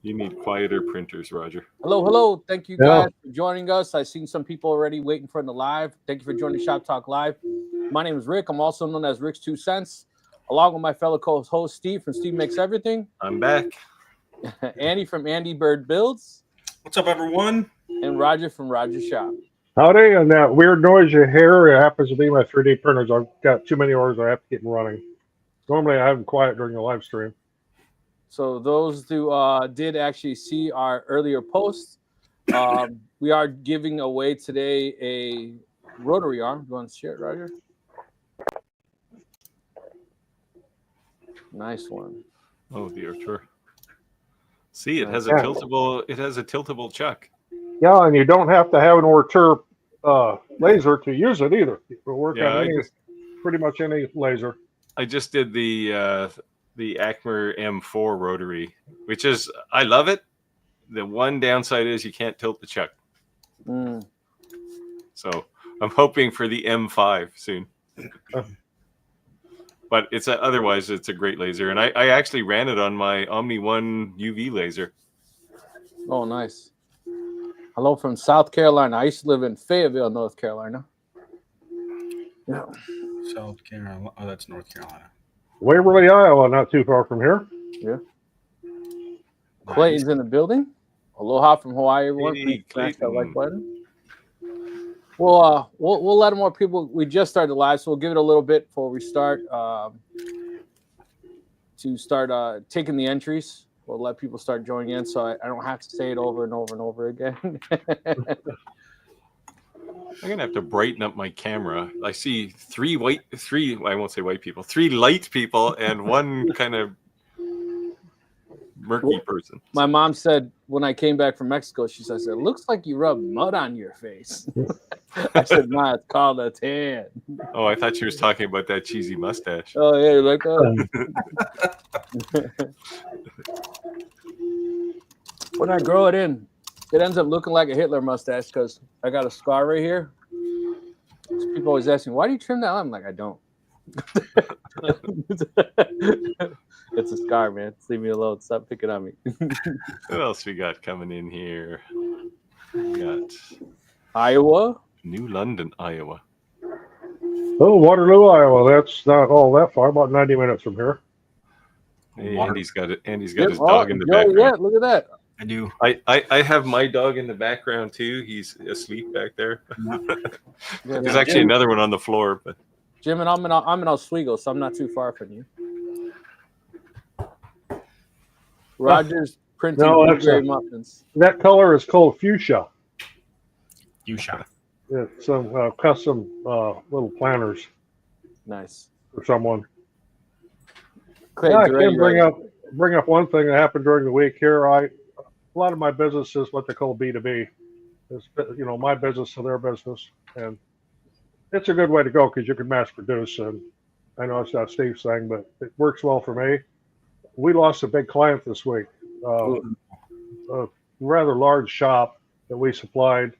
You need quieter printers, Roger. Hello. Thank you guys for joining us. I've seen some people already waiting for the live. Thank you for joining Shop Talk Live. My name is Rick. I'm also known as Ricks2Cents, along with my fellow co-host Steve from Steve Makes Everything. I'm back. Andy from Andy Bird Builds. What's up, everyone? And Roger from Roger's Shop. Howdy, and that weird noise you hear, it happens to be my 3D printers. I've got too many orders I have to keep them running. Normally I have them quiet during the live stream. So those who did actually see our earlier post, we are giving away today a rotary arm. You want to share it, Roger? Nice one. Oh, the Archer. See, it has a tiltable. It has a tiltable chuck. Yeah, and you don't have to have an Ortur laser to use it either. You can work on pretty much any laser. I just did the Acmer M4 rotary, which is, I love it. The one downside is you can't tilt the chuck. So I'm hoping for the M5 soon. But it's otherwise it's a great laser, and I actually ran it on my Omni 1 UV laser. Oh, nice. Hello from South Carolina. I used to live in Fayetteville, North Carolina. Yeah. South Carolina. Oh, that's North Carolina. Waverly, Iowa, not too far from here. Yeah. Clayton's in the building. Aloha from Hawaii, everyone. Hey, Smash that like button. Well, we'll let more people. We just started live, so we'll give it a little bit before we start to start taking the entries. We'll let people start joining in, so I don't have to say it over and over and over again. I'm gonna have to brighten up my camera. I see three I won't say white people, 3 light people, and one kind of murky person. My mom said when I came back from Mexico, she said, "It looks like you rubbed mud on your face." I said, "Nah, it's called a tan." Oh, I thought she was talking about that cheesy mustache. Oh yeah, like that. When I grow it in, it ends up looking like a Hitler mustache because I got a scar right here. So people always ask me, "Why do you trim that?" I'm like, I don't. It's a scar, man. Just leave me alone. Stop picking on me. What else we got coming in here? We got Iowa, New London, Iowa. Oh, Waterloo, Iowa. That's not all that far. About 90 minutes from here. Hey, Andy's got it. Andy's got his dog in the background. Yeah, look at that. I do. I have my dog in the background too. He's asleep back there. There's actually another one on the floor, but Jim and I'm in Oswego, so I'm not too far from you. Roger's printing blueberry muffins. That color is called fuchsia. Fuchsia. It's some custom little planners. Nice. For someone. Clay, I can bring up one thing that happened during the week here. A lot of my business is what they call B2B. It's, my business to their business, and it's a good way to go because you can mass produce. And I know it's not Steve's thing, but it works well for me. We lost a big client this week. A rather large shop that we supplied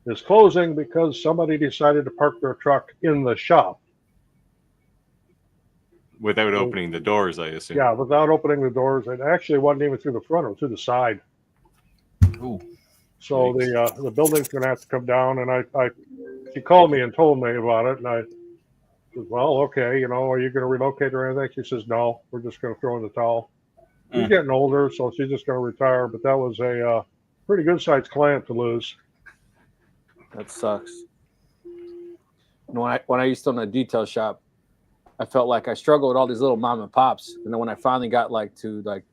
is closing because somebody decided to park their truck in the shop. without opening the doors, I assume. Yeah, without opening the doors. It actually wasn't even through the front, it was through the side. Ooh. So the building's going to have to come down, and she called me and told me about it, and I said, well, okay, are you going to relocate or anything? She says, no, we're just going to throw in the towel. She's getting older, so she's just going to retire, but that was a pretty good-sized client to lose. That sucks. When I used to own a detail shop, I felt like I struggled with all these little mom and pops, and then when I finally got to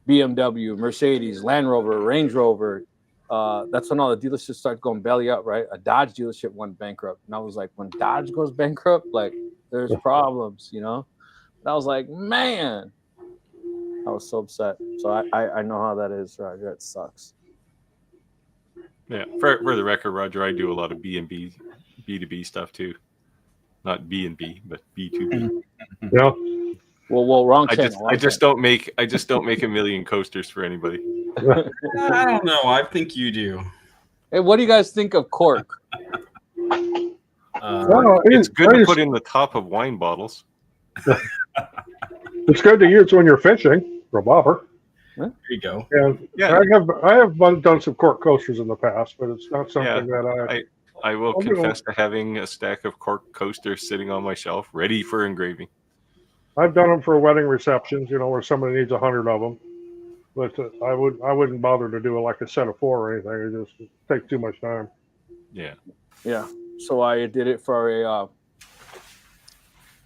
BMW, Mercedes, Land Rover, Range Rover, that's when all the dealerships started going belly up, right? A Dodge dealership went bankrupt, and I was like, when Dodge goes bankrupt, there's problems, And I was like, man, I was so upset. So I know how that is, Roger. It sucks. Yeah, for the record, Roger, I do a lot of B2B stuff too. Not B&B, but B2B. Yeah. Well, wrong channel. I just don't make a million coasters for anybody. I don't know. I think you do. Hey, what do you guys think of cork? It's good to put in the top of wine bottles. It's good to use when you're fishing for a bobber. There you go. And Yeah. I have done some cork coasters in the past, but it's not something that I will I'll do. confess to having a stack of cork coasters sitting on my shelf, ready for engraving. I've done them for wedding receptions, where somebody needs 100 of them. But I wouldn't bother to do like a set of 4 or anything. It just takes too much time. Yeah. Yeah. So I did it for a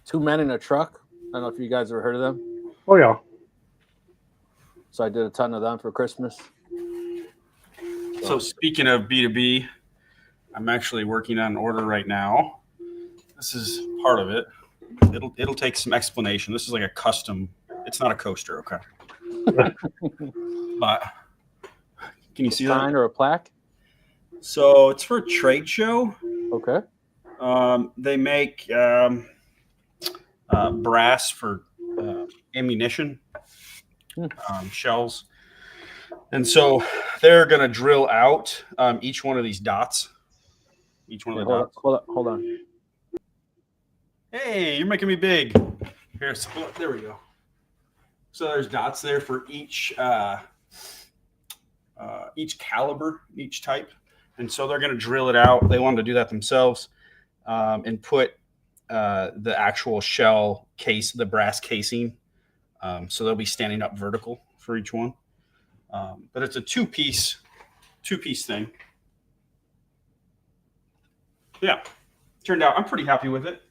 2 men in a truck. I don't know if you guys ever heard of them. Oh yeah. So I did a ton of them for Christmas. So speaking of B2B, I'm actually working on an order right now. This is part of it. It'll take some explanation. This is like a custom. It's not a coaster, okay? But can you see that? Sign or a plaque? So it's for a trade show. Okay. They make brass for ammunition, shells. And so they're going to drill out each one of these dots. Each one of the dots. Hold on. Hey, you're making me big. Here, so, there we go. So there's dots there for each caliber, each type. And so they're going to drill it out. They wanted to do that themselves and put the actual shell case, the brass casing. So they'll be standing up vertical for each one. But it's a two-piece thing. Yeah, turned out I'm pretty happy with it.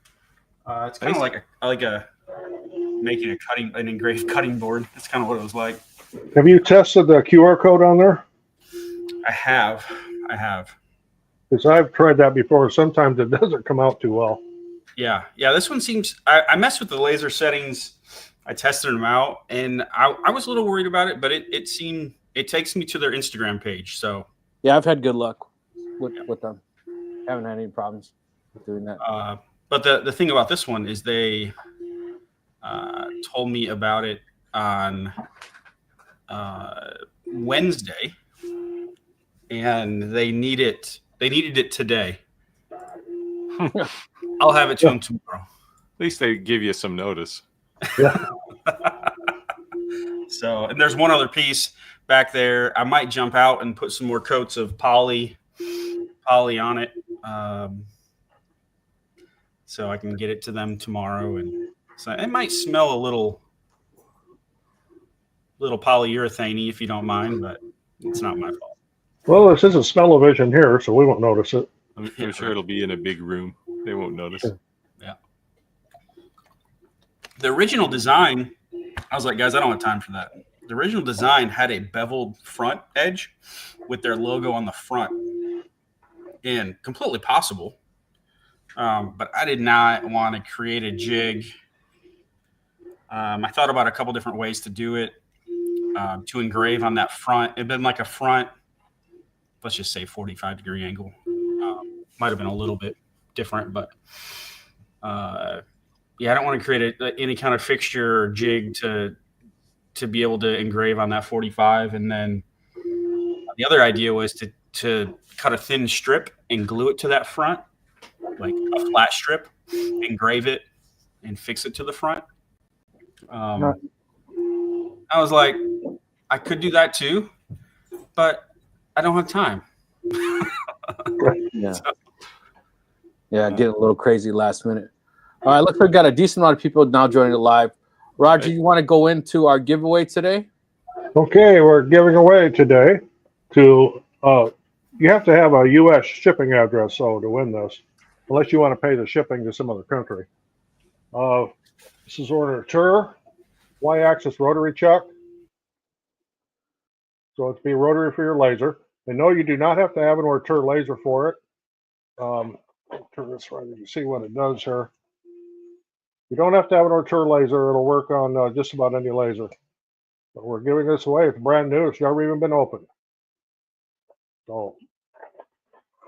It's kind of like making an engraved cutting board. That's kind of what it was like. Have you tested the QR code on there? I have. Because I've tried that before. Sometimes it doesn't come out too well. Yeah. This one seems. I messed with the laser settings. I tested them out, and I was a little worried about it, but it takes me to their Instagram page. So yeah, I've had good luck with them. Haven't had any problems with doing that. But the thing about this one is they told me about it on Wednesday, and they needed it today. I'll have it to them tomorrow. At least they give you some notice. Yeah. So, and there's one other piece back there. I might jump out and put some more coats of poly on it. So I can get it to them tomorrow, and so it might smell a little polyurethane-y if you don't mind, but it's not my fault. Well, this isn't smell-o-vision here, so we won't notice it. I'm sure it'll be in a big room. They won't notice. Yeah. The original design, I was like, guys, I don't have time for that. The original design had a beveled front edge with their logo on the front, and completely possible. But I did not want to create a jig. I thought about a couple different ways to do it, to engrave on that front. It'd been like a front, let's just say 45-degree angle. Might have been a little bit different, but I don't want to create any kind of fixture or jig to be able to engrave on that 45. And then the other idea was to cut a thin strip and glue it to that front, like a flat strip, engrave it and fix it to the front. I was like, I could do that too, but I don't have time. Yeah. Yeah, getting a little crazy last minute. All right, looks like we got a decent amount of people now joining it live. Roger, you want to go into our giveaway today? Okay, we're giving away today to, you have to have a U.S. shipping address, to win this, unless you want to pay the shipping to some other country. This is order tour, Y-axis rotary chuck. So it's be rotary for your laser. And no, you do not have to have an Ortur laser for it. Turn this right, you can see what it does here. You don't have to have an Ortur laser. It'll work on just about any laser. But we're giving this away. It's brand new. It's never even been opened. So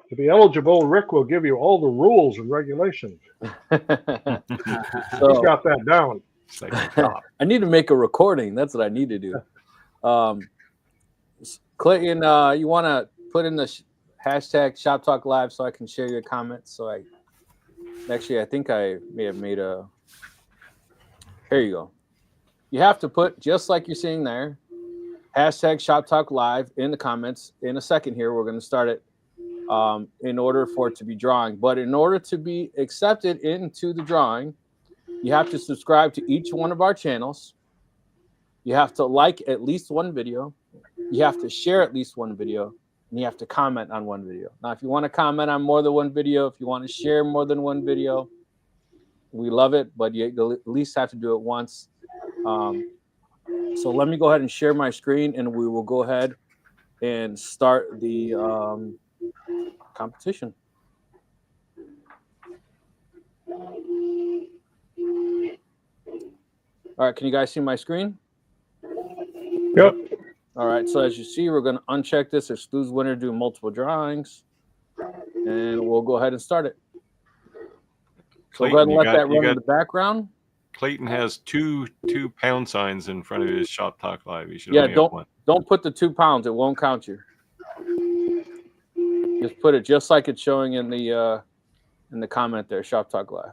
to be eligible, Rick will give you all the rules and regulations. He's got that down. I need to make a recording. That's what I need to do. Clayton, you want to put in the hashtag Shop Talk Live so I can share your comments? So I think I may have made a. Here you go. You have to put, just like you're seeing there, hashtag Shop Talk Live in the comments. In a second here, we're going to start it in order for it to be drawing. But in order to be accepted into the drawing, you have to subscribe to each one of our channels. You have to like at least one video. You have to share at least one video. And you have to comment on one video. Now, if you want to comment on more than one video, if you want to share more than one video, we love it, but you at least have to do it once. So let me go ahead and share my screen, and we will go ahead and start the competition. All right, can you guys see my screen? Yep. All right, so as you see, we're going to uncheck this. Excludes winner, do multiple drawings, and we'll go ahead and start it. So go ahead and let that run in the background. Clayton has two pound signs in front of his Shop Talk Live. You should only have one. Don't put the 2 pounds. It won't count you. Just put it just like it's showing in the comment there, Shop Talk Live.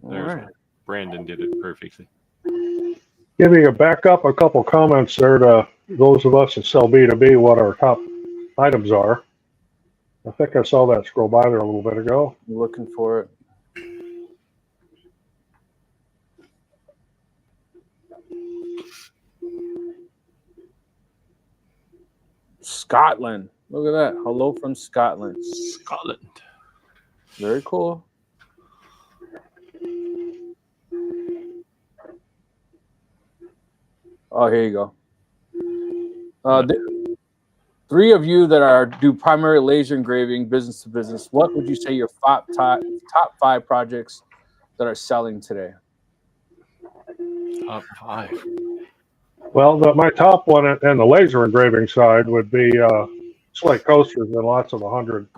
All right. Brandon did it perfectly. Giving a backup, a couple comments there to those of us that sell B2B, what our top items are. I think I saw that scroll by there a little bit ago. I'm looking for it. Scotland. Look at that. Hello from Scotland. Scotland. Very cool. Oh, here you go. Three of you that do primary laser engraving, business to business, what would you say your top 5 projects that are selling today? Top 5. Well, my top one and the laser engraving side would be slate coasters in lots of 100,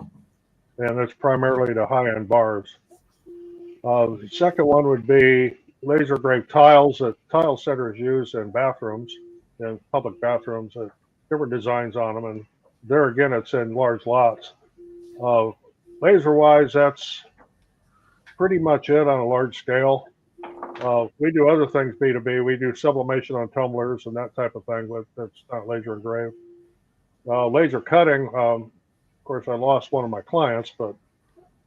and it's primarily the high-end bars. The second one would be laser engraved tiles that tile setters use in bathrooms, in public bathrooms. Different designs on them, and there again, it's in large lots. Laser-wise, that's pretty much it on a large scale. We do other things B2B. We do sublimation on tumblers and that type of thing, but that's not laser engraved. Laser cutting, of course, I lost one of my clients, but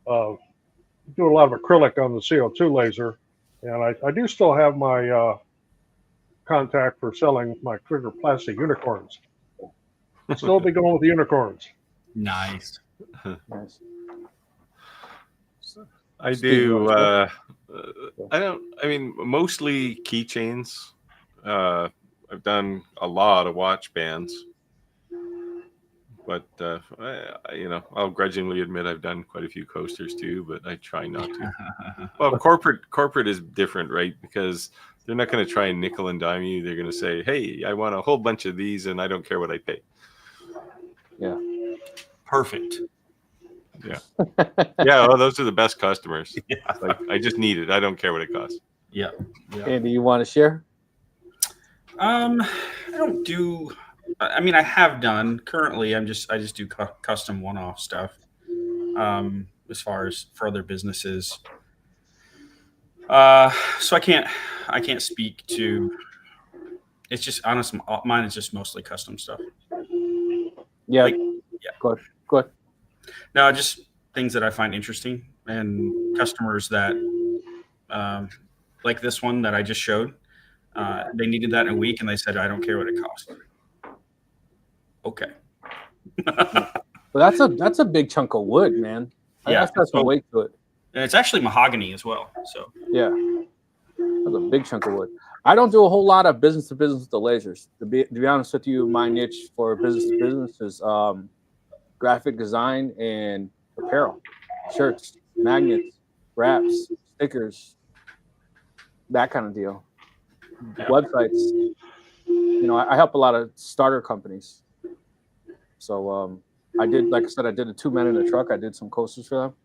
do a lot of acrylic on the CO2 laser, and I do still have my contact for selling my clear plastic unicorns. Still be going with the unicorns. Nice. Nice. I do. I mean, mostly keychains. I've done a lot of watch bands, but I'll grudgingly admit I've done quite a few coasters too. But I try not to. Well, corporate is different, right? Because they're not going to try and nickel and dime you. They're going to say, "Hey, I want a whole bunch of these, and I don't care what I pay." Yeah. Perfect. Yeah. Yeah. Well, those are the best customers. Yeah. Like, I just need it. I don't care what it costs. Yeah. Andy, you want to share? I don't do. I mean, I have done. Currently, I just do custom one-off stuff. As far as for other businesses. So I can't speak to. It's just honest. Mine is just mostly custom stuff. Yeah. Yeah. Go ahead. No, just things that I find interesting and customers that, like this one that I just showed, they needed that in a week and they said, I don't care what it costs. Okay. Well, that's a big chunk of wood, man. Yeah. That's got some weight to it. And it's actually mahogany as well. So yeah, that's a big chunk of wood. I don't do a whole lot of business to business with the lasers. To be honest with you, my niche for business to business is graphic design and apparel, shirts, magnets, wraps, stickers, that kind of deal. Yeah. Websites. I help a lot of starter companies. So I did, like I said, I did a 2 men in a truck. I did some coasters for them.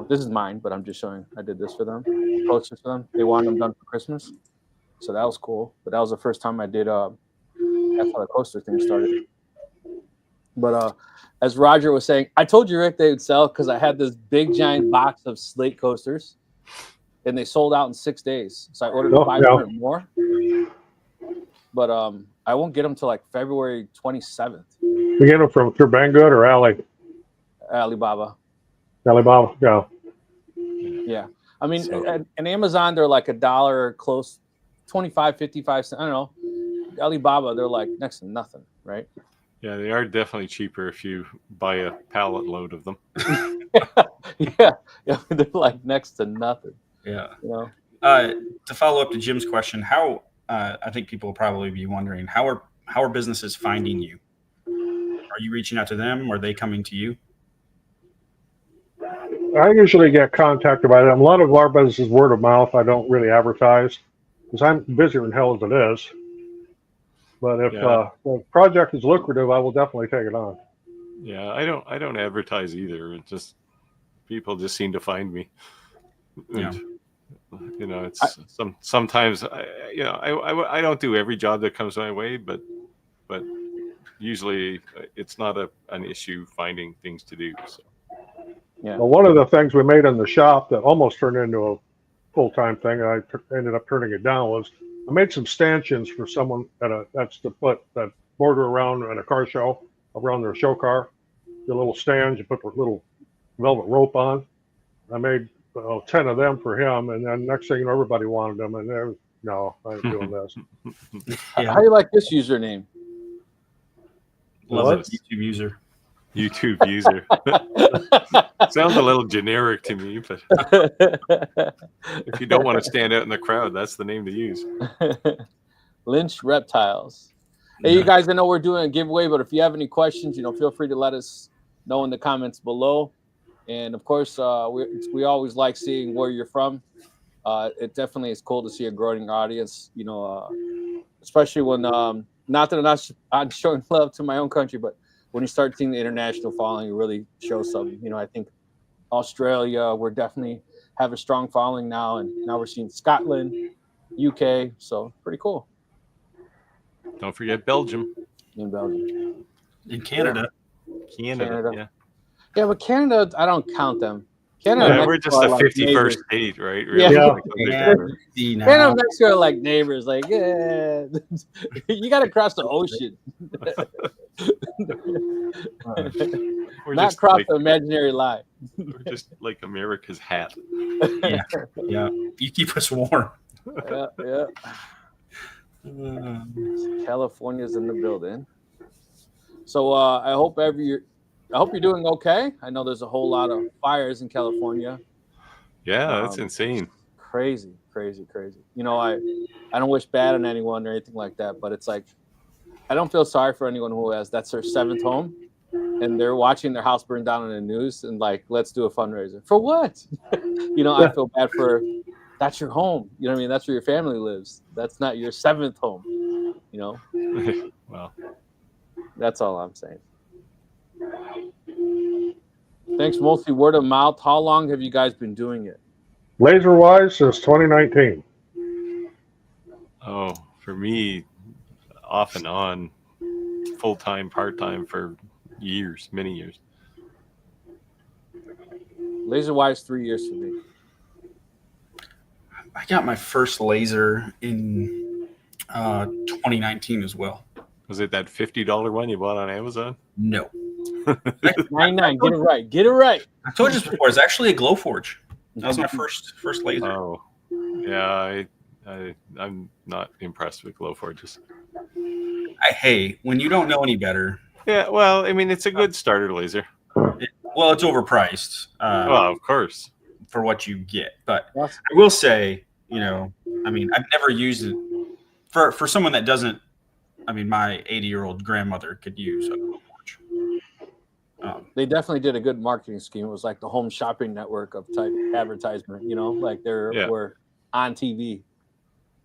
This is mine, but I'm just showing I did this for them. Coasters for them. They wanted them done for Christmas. So that was cool. But that was the first time I did that's how the coaster thing started. But as Roger was saying, I told you, Rick, they would sell because I had this big giant box of slate coasters. and they sold out in 6 days. So I ordered Oh, 500 more, but I won't get them till like February 27th. You get them from through Banggood or Alibaba. Alibaba? Yeah. Yeah. I mean, So- at Amazon, they're like $1 close, 25, 55 cents. I don't know. Alibaba, they're like next to nothing, right? Yeah, they are definitely cheaper if you buy a pallet load of them. yeah. They're like next to nothing. Yeah. You know? To follow up to Jim's question, how I think people will probably be wondering how are businesses finding you? Are you reaching out to them? Or are they coming to you? I usually get contacted by them. A lot of our business is word of mouth. I don't really advertise because I'm busier than hell as it is. But if the project is lucrative, I will definitely take it on. Yeah, I don't advertise either. It just people just seem to find me. And, you know, it's sometimes I don't do every job that comes my way, but usually it's not an issue finding things to do. So. Yeah. Well, one of the things we made in the shop that almost turned into a full-time thing, and I ended up turning it down, was I made some stanchions for someone that's to put that border around in a car show, around their show car. The little stands, you put the little velvet rope on. I made 10 of them for him, and then next thing you know, everybody wanted them, and they're, no, I ain't doing this. How do you like this username? Love it. YouTube user. YouTube user. Sounds a little generic to me, but if you don't want to stand out in the crowd, that's the name to use. Lynch Reptiles. Hey, you guys, I know we're doing a giveaway, but if you have any questions, feel free to let us know in the comments below. And of course, we always like seeing where you're from. It definitely is cool to see a growing audience, especially when, not that I'm showing love to my own country, but when you start seeing the international following, it really shows something. I think Australia, we're definitely have a strong following now, and now we're seeing Scotland, UK, so pretty cool. Don't forget Belgium. In Belgium. In Canada. Canada. Yeah, but Canada, I don't count them. Canada, Yeah, we're just a 51st state, right? Really? Yeah. Canada and Mexico are like neighbors. Like, yeah, you got to cross the ocean. Not cross the imaginary line. We're just like America's hat. Yeah. You keep us warm. Yeah. California's in the building. So I hope you're doing okay. I know there's a whole lot of fires in California. Yeah, that's insane. Crazy. I don't wish bad on anyone or anything like that, but it's like I don't feel sorry for anyone who that's their 7th home and they're watching their house burn down on the news and like, let's do a fundraiser. For what? I feel bad for that's your home. You know what I mean? That's where your family lives. That's not your 7th home. Well, that's all I'm saying. Thanks, mostly word of mouth. How long have you guys been doing it? Laser-wise, since 2019. Oh, for me, off and on, full-time, part-time for years, many years. Laser-wise, 3 years for me. I got my first laser in 2019 as well. Was it that $50 one you bought on Amazon? No. 99. Get it right. I told you this before. It's actually a Glowforge. That was my first laser. Oh, yeah. I'm not impressed with Glowforges. Hey, when you don't know any better. Yeah, well, I mean, it's a good starter laser. It's overpriced. Well, of course. For what you get. But I will say, I've never used it for someone that doesn't, my 80-year-old grandmother could use a Glowforge. They definitely did a good marketing scheme. It was like the home shopping network of type advertisement, like we're on TV.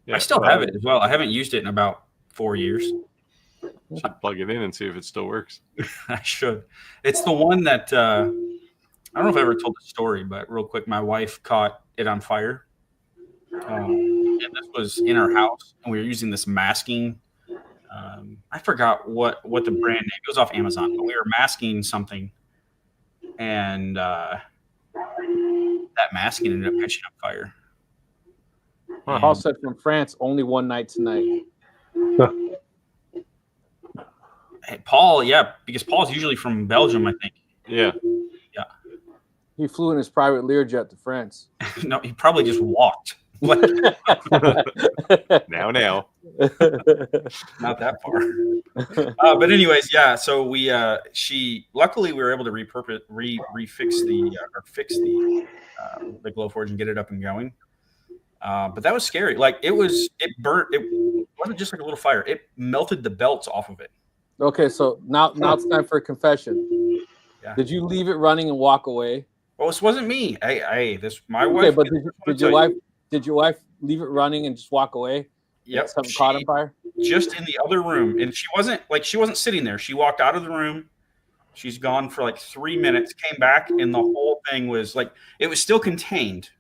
Yeah, I still have it as well. I haven't used it in about 4 years. Should plug it in and see if it still works. I should. It's the one that I don't know if I ever told the story, but real quick, my wife caught it on fire. And this was in our house, and we were using this masking. I forgot what the brand name. It was off Amazon, but we were masking something, and that masking ended up catching on fire. Paul said from France, only one night tonight. Hey, Paul, yeah, because Paul's usually from Belgium, I think. Yeah. He flew in his private Learjet to France. No, he probably just walked. Like, Now. not that far. But anyways, yeah. So luckily we were able to refix the Glowforge and get it up and going. But that was scary. Like it burnt. It wasn't just like a little fire. It melted the belts off of it. Okay, so now it's time for a confession. Yeah. Did you leave it running and walk away? Well, this wasn't me. My Okay, wife. but did your wife leave it running and just walk away? Yep. Something caught on fire? Just in the other room, and she wasn't sitting there. She walked out of the room. She's gone for like 3 minutes. Came back, and the whole thing was like it was still contained,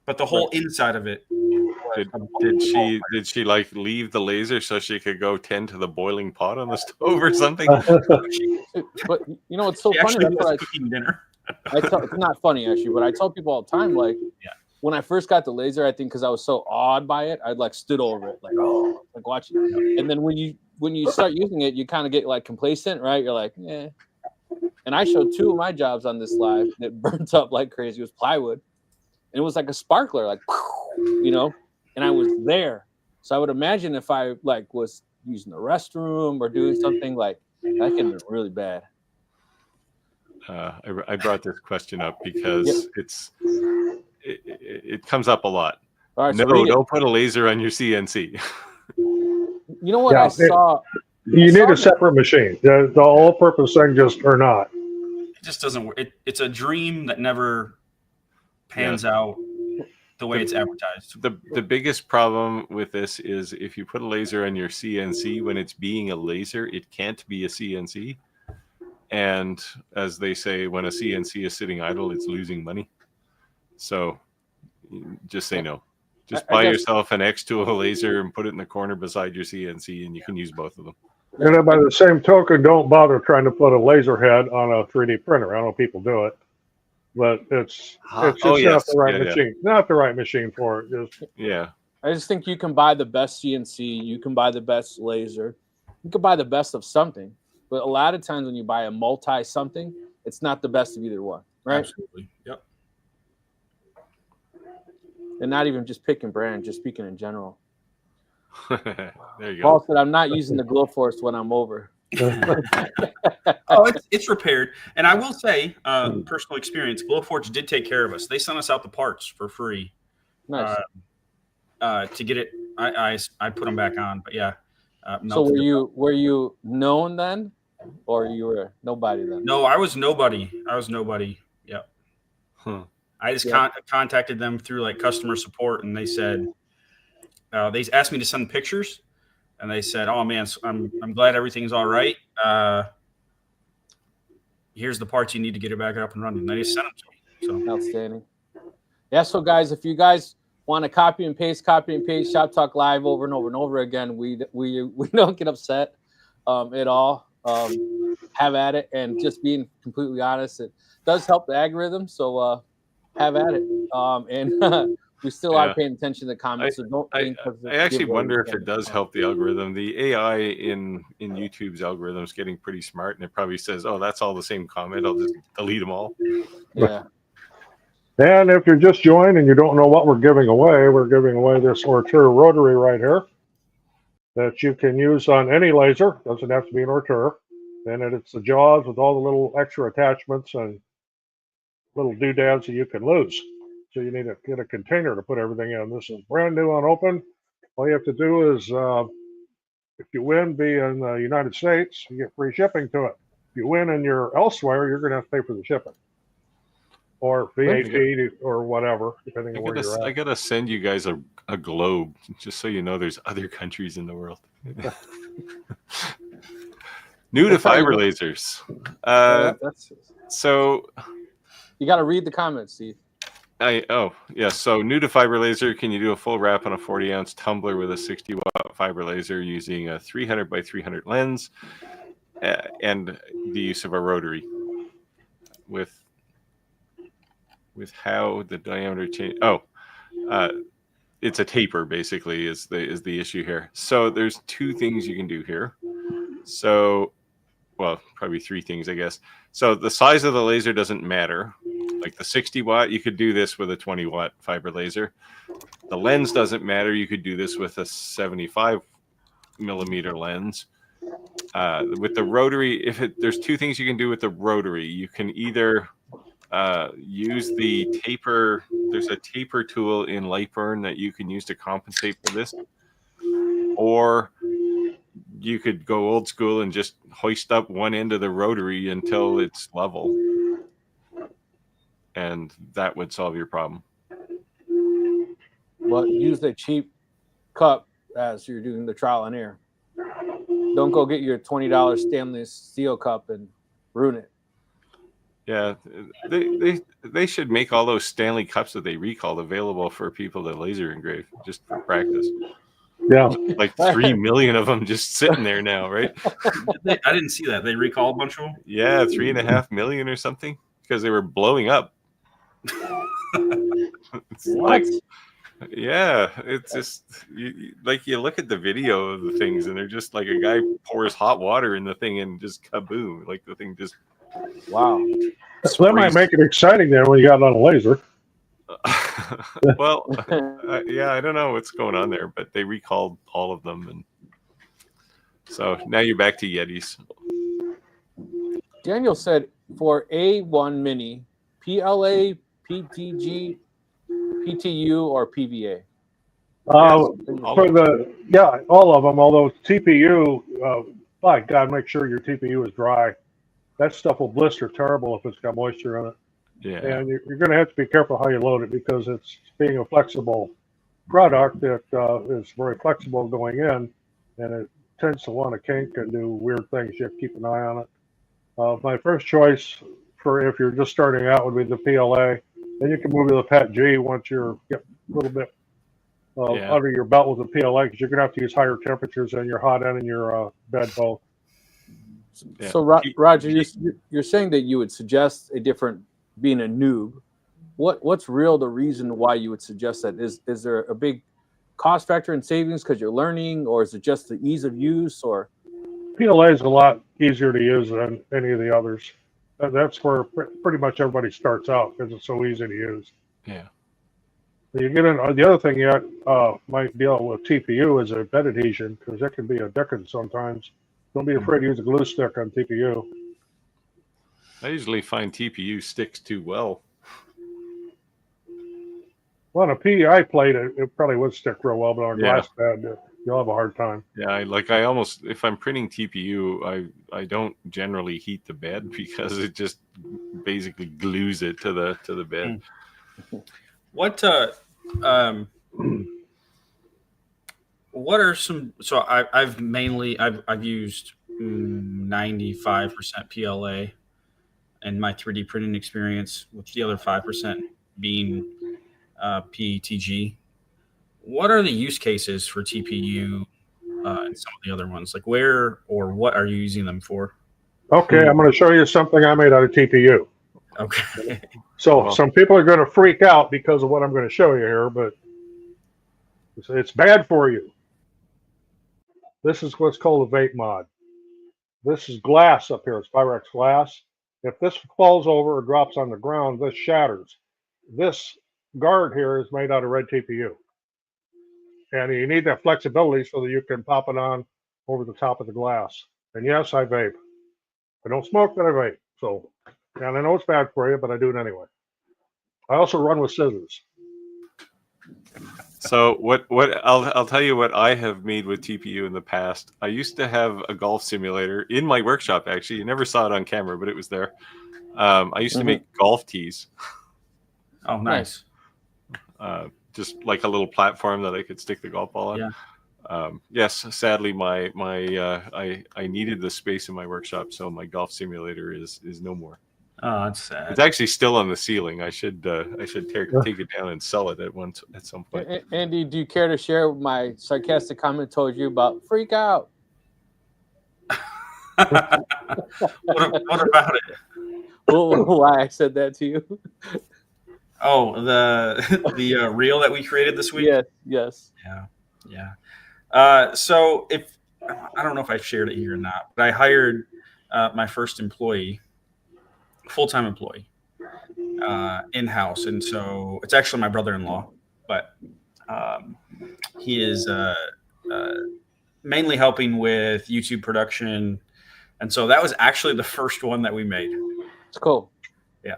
but the whole inside of it. Did she like leave the laser so she could go tend to the boiling pot on the stove or something? But you know, it's so funny. That's what cooking dinner. it's not funny actually, but I tell people all the time, like, when I first got the laser, I think because I was so awed by it, I'd like stood over it, like watching it. And then when you start using it, you kind of get like complacent, right? You're like, eh. And I showed 2 of my jobs on this live that burnt up like crazy. It was plywood, and it was like a sparkler, like, you know. And I was there, so I would imagine if I like was using the restroom or doing something like that, could have been really bad. I brought this question up because it comes up a lot. All right, no, so don't put a laser on your CNC. You know what I saw? You need a separate machine. The all-purpose thing or not. It just doesn't work. It's a dream that never pans out the way it's advertised. The biggest problem with this is if you put a laser on your CNC, when it's being a laser, it can't be a CNC. And as they say, when a CNC is sitting idle, it's losing money. So just say no. Just buy yourself an xtool laser and put it in the corner beside your CNC, and you can use both of them. And then by the same token, don't bother trying to put a laser head on a 3D printer. I know people do it, but it's just not the right machine. Not the right machine for it. I just think you can buy the best CNC. You can buy the best laser. You can buy the best of something. But a lot of times when you buy a multi-something, it's not the best of either one, right? Absolutely. Yep. And not even just picking brand, just speaking in general. There you go. Paul said, I'm not using the Glowforce when I'm over. Oh, it's repaired. And I will say, personal experience, Glowforge did take care of us. They sent us out the parts for free. Nice. To get it. I put them back on, but yeah. So were you known then, or you were nobody then? No, I was nobody. Yep. I just contacted them through like customer support, and they said they asked me to send pictures, and they said, "Oh man, I'm glad everything's all right. Here's the parts you need to get it back up and running." And they just sent them to me. So outstanding. Yeah. So guys, if you guys want to copy and paste Shop Talk Live over and over and over again, we don't get upset at all. Have at it, and just being completely honest, it does help the algorithm. So have at it. And we still are paying attention to the comments. So don't think I actually wonder if it does help the algorithm. The AI in YouTube's algorithm is getting pretty smart, and it probably says, "Oh, that's all the same comment. I'll just delete them all." Yeah. And if you're just joined and you don't know what we're giving away this Ortur Rotary right here that you can use on any laser. Doesn't have to be an Ortur. And it's the jaws with all the little extra attachments and little doodads that you can lose. So you need to get a container to put everything in. This is brand new, unopened. All you have to do is, if you win, be in the United States, you get free shipping to it. If you win and you're elsewhere, you're going to have to pay for the shipping. Or VAT or whatever, depending on where you're at. I gotta send you guys a globe, just so you know there's other countries in the world. New to fiber lasers. So you got to read the comments, Steve. So new to fiber laser, can you do a full wrap on a 40-ounce tumbler with a 60-watt fiber laser using a 300 by 300 lens and the use of a rotary with how the diameter change? it's a taper basically is the issue here. So there's two things you can do here. So, well, probably three things, I guess. So the size of the laser doesn't matter. Like the 60 watt, you could do this with a 20 watt fiber laser. The lens doesn't matter. You could do this with a 75 millimeter lens. With the rotary, there's two things you can do with the rotary. You can either use the taper. There's a taper tool in Lightburn that you can use to compensate for this, or you could go old school and just hoist up one end of the rotary until it's level, and that would solve your problem. But use the cheap cup as you're doing the trial and error. Don't go get your $20 stainless steel cup and ruin it. Yeah, they should make all those Stanley cups that they recalled available for people to laser engrave just for practice. Yeah, like 3 million of them just sitting there now, right? I didn't see that. They recalled a bunch of them? Yeah, 3.5 million or something because they were blowing up. It's What? Yeah, it's just like you look at the video of the things and they're just like a guy pours hot water in the thing and just kaboom, like the thing just. Wow. So that might make it exciting then when you got it on a laser. Well, yeah, I don't know what's going on there, but they recalled all of them, and so now you're back to Yetis. Daniel said for A1 Mini, PLA, PTG, PTU, or PVA. All of them. Although TPU, by God, make sure your TPU is dry. That stuff will blister terrible if it's got moisture in it. Yeah, and you're going to have to be careful how you load it because it's being a flexible product that is very flexible going in, and it tends to want to kink and do weird things. You have to keep an eye on it. My first choice for if you're just starting out would be the PLA. Then you can move to the PET G once you're get a little bit under your belt with the PLA, because you're going to have to use higher temperatures in your hot end and your bed both. Yeah. So Roger, you're saying that you would suggest a different, being a noob. What's the reason why you would suggest that? Is there a big cost factor in savings because you're learning, or is it just the ease of use? Or PLA is a lot easier to use than any of the others. That's where pretty much everybody starts out because it's so easy to use. Yeah. You get in. The other thing you might deal with TPU is a bed adhesion, because that can be a dickens sometimes. Don't be afraid to use a glue stick on TPU. I usually find TPU sticks too well. Well, on a PEI plate, it probably would stick real well, but on a glass pad, you'll have a hard time. Yeah, I almost, if I'm printing TPU, I don't generally heat the bed because it just basically glues it to the bed. What are some? So I've used 95% PLA in my 3D printing experience, with the other 5% being PETG. What are the use cases for TPU and some of the other ones? Like where or what are you using them for? Okay, I'm going to show you something I made out of TPU. Okay. So some people are going to freak out because of what I'm going to show you here, but it's bad for you. This is what's called a vape mod. This is glass up here. It's Pyrex glass. If this falls over or drops on the ground, this shatters. This guard here is made out of red TPU. And you need that flexibility so that you can pop it on over the top of the glass. And yes, I vape. I don't smoke, but I vape. So, and I know it's bad for you, but I do it anyway. I also run with scissors. So what I'll tell you what I have made with TPU in the past. I used to have a golf simulator in my workshop. Actually, you never saw it on camera, but it was there. I used to make golf tees. Oh, nice. Just like a little platform that I could stick the golf ball on. Yeah. Yes, sadly, I needed the space in my workshop, so my golf simulator is no more. Oh, that's sad. It's actually still on the ceiling. I should take it down and sell it at some point. Andy, do you care to share my sarcastic comment told you about freak out? What about it? Why I said that to you? Oh, the reel that we created this week. Yes. Yeah. So if I don't know if I've shared it here or not, but I hired my first employee, full-time employee, in-house, and so it's actually my brother-in-law, but he is mainly helping with YouTube production, and so that was actually the first one that we made. It's cool. Yeah,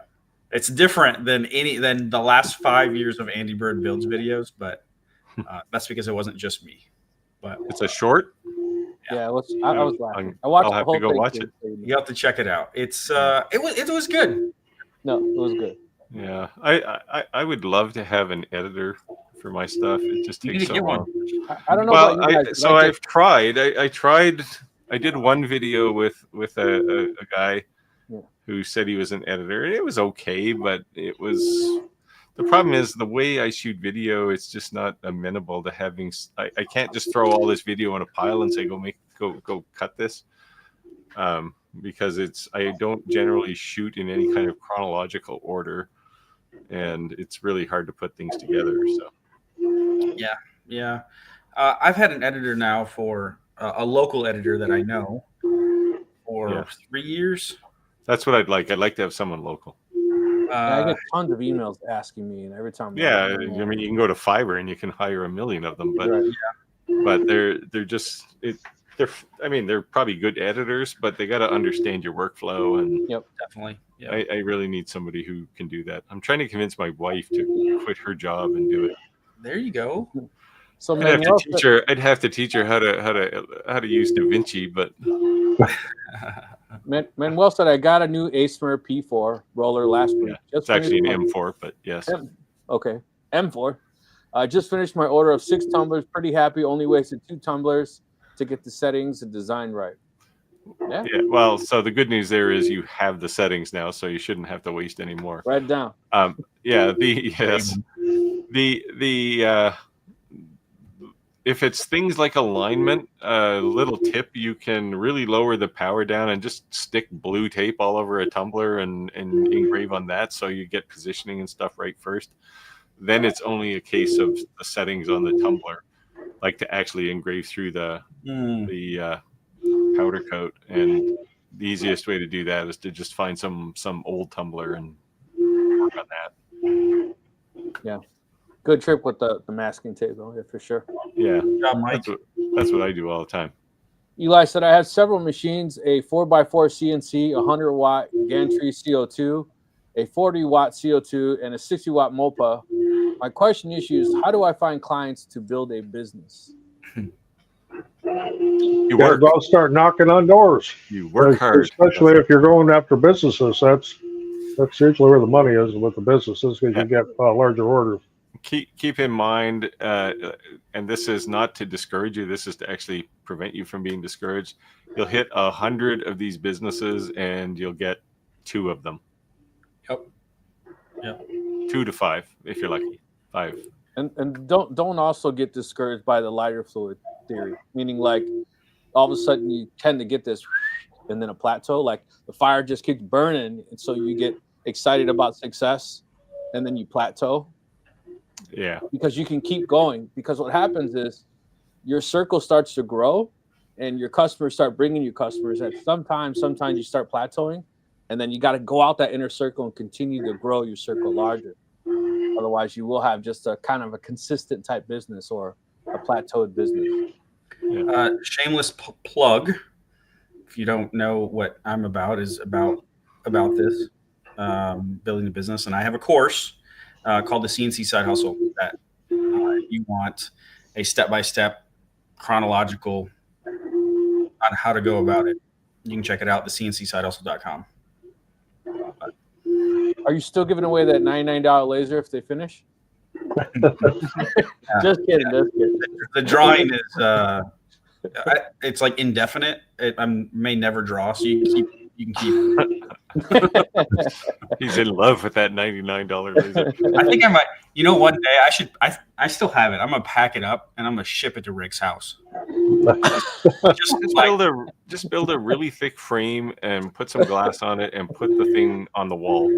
it's different than the last 5 years of Andy Bird Builds videos, but that's because it wasn't just me. But It's a short. Yeah, I was laughing. I I'll watched the have whole to go thing. watch it. you have to check it out. It's it was good. No, it was good. Yeah, I would love to have an editor for my stuff. It just You takes need so to get one. long. I don't know Well, about you guys. but I've tried. I tried. I did one video with a guy Yeah. who said he was an editor, and it was okay, but it was. The problem is the way I shoot video. It's just not amenable to having. I can't just throw all this video in a pile and say go cut this. Because I don't generally shoot in any kind of chronological order, and it's really hard to put things together. So Yeah. I've had an editor now for a local editor that I know for 3 years. That's what I'd like. I'd like to have someone local. I get tons of emails asking me, and every time. Yeah, I mean, you can go to Fiverr and you can hire 1 million of them, but Right. but they're just they're probably good editors, but they got to understand your workflow, and Definitely. Yeah. I really need somebody who can do that. I'm trying to convince my wife to quit her job and do it. There you go. So I'd have to teach her how to use DaVinci, but Manuel said I got a new Acemer P4 roller last week. it's actually an M4, but yes. Okay, M4. I just finished my order of 6 tumblers. Pretty happy. Only wasted 2 tumblers to get the settings and design right. Yeah. Well, so the good news there is you have the settings now, so you shouldn't have to waste any more. Write it down. If it's things like alignment, little tip, you can really lower the power down and just stick blue tape all over a tumbler and engrave on that, so you get positioning and stuff right first. Then it's only a case of the settings on the tumbler, like to actually engrave through the powder coat. And the easiest way to do that is to just find some old tumbler and work on that. Yeah. Good trip with the masking tape, though, yeah, for sure. Yeah, Good job, Mike. That's what I do all the time. Eli said I have several machines: a 4x4 CNC, 100-watt gantry CO2, a 40-watt CO2, and a 60-watt MOPA. My question is, how do I find clients to build a business? You gotta go start knocking on doors. You work hard, especially if you're going after businesses. That's usually where the money is with the businesses, because you get larger orders. Keep in mind, and this is not to discourage you. This is to actually prevent you from being discouraged. You'll hit 100 of these businesses, and you'll get 2 of them. Yep. 2 to 5 if you're lucky. 5. And don't also get discouraged by the lighter fluid theory, meaning like all of a sudden you tend to get this and then a plateau, like the fire just keeps burning, and so you get excited about success and then you plateau. Yeah, because you can keep going, because what happens is your circle starts to grow and your customers start bringing you customers, and sometimes you start plateauing, and then you got to go out that inner circle and continue to grow your circle larger. Otherwise you will have just a kind of a consistent type business or a plateaued business. Shameless plug, if you don't know what I'm about, is about this building a business, and I have a course called the CNC Side Hustle that you want a step-by-step chronological on how to go about it. You can check it out, the cncsidehustle.com. Are you still giving away that $99 laser if they finish? Just kidding. The drawing is it's like indefinite. I may never draw, so you can keep He's in love with that $99 laser. I think I might. One day I still have it. I'm gonna pack it up and I'm gonna ship it to Rick's house. Just build a really thick frame and put some glass on it and put the thing on the wall.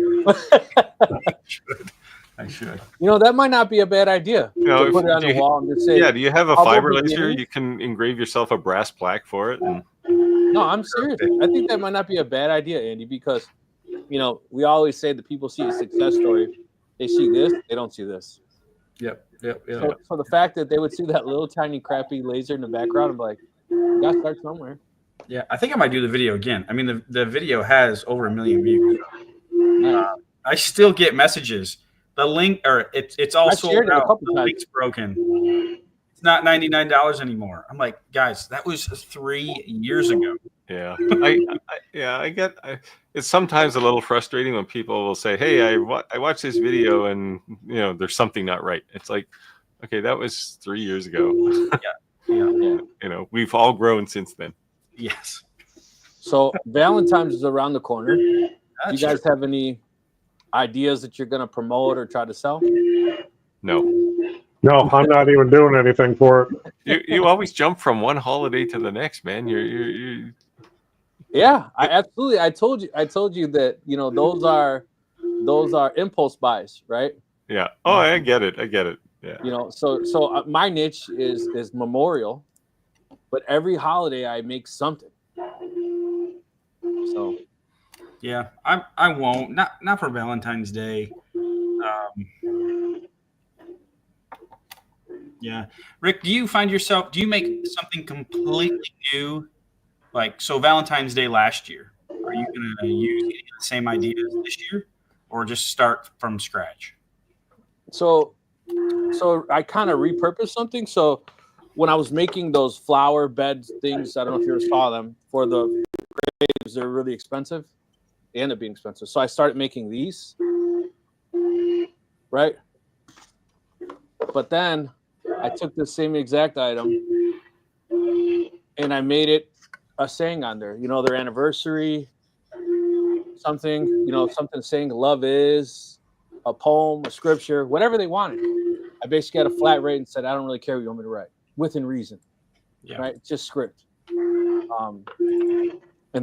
I should. You know, that might not be a bad idea. You know, To put it on the wall and just say, yeah, do you have a humble fiber laser? beginnings. You can engrave yourself a brass plaque for it. And No, I'm serious. I think that might not be a bad idea, Andy, because, you know, we always say that people see a success story. They see this, they don't see this. Yep. So the fact that they would see that little tiny crappy laser in the background, I'm like, you got to start somewhere. Yeah, I think I might do the video again. I mean, the video has over 1 million views. I still get messages. The link, or it's all sold shared it a out. couple The times. link's broken. It's not $99 anymore. I'm like, guys, that was 3 years ago. yeah, I get. It's sometimes a little frustrating when people will say, "Hey, I watched this video, and you know, there's something not right." It's like, okay, that was 3 years ago. Yeah. You know, we've all grown since then. Yes. So Valentine's is around the corner. Do you That's guys have any ideas that you're going to promote or try to sell? No, No, I'm not even doing anything for it. you always jump from one holiday to the next, man. You Yeah, I absolutely. I told you that, you know, those are impulse buys, right? yeah. Oh, I get it. Yeah. You know, so my niche is memorial, but every holiday I make something. So yeah, I won't. Not for Valentine's Day. Yeah, Rick, do you make something completely new? Like, so Valentine's Day last year, are you going to use any of the same ideas this year, or just start from scratch? So I kind of repurposed something. So when I was making those flower bed things, I don't know if you ever saw them, for the graves, they're really expensive. They end up being expensive. So I started making these, right? But then I took the same exact item and I made it a saying on there, you know, their anniversary, something, you know, something saying love is, a poem, a scripture, whatever they wanted. I basically had a flat rate and said, I don't really care what you want me to write, within reason. Yeah. Right? It's just script. And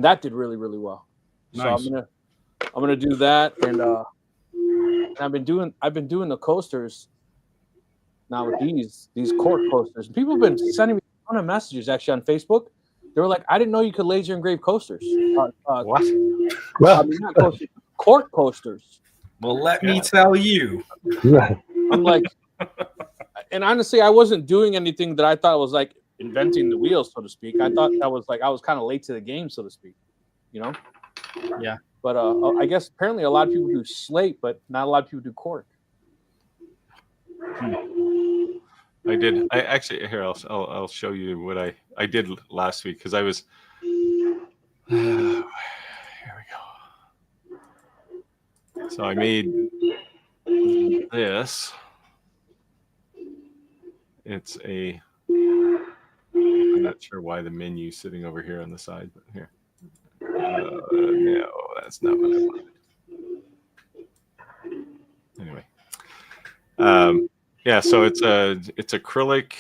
that did really, really well. Nice. So I'm gonna do that, and I've been doing the coasters now with these cork coasters. People have been sending me a ton of messages actually on Facebook. They were like, I didn't know you could laser engrave coasters. What? I mean, not coasters, cork coasters. Well, let me tell you. I'm like, and honestly, I wasn't doing anything that I thought was like inventing the wheel, so to speak. I thought that was like I was kind of late to the game, so to speak. You know? Yeah. But I guess apparently a lot of people do slate, but not a lot of people do cork. I did. I actually here. I'll show you what I did last week because I was. Here we go. So I made this. It's a. I'm not sure why the menu's sitting over here on the side, but here. No, that's not what I wanted. Anyway. Yeah, so it's acrylic.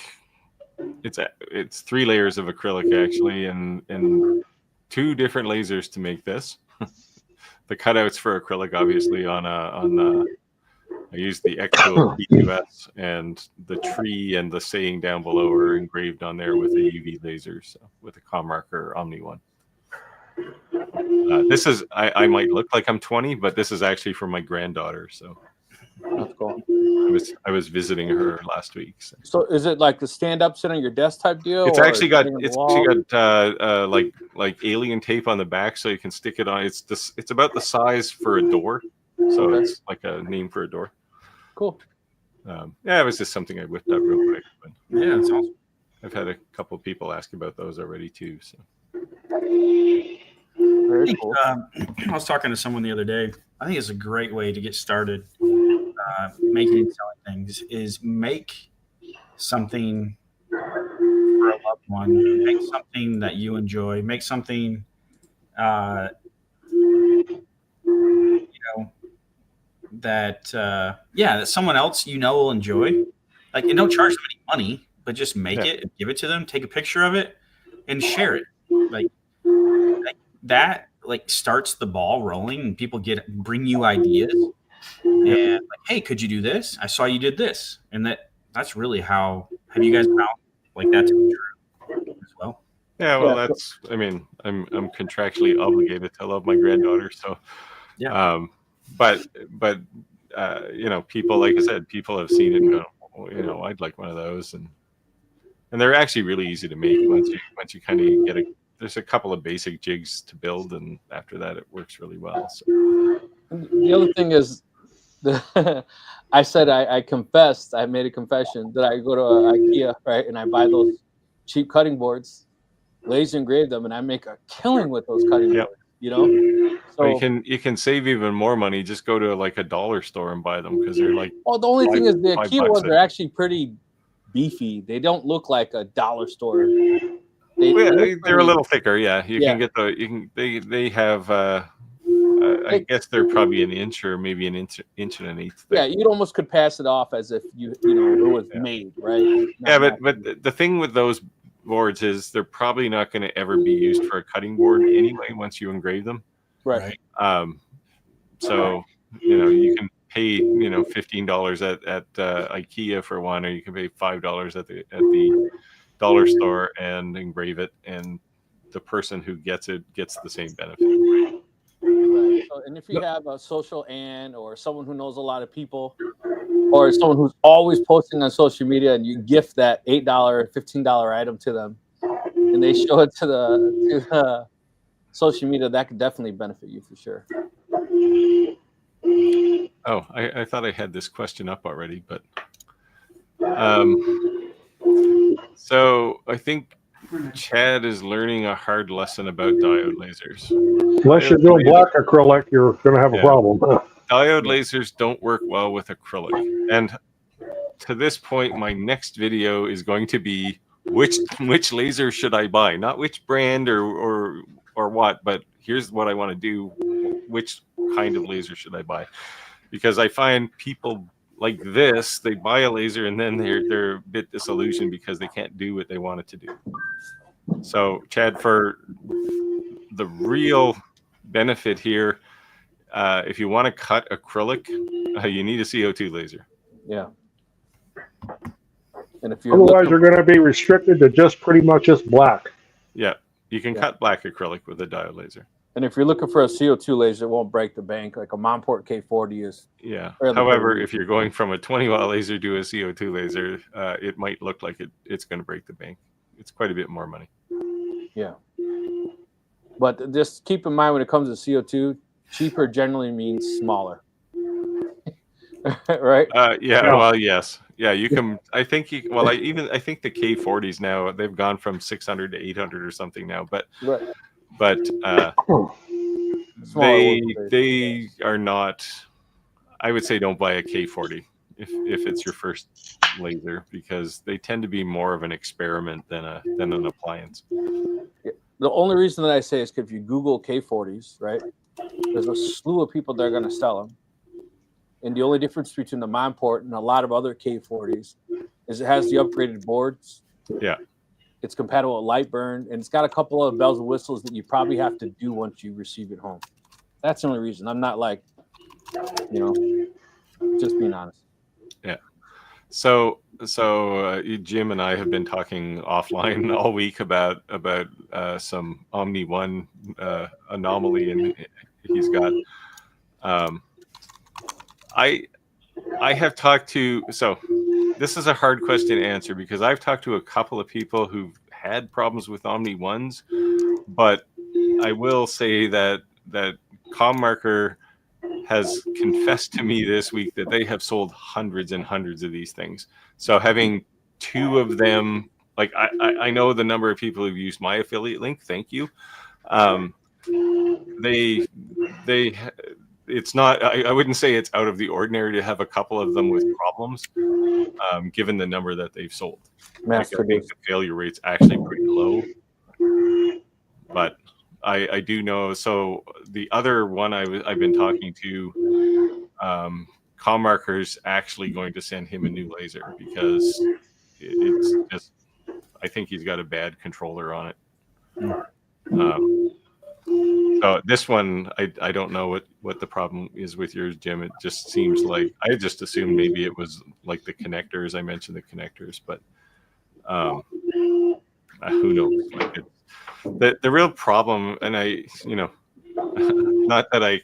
It's 3 layers of acrylic actually, and 2 different lasers to make this. The cutouts for acrylic, obviously, I used the xtool P2S, and the tree and the saying down below are engraved on there with a UV laser, so with a Commarker Omni one. This is I might look like I'm 20, but this is actually for my granddaughter. So That's cool. I was visiting her last week. So is it like the stand up, sit on your desk type deal? It's or actually got sitting on the wall? like alien tape on the back, so you can stick it on. It's about the size for a door, so Okay. it's like a name for a door. Cool. Yeah, it was just something I whipped up real quick. But Yeah, that's awesome. I've had a couple of people ask about those already too. So Very cool. I was talking to someone the other day. I think it's a great way to get started making and selling things is make something for a loved one. Make something that you enjoy. Make something, that someone else will enjoy. Like, and don't charge them any money, but just make it and give it to them. Take a picture of it and share it. Like that, like starts the ball rolling, and people bring you ideas. and like, hey, could you do this? I saw you did this, and that's really how. Have you guys found like that to be true as well? Yeah, well, that's. I mean, I'm contractually obligated to love my granddaughter, so. Yeah. But you know, people, like I said, people have seen it and go, oh, you know, I'd like one of those, and they're actually really easy to make once you kind of get there's a couple of basic jigs to build, and after that, it works really well. So. The other thing is, I said I confessed. I made a confession that I go to IKEA, right, and I buy those cheap cutting boards, laser engrave them, and I make a killing with those cutting boards. You know, so well, you can save even more money. Just go to like a dollar store and buy them, because they're like. Well, the only thing is the IKEA ones are actually pretty beefy. They don't look like a dollar store. They're a little thicker. Yeah, you can get they have. I guess they're probably an inch or maybe an inch and an eighth thick. Yeah, you almost could pass it off as if you know it was made, right? But the thing with those boards is they're probably not going to ever be used for a cutting board anyway once you engrave them. Right. So you know, you can pay $15 at IKEA for one, or you can pay $5 at the dollar store and engrave it, and the person who gets it gets the same benefit. Right. So, and if you have a social aunt or someone who knows a lot of people, or someone who's always posting on social media, and you gift that $8, $15 item to them, and they show it to the social media, that could definitely benefit you for sure. Oh, I thought I had this question up already, but so I think Chad is learning a hard lesson about diode lasers. Unless you're doing black acrylic, you're going to have a problem. Diode lasers don't work well with acrylic. And to this point, my next video is going to be which laser should I buy? Not which brand or what, but here's what I want to do. Which kind of laser should I buy? Because I find people like this, they buy a laser and then they're a bit disillusioned because they can't do what they want it to do. So, Chad, for the real benefit here, if you want to cut acrylic, you need a CO2 laser. Yeah. And if you're otherwise, you're going to be restricted to just pretty much just black. Yeah, you can cut black acrylic with a diode laser. And if you're looking for a CO2 laser, it won't break the bank. Like a Monport K40 is. Yeah. However, if you're going from a 20-watt laser to a CO2 laser, it might look like it's going to break the bank. It's quite a bit more money. Yeah. But just keep in mind when it comes to CO2, cheaper generally means smaller. Right? Yeah. Well, yes. Yeah, you can. I think I think the K40s now, they've gone from 600 to 800 or something now. But they are not. I would say don't buy a K40 if it's your first laser, because they tend to be more of an experiment than an appliance. Yeah. The only reason that I say is because if you Google K40s, right, there's a slew of people that are going to sell them. And the only difference between the Monport and a lot of other K40s is it has the upgraded boards. Yeah. It's compatible with Lightburn, and it's got a couple of bells and whistles that you probably have to do once you receive it home. That's the only reason. I'm not like, just being honest. Yeah. So Jim and I have been talking offline all week about some Omni One anomaly, and he's got. I have talked to, so this is a hard question to answer because I've talked to a couple of people who've had problems with Omni Ones, but I will say that ComMarker has confessed to me this week that they have sold hundreds and hundreds of these things. So having two of them, like I know the number of people who've used my affiliate link. Thank you. It's not, I wouldn't say it's out of the ordinary to have a couple of them with problems, given the number that they've sold. I think the failure rate's actually pretty low. But I do know, so the other one I've been talking to, ComMarker's actually going to send him a new laser because it's just, I think he's got a bad controller on it. So this one, I don't know what the problem is with yours, Jim. It just seems like I just assumed maybe it was like the connectors. I mentioned the connectors, but who knows? Like the real problem, and not that I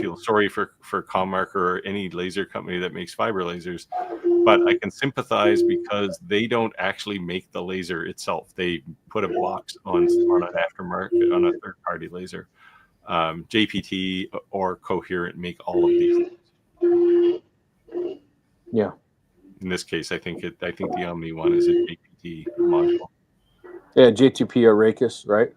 feel sorry for Commark or any laser company that makes fiber lasers, but I can sympathize because they don't actually make the laser itself. They put a box on an aftermarket on a third-party laser. JPT or Coherent make all of these things. Yeah. In this case, I think the Omni one is a JPT module. Yeah, J2P or Ricks, right?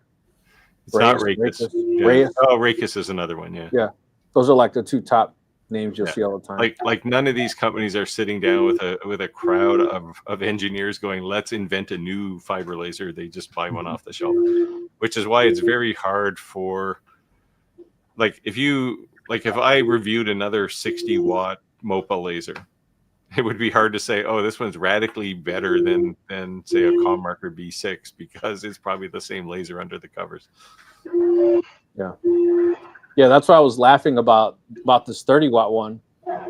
It's not Ricks. Yeah. Reyes. Oh, Ricks is another one. Yeah. Yeah, those are like the two top names you'll see all the time. Like none of these companies are sitting down with a crowd of engineers going, let's invent a new fiber laser. They just buy one off the shelf, which is why it's very hard for, like, if I reviewed another 60-watt MOPA laser, it would be hard to say, oh, this one's radically better than say a Commark B6, because it's probably the same laser under the covers. Yeah, that's why I was laughing about this 30-watt one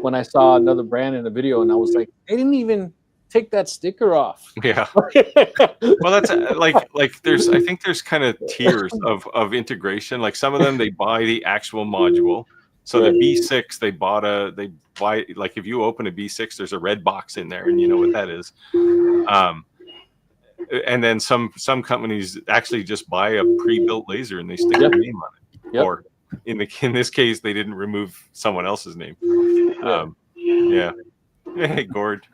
when I saw another brand in the video, and I was like, they didn't even take that sticker off. Yeah. Well, that's like I think there's kind of tiers of integration. Like some of them, they buy the actual module. So the B6, they buy, like if you open a B6, there's a red box in there, and you know what that is. And then some companies actually just buy a pre-built laser and they stick their name on it. Yep. Or in this case, they didn't remove someone else's name. Yeah. Hey, Gord.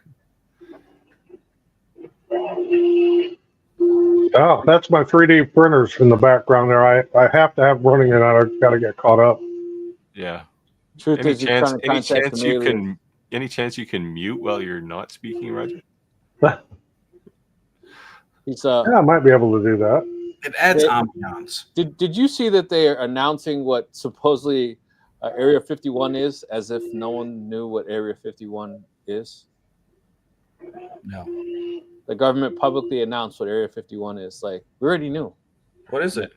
Oh, that's my 3D printers in the background there. I have to have running, and I got to get caught up. Yeah. Truth Any is, chance you can mute while you're not speaking, Roger? He's Yeah, I might be able to do that. It adds ambiance. Did you see that they are announcing what supposedly Area 51 is, as if no one knew what Area 51 is? No. The government publicly announced what Area 51 is. Like, we already knew. What is it?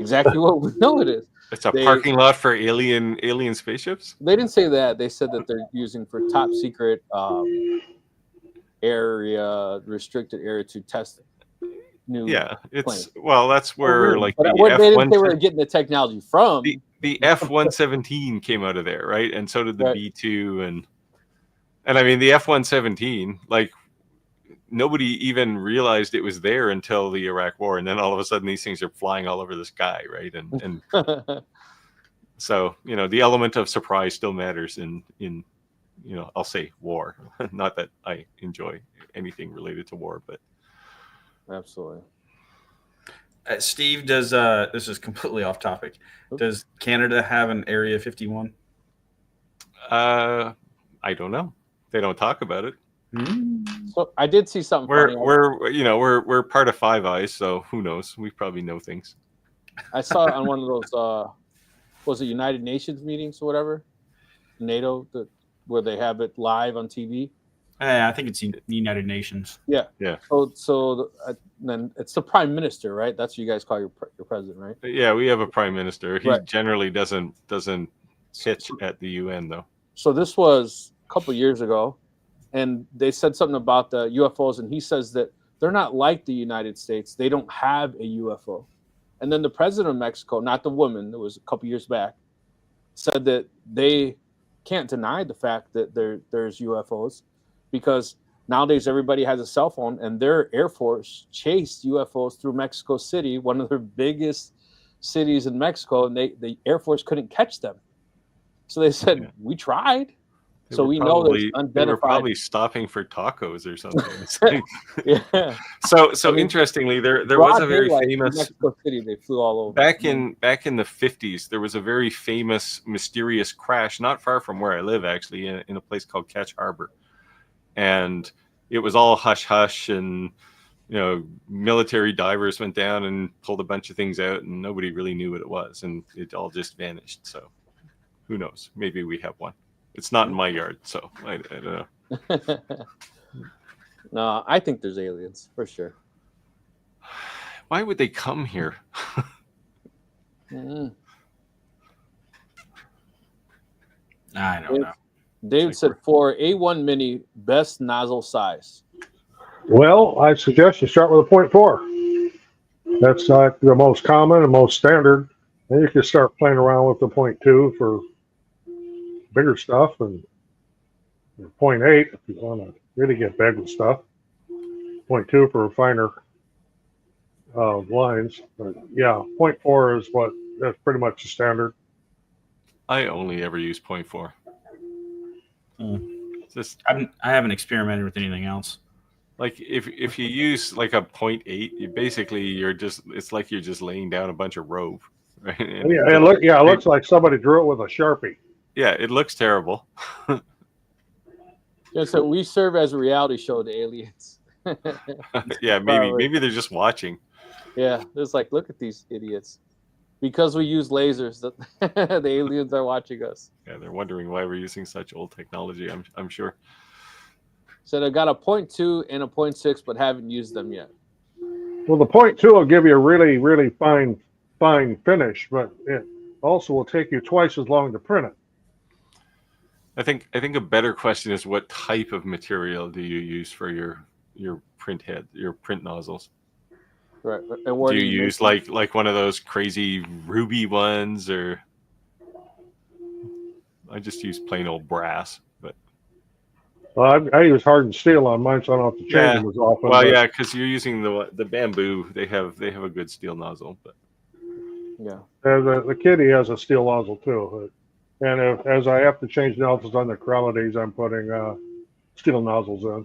Exactly what we know it is. It's a parking lot for alien spaceships? They didn't say that. They said that they're using for top secret area, restricted area to test new planes. Well, that's where like they didn't say where they're getting the technology from. The F-117 came out of there, right? And so did the B-2 and I mean the F-117, like nobody even realized it was there until the Iraq War, and then all of a sudden these things are flying all over the sky, right? And so, you know, the element of surprise still matters in I'll say war. Not that I enjoy anything related to war, but absolutely. Steve, does this is completely off topic. Does Canada have an Area 51? I don't know. They don't talk about it. So I did see something. We're part of Five Eyes, so who knows? We probably know things. I saw it on one of those was it United Nations meetings or whatever, NATO, where they have it live on TV. I think it's United Nations. Yeah. So then it's the Prime Minister, right? That's what you guys call your president, right? Yeah, we have a Prime Minister. He generally doesn't pitch at the UN though. So this was a couple years ago, and they said something about the UFOs, and he says that they're not like the United States. They don't have a UFO. And then the president of Mexico, not the woman, it was a couple years back, said that they can't deny the fact that there's UFOs, because nowadays everybody has a cell phone, and their Air Force chased UFOs through Mexico City, one of their biggest cities in Mexico, and the Air Force couldn't catch them. So they said, we tried. So we know there's unidentified. They were probably stopping for tacos or something. Yeah. So interestingly, there was a very famous Mexico City. They flew all over. Back in the 50s, there was a very famous mysterious crash not far from where I live, actually, in a place called Ketch Harbor, and it was all hush hush, and military divers went down and pulled a bunch of things out, and nobody really knew what it was, and it all just vanished. So who knows? Maybe we have one. It's not in my yard, so I don't know. No, I think there's aliens for sure. Why would they come here? Mm. I don't know. David said for A1 Mini, best nozzle size. Well, I suggest you start with a 0.4. That's not the most common and most standard. Then you can start playing around with the 0.2 for bigger stuff, and 0.8 if you want to really get big with stuff. 0.2 for finer lines. But yeah, 0.4 is that's pretty much the standard. I only ever use 0.4. Just I haven't experimented with anything else. like if you use like a 0.8, it's like you're just laying down a bunch of rope. Right? And Yeah, it looks like somebody drew it with a Sharpie. Yeah, it looks terrible. Yeah, so we serve as a reality show to aliens. Yeah, maybe they're just watching. Yeah, it's like, look at these idiots. Because we use lasers, the aliens are watching us. Yeah, they're wondering why we're using such old technology. I'm sure. So I got a 0.2 and a 0.6, but haven't used them yet. Well, the 0.2 will give you a really, really fine finish, but it also will take you twice as long to print it. I think a better question is, what type of material do you use for your print head, your print nozzles? Right. And where do you use like one of those crazy ruby ones, or I just use plain old brass? But well, I use hardened steel on mine, so I don't have to change them as often. Well, yeah, because you're using the bamboo. They have a good steel nozzle, but yeah, the Kitty has a steel nozzle too. And as I have to change nozzles on the Corellities, I'm putting steel nozzles in.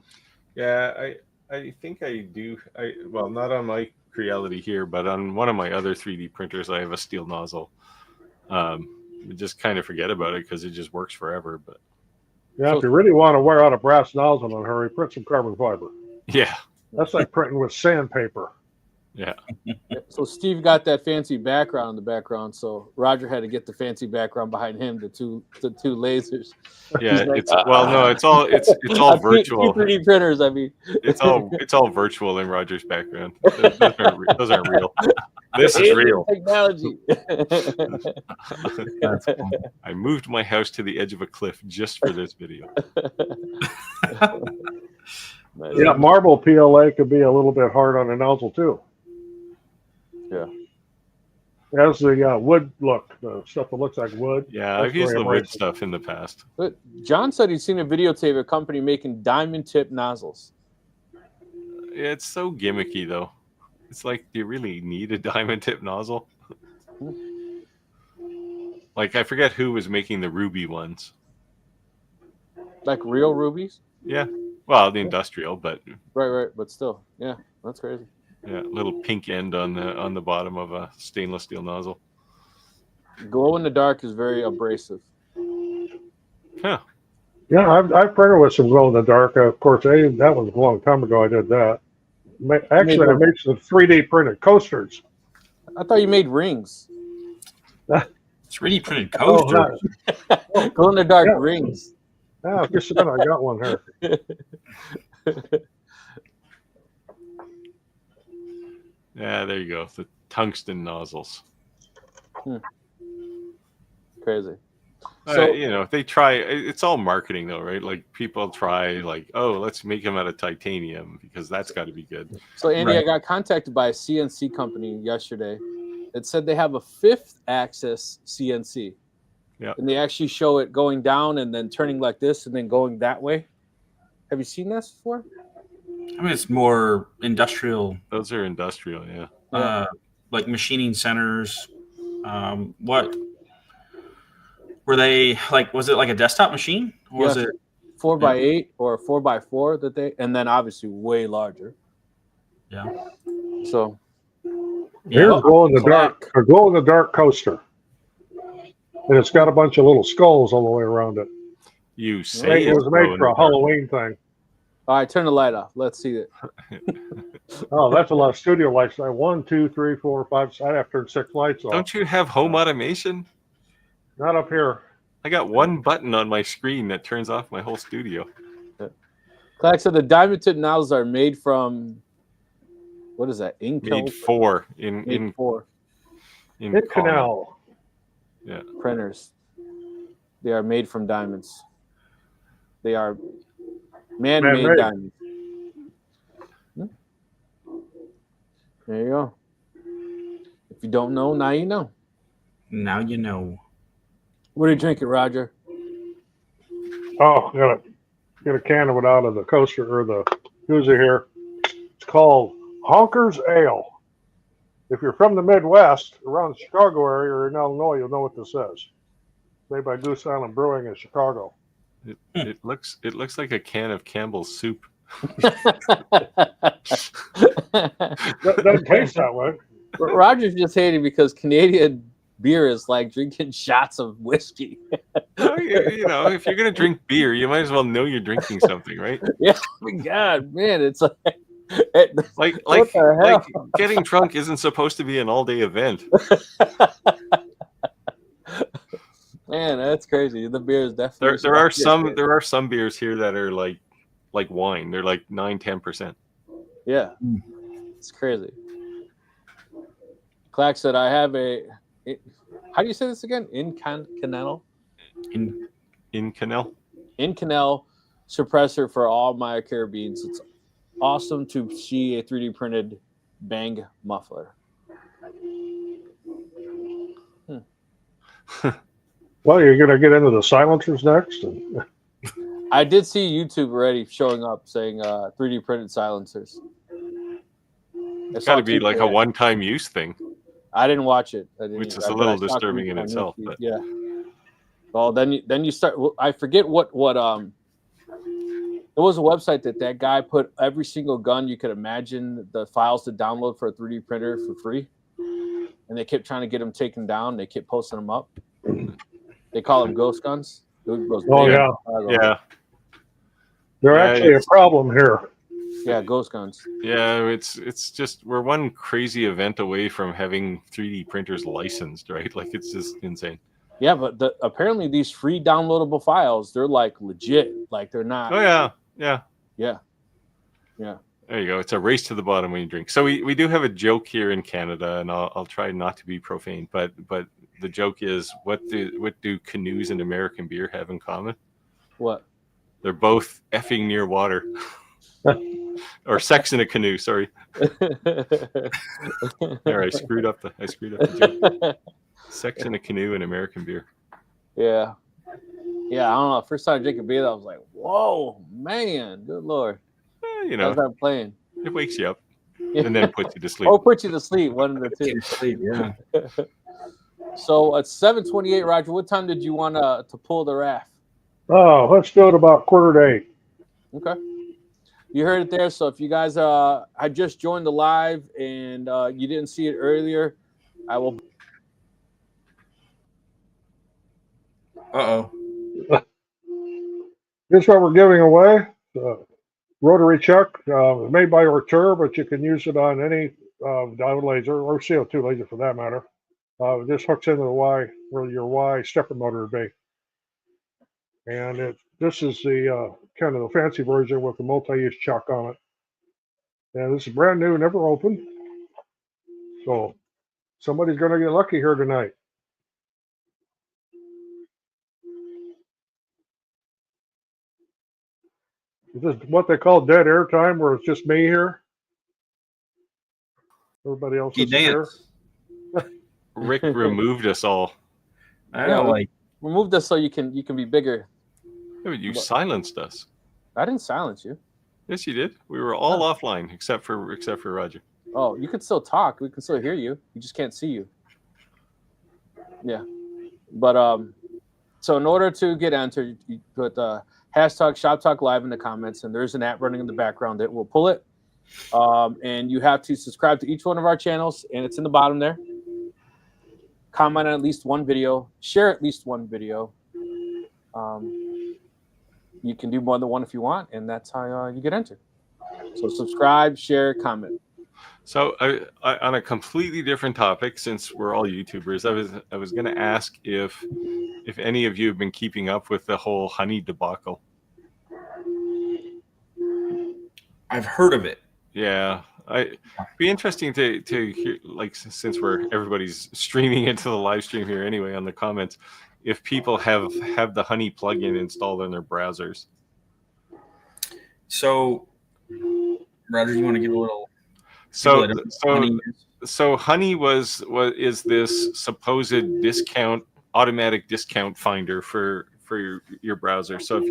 Yeah, I think I do. Well, not on my Creality here, but on one of my other 3D printers, I have a steel nozzle. I just kind of forget about it because it just works forever. But yeah, if you really want to wear out a brass nozzle in a hurry, print some carbon fiber. Yeah, that's like printing with sandpaper. Yeah. So Steve got that fancy background in the background, so Roger had to get the fancy background behind him, the two lasers. Yeah, like, it's all virtual. 3D printers, I mean. It's all virtual in Roger's background. Those aren't real. This is real. Technology. I moved my house to the edge of a cliff just for this video. Yeah, marble PLA could be a little bit hard on a nozzle too. Yeah. That's the wood look, the stuff that looks like wood. Yeah, I've used the wood stuff in the past. But John said he'd seen a videotape of a company making diamond tip nozzles. Yeah, it's so gimmicky though. It's like, do you really need a diamond tip nozzle? Like, I forget who was making the ruby ones. Like real rubies? Yeah. Well, the industrial, but right, but still, yeah, that's crazy. Yeah, little pink end on the bottom of a stainless steel nozzle. Glow in the dark is very abrasive. Huh. Yeah, I've printed with some glow in the dark. Of course, that was a long time ago. I did that. Actually, I made some 3D printed coasters. I thought you made rings. 3D printed coasters. Glow in the dark rings. Oh, just a minute, I got one here. Yeah, there you go. The tungsten nozzles. Crazy. So, they try. It's all marketing, though, right? Like, people try, like, oh, let's make them out of titanium because that's got to be good. So, Andy, I got contacted by a CNC company yesterday. It said they have a 5th-axis CNC. Yeah. And they actually show it going down and then turning like this and then going that way. Have you seen this before? I mean, it's more industrial. Those are industrial, yeah. Like machining centers. What were they like? Was it like a desktop machine? Or was it 4x8 or 4x4 that they, and then obviously way larger. Yeah. So here's a glow in the dark coaster, and it's got a bunch of little skulls all the way around it. You say it was made for a Halloween thing. All right, turn the light off. Let's see it. Oh, that's a lot of studio lights. 1, 2, 3, 4, 5. I'd have to turn 6 lights off. Don't you have home automation? Not up here. I got one button on my screen that turns off my whole studio. Clark said the diamond tip nozzles are made from, what is that? Ink. Made for Canal. Yeah. Printers. They are made from diamonds. They are man-made Man-made. diamonds. There you go. If you don't know, now you know. Now you know. What are you drinking, Roger? Oh, gotta get a can of it out of the coaster or the koozie here. It's called Honker's Ale. If you're from the Midwest, around the Chicago area or in Illinois, you'll know what this is. Made by Goose Island Brewing in Chicago. It looks like a can of Campbell's soup. Doesn't taste that way. Roger's just hating because Canadian beer is like drinking shots of whiskey. Well, you know, if you're gonna drink beer, you might as well know you're drinking something, right? Yeah, my God, man, it's like Like the hell? getting drunk isn't supposed to be an all-day event. Man, that's crazy. The beer is definitely There are some beers here that are like wine. They're like 9-10%. Yeah, it's crazy. Clack said, "I have how do you say this again? Canal In Canal. suppressor for all my carabines. It's awesome to see a 3D printed Bang muffler." Well, you're gonna get into the silencers next. I did see YouTube already showing up saying 3D printed silencers. It's got to be like a one-time use thing, I didn't watch it. which is a little disturbing in itself. But yeah. Well, then you start. I forget what there was a website that guy put every single gun you could imagine the files to download for a 3D printer for free, and they kept trying to get them taken down. They kept posting them up. They call them ghost guns. Oh yeah, yeah, they're actually a problem here. Yeah, ghost guns. Yeah, it's just we're one crazy event away from having 3D printers licensed, right? Like it's just insane. Yeah, but apparently these free downloadable files, they're like legit. Like they're not. Oh yeah. Yeah. There you go. It's a race to the bottom when you drink. So we do have a joke here in Canada, and I'll try not to be profane, but the joke is what do canoes and American beer have in common? What? They're both effing near water. Or sex in a canoe, sorry. There, I screwed up the joke. Sex in a canoe and American beer. Yeah. Yeah, I don't know. First time drinking beer, I was like, whoa, man, good Lord. You know, how's that playing? It wakes you up and then puts you to sleep. Oh, put you to sleep, one of the two. Sleep, yeah. So at 7:28, Roger, what time did you want to pull the raft? Oh, let's do it about 7:45. Okay. You heard it there. So if you guys had just joined the live and you didn't see it earlier, I will. Uh-oh. Here's what we're giving away. Rotary chuck, made by Rotary, but you can use it on any diode laser or CO2 laser for that matter. It just hooks into the Y where your Y stepper motor would be. And this is the kind of the fancy version with the multi-use chuck on it. And this is brand new, never opened. So somebody's going to get lucky here tonight. Is this what they call dead air time, where it's just me here? Everybody else is here. Rick removed us all. I don't like. Remove this so you can be bigger. Yeah, but you silenced us. I didn't silence you. Yes, you did. We were all offline except for Roger. Oh, you could still talk. We can still hear you. We just can't see you. Yeah, but so in order to get entered, you put hashtag Shop Talk Live in the comments, and there's an app running in the background that will pull it. And you have to subscribe to each one of our channels, and it's in the bottom there. Comment on at least one video, share at least one video. You can do more than one if you want, and that's how you get entered. So subscribe, share, comment. So I on a completely different topic, since we're all YouTubers, I was going to ask if any of you have been keeping up with the whole honey debacle. I've heard of it. Yeah, Be interesting to hear, like, since everybody's streaming into the live stream here anyway on the comments, if people have the Honey plugin installed in their browsers. So, Roger, you want to give a little? So Honey is this supposed automatic discount finder for your browser. So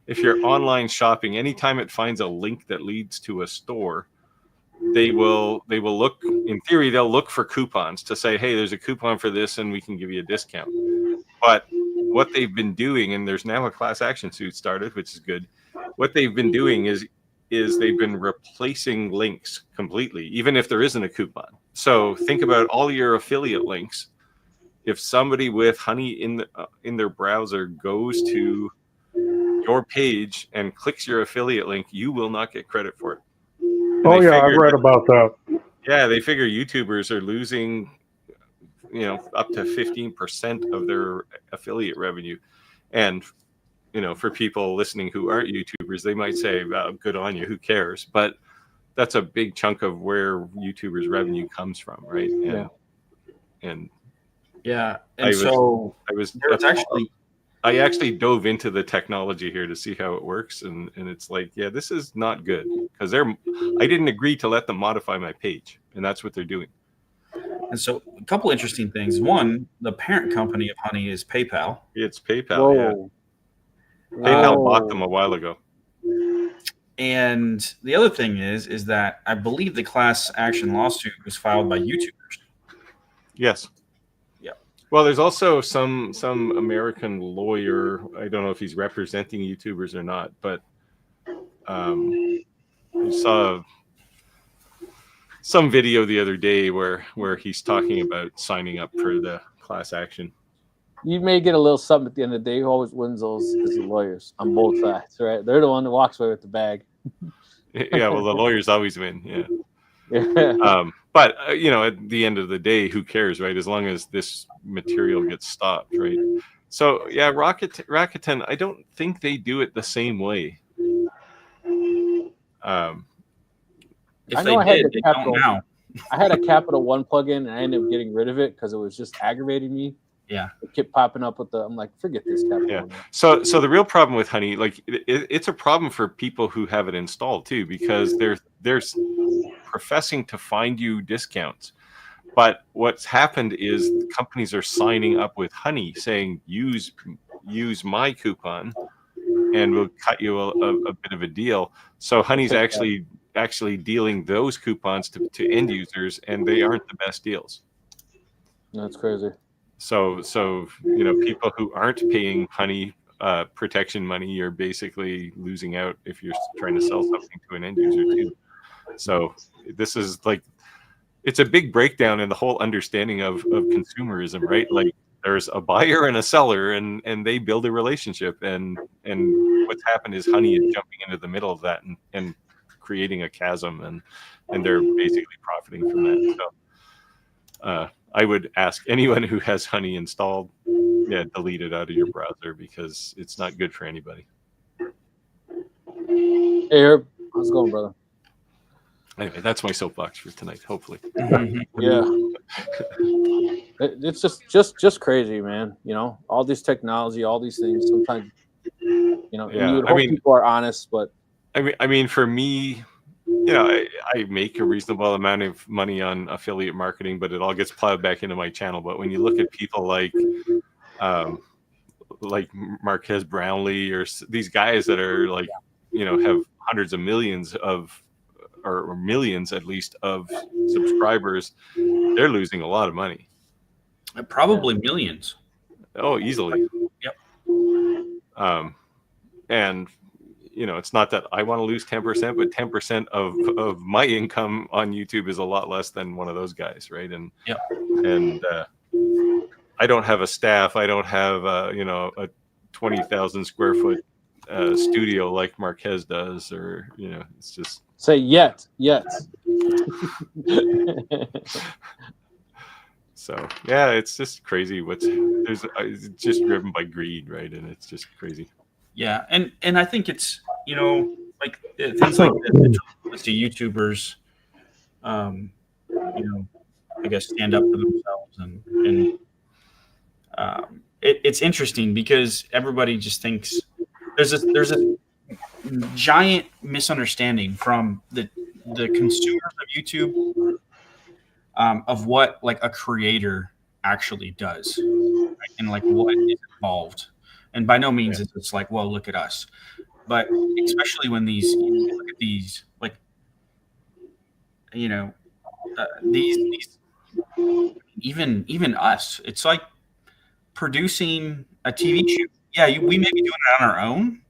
if you're online shopping, anytime it finds a link that leads to a store, they will look, in theory, they'll look for coupons to say, hey, there's a coupon for this and we can give you a discount. But what they've been doing, and there's now a class action suit started, which is good. What they've been doing is they've been replacing links completely, even if there isn't a coupon. So think about all your affiliate links. If somebody with Honey in their browser goes to your page and clicks your affiliate link, you will not get credit for it. And oh yeah, I've read about that. Yeah, they figure YouTubers are losing, up to 15% of their affiliate revenue. And for people listening who aren't YouTubers, they might say, well, good on you, who cares? But that's a big chunk of where YouTubers' revenue comes from, right? And I actually dove into the technology here to see how it works, and it's like, yeah, this is not good, because I didn't agree to let them modify my page, and that's what they're doing. And so, a couple interesting things. One, the parent company of Honey is PayPal. It's PayPal. Yeah. PayPal bought them a while ago. And the other thing is that I believe the class action lawsuit was filed by YouTubers. Yes. Yeah. Well, there's also some American lawyer. I don't know if he's representing YouTubers or not, but you saw some video the other day where he's talking about signing up for the class action. You may get a little something at the end of the day. Who always wins those is the lawyers on both sides, right? They're the one that walks away with the bag. Yeah, well, the lawyers always win. Yeah. But at the end of the day, who cares, right? As long as this material gets stopped, right? So yeah, Rakuten, I don't think they do it the same way. If they did, they don't now. I had a Capital One plugin, and I ended up getting rid of it because it was just aggravating me. Yeah, it kept popping up with I'm like, forget this Capital One. So the real problem with Honey, like it's a problem for people who have it installed too, because they're professing to find you discounts, but what's happened is companies are signing up with Honey saying use my coupon, and we'll cut you a bit of a deal. So Honey's actually dealing those coupons to end users, and they aren't the best deals. That's crazy. So people who aren't paying Honey protection money are basically losing out if you're trying to sell something to an end user too. So this is like, it's a big breakdown in the whole understanding of consumerism, right? Like there's a buyer and a seller, and they build a relationship, and what's happened is Honey is jumping into the middle of that and creating a chasm, and they're basically profiting from that. So I would ask anyone who has Honey installed, delete it out of your browser, because it's not good for anybody. Hey, Herb, how's it going, brother? Anyway, that's my soapbox for tonight, hopefully. Yeah. It's just crazy, man. All this technology, all these things. Sometimes, you would hope people are honest, but I mean, for me, I make a reasonable amount of money on affiliate marketing, but it all gets plowed back into my channel. But when you look at people like Marquez Brownlee, or these guys that are like, have hundreds of millions or millions at least of subscribers, they're losing a lot of money. Probably millions. Oh, easily. Yep. And it's not that I want to lose 10%, but 10% of my income on YouTube is a lot less than one of those guys, right? And I don't have a staff. I don't have a 20,000 square foot studio like Marquez does, or it's just say yet. So yeah, it's just crazy. It's just driven by greed, right? And it's just crazy. Yeah, and I think it's like things like this to YouTubers. I guess stand up for themselves and it's interesting because everybody just thinks there's a giant misunderstanding from the consumers of YouTube of what like a creator actually does, right? And like what is involved. And by no means it's just like, well, look at us, but especially when you look at these like these even us, it's like producing a TV show. Yeah, we may be doing it on our own,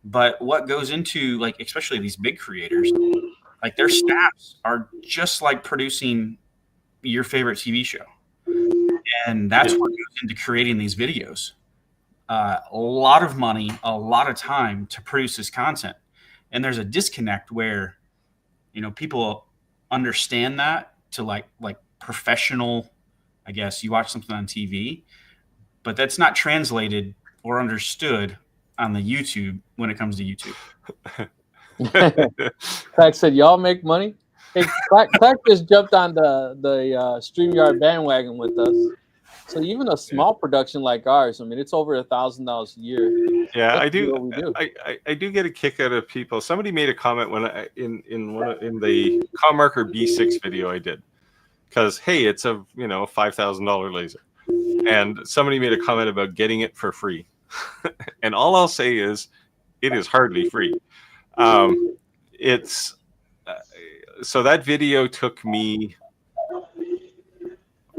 but what goes into like especially these big creators, like their staffs are just like producing your favorite TV show, and that's what goes into creating these videos. A lot of money, a lot of time to produce this content, and there's a disconnect where people understand that to like professional. I guess you watch something on TV, but that's not translated or understood on the YouTube when it comes to YouTube. Clack said, "Y'all make money." Hey, Clack just jumped on the StreamYard bandwagon with us. So even a small production like ours, I mean, it's over $1,000 a year. Yeah, Let's I do. what we do. I do get a kick out of people. Somebody made a comment when in the Commarker B6 video I did, because hey, it's a $5,000 laser, and somebody made a comment about getting it for free, and all I'll say is, it is hardly free. It's so that video took me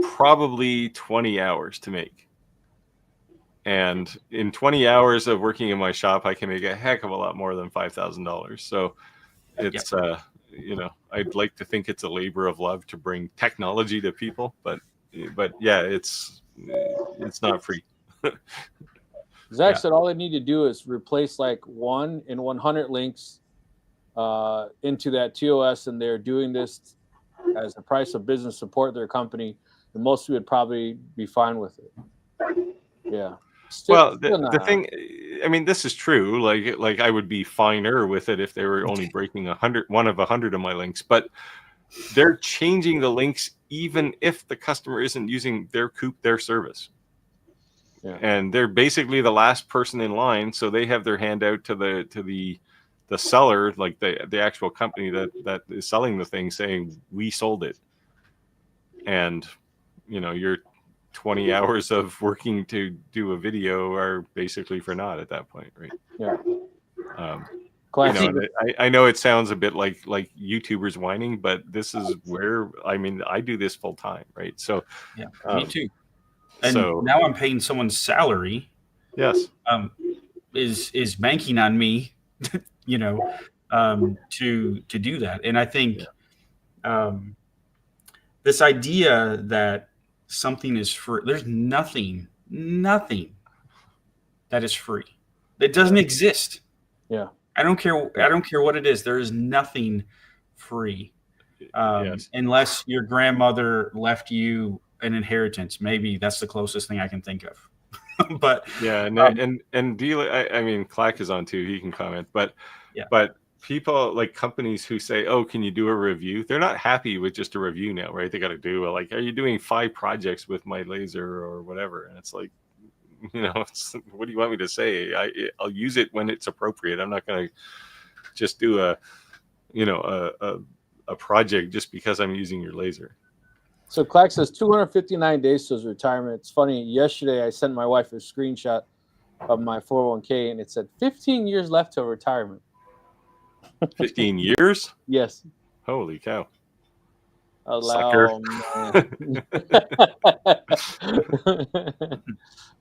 probably 20 hours to make. And in 20 hours of working in my shop, I can make a heck of a lot more than $5,000. So it's, I'd like to think it's a labor of love to bring technology to people, but yeah, it's not free. Zach said all they need to do is replace like 1 in 100 links into that TOS, and they're doing this as the price of business support their company, and most would probably be fine with it. Yeah. Still the thing, I mean, this is true. Like I would be finer with it if they were only breaking 1 of 100 of my links, but they're changing the links even if the customer isn't using their service. Yeah. And they're basically the last person in line, so they have their hand out to the seller, like the actual company that is selling the thing, saying we sold it. And you're 20 hours of working to do a video are basically for naught at that point, right? Yeah. I know it sounds a bit like YouTubers whining, but this is where I do this full time, right? So yeah, me too. And so now I'm paying someone's salary. Yes. Is banking on me, to do that, and I think this idea that something is free. There's nothing that is free. It doesn't exist. Yeah. I don't care what it is. There is nothing free. Unless your grandmother left you an inheritance. Maybe that's the closest thing I can think of. But yeah, and dealer, I mean, Clack is on too. He can comment, but people like companies who say, "Oh, can you do a review?" They're not happy with just a review now, right? They got to do like, "Are you doing 5 projects with my laser or whatever?" And it's like, what do you want me to say? I'll use it when it's appropriate. I'm not going to just do a project just because I'm using your laser. So Clack says 259 days to his retirement. It's funny. Yesterday, I sent my wife a screenshot of my 401k, and it said 15 years left till retirement. 15 years? Yes. Holy cow. Sucker.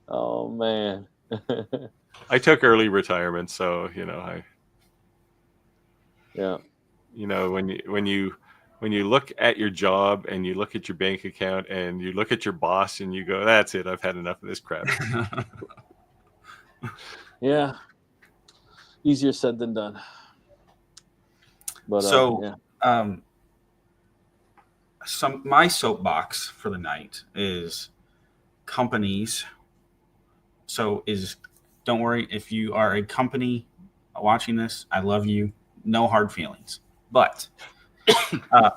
Oh man. I took early retirement, so when you look at your job and you look at your bank account and you look at your boss and you go, "That's it, I've had enough of this crap." Yeah. Easier said than done. But my soapbox for the night is companies. So don't worry if you are a company watching this. I love you. No hard feelings. But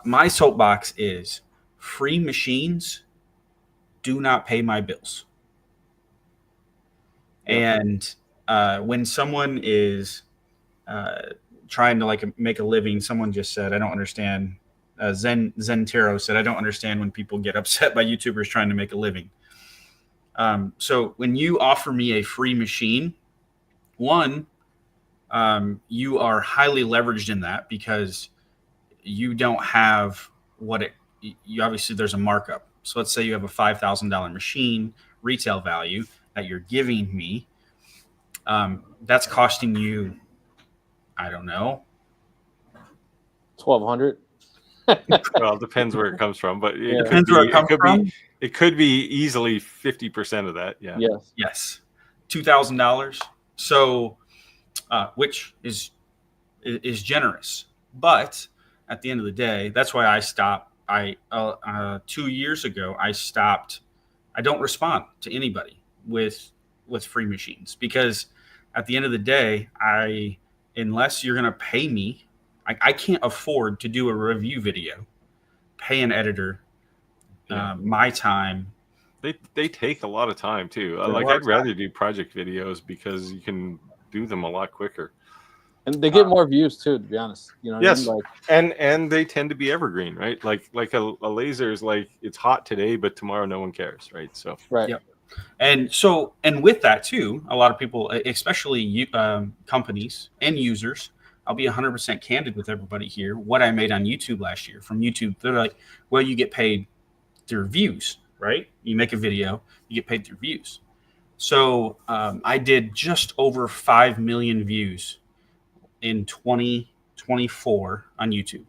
My soapbox is free machines do not pay my bills. Yeah. And when someone is trying to like make a living, someone just said, I don't understand. Zentero said, I don't understand when people get upset by YouTubers trying to make a living. So when you offer me a free machine, one, you are highly leveraged in that because you don't have you obviously there's a markup. So let's say you have a $5,000 machine retail value that you're giving me. That's costing you, I don't know, 1,200. Well, it depends where it comes from, but Yeah. depends where it comes from. It could be easily 50% of that. Yeah. Yes. Yes, $2,000. So, which is generous, but at the end of the day, that's why I stopped. 2 years ago, I stopped. I don't respond to anybody with free machines because at the end of the day, unless you're going to pay me, I can't afford to do a review video, pay an editor, my time. They take a lot of time too. A Like lot I'd of rather do project videos because you can do them a lot quicker. And they get more views too, to be honest. You know what Yes, I mean? Like, and they tend to be evergreen, right? Like a laser is like it's hot today, but tomorrow no one cares, right? So right. Yep. And with that too, a lot of people, especially companies and users, I'll be 100% candid with everybody here. What I made on YouTube last year from YouTube, they're like, well, you get paid through views, right? You make a video, you get paid through views. So I did just over 5 million views in 2024 on YouTube.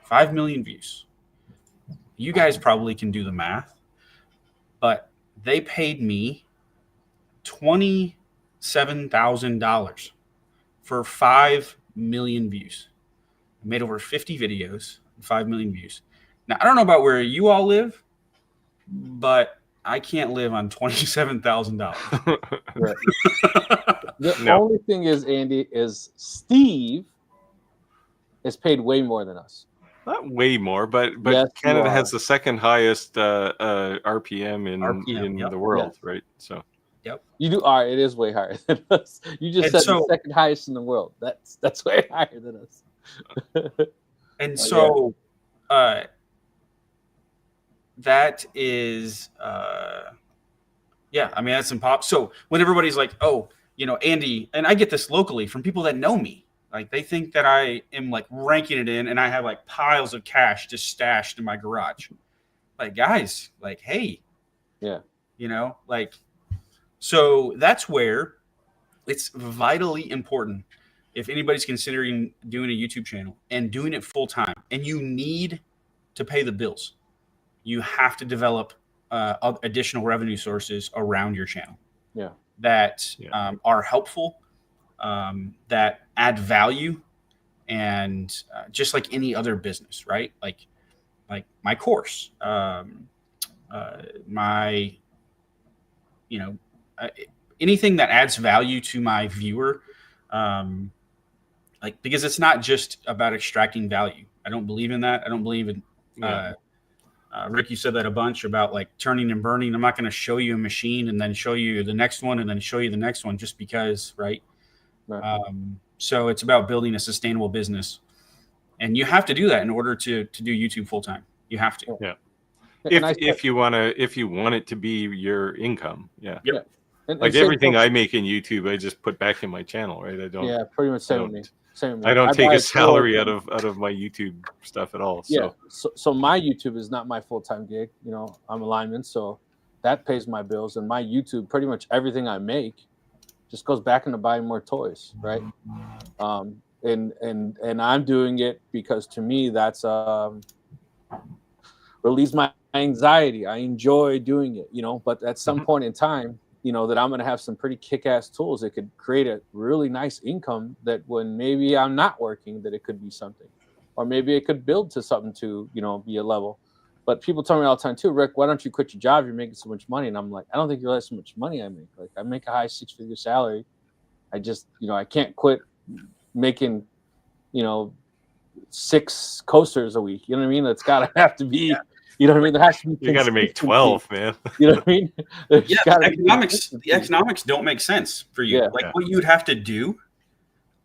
5 million views. You guys probably can do the math, but they paid me $27,000 for 5 million views. I made over 50 videos, 5 million views. Now, I don't know about where you all live, but I can't live on $27,000. Right. The only thing is, Andy, is Steve is paid way more than us. not way more, but Yes, Canada has the second highest RPM in yep. the world, Yes. right? So You do. All right, it is way higher than us. You just said the second highest in the world. That's way higher than us. And so that is yeah, I mean that's impossible. So when everybody's like, oh, you know, Andy, and I get this locally from people that know me, like they think that I am like ranking it in and I have like piles of cash just stashed in my garage. Like, guys, like, hey, yeah, you know, like, so that's where it's vitally important if anybody's considering doing a YouTube channel and doing it full time and you need to pay the bills, you have to develop additional revenue sources around your channel. Yeah. That are helpful, that add value, and just like any other business, right? Like my course, my, you know, anything that adds value to my viewer, like, because it's not just about extracting value. I don't believe in that. I don't believe in Rick, you said that a bunch about like turning and burning. I'm not going to show you a machine and then show you the next one and then show you the next one just because, right? So it's about building a sustainable business, and you have to do that in order to do YouTube full time. You have to. Yeah. If you want it to be your income, yeah. Yep. Like everything I make in YouTube, I just put back in my channel, right? I don't. Yeah, pretty much same with me. I don't take a salary out of my YouTube stuff at all. Yeah. So my YouTube is not my full-time gig. You know, I'm a lineman, so that pays my bills. And my YouTube, pretty much everything I make, just goes back into buying more toys, right? And I'm doing it because to me that's relieves my anxiety. I enjoy doing it, you know. But at some point in time, you know, that I'm going to have some pretty kick-ass tools that could create a really nice income that when maybe I'm not working, that it could be something. Or maybe it could build to something to, you know, be a level. But people tell me all the time too, Rick, why don't you quit your job? You're making so much money. And I'm like, I don't think you realize how much money I make. Like, I make a high 6-figure salary. I just, you know, I can't quit making, you know, 6 coasters a week. You know what I mean? It's got to have to be. You know what I mean? There has to be. You got to make 12, man. You know what I mean? Yeah, the economics don't make sense for you. Yeah. Like what you would have to do.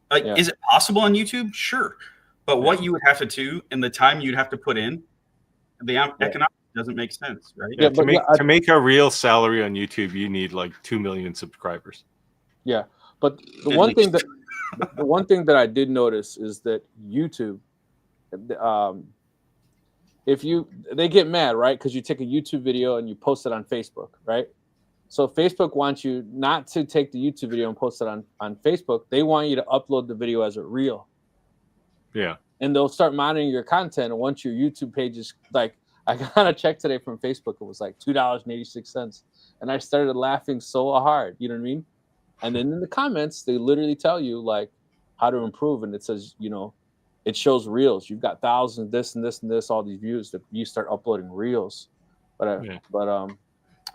Like, is it possible on YouTube? Sure, but what you would have to do and the time you'd have to put in, the economics doesn't make sense, right? Yeah, to make a real salary on YouTube, you need like 2 million subscribers. Yeah, but the one thing that I did notice is that YouTube, they get mad, right? Because you take a YouTube video and you post it on Facebook, right? So Facebook wants you not to take the YouTube video and post it on Facebook. They want you to upload the video as a reel. Yeah. And they'll start monitoring your content. And once your YouTube page is like, I got a check today from Facebook. It was like $2.86. And I started laughing so hard. You know what I mean? And then in the comments, they literally tell you like how to improve. And it says, you know, it shows reels. You've got thousands, this and this and this, all these views that you start uploading reels.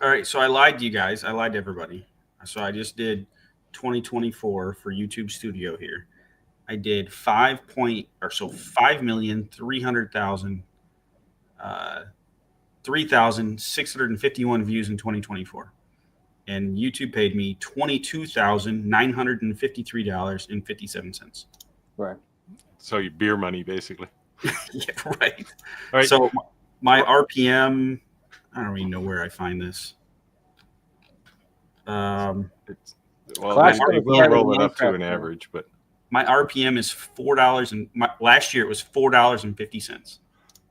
All right, so I lied to you guys. I lied to everybody. So I just did 2024 for YouTube Studio here. I did 3,651 views in 2024, and YouTube paid me $22,953.57. Right. So your beer money, basically. Yeah, right. All right. So my RPM. I don't even know where I find this. We'll RPM roll it up to an average, but my RPM is $4, and last year it was $4.50.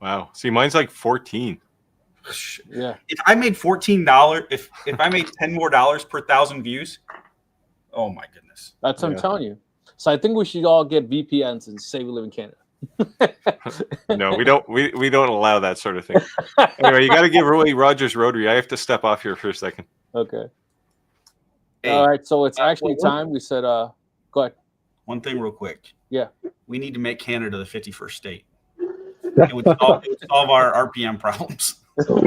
Wow. See, mine's like 14. Yeah. If I made $14, if I made $10 more per 1,000 views, oh my goodness. That's what I'm telling you. So I think we should all get VPNs and say we live in Canada. No, we don't. We don't allow that sort of thing. Anyway, you got to give away Roger's Rotary. I have to step off here for a second. Okay. Hey, all right. So it's actually time. We said, go ahead. One thing real quick. Yeah. We need to make Canada the 51st state. It would solve our RPM problems. All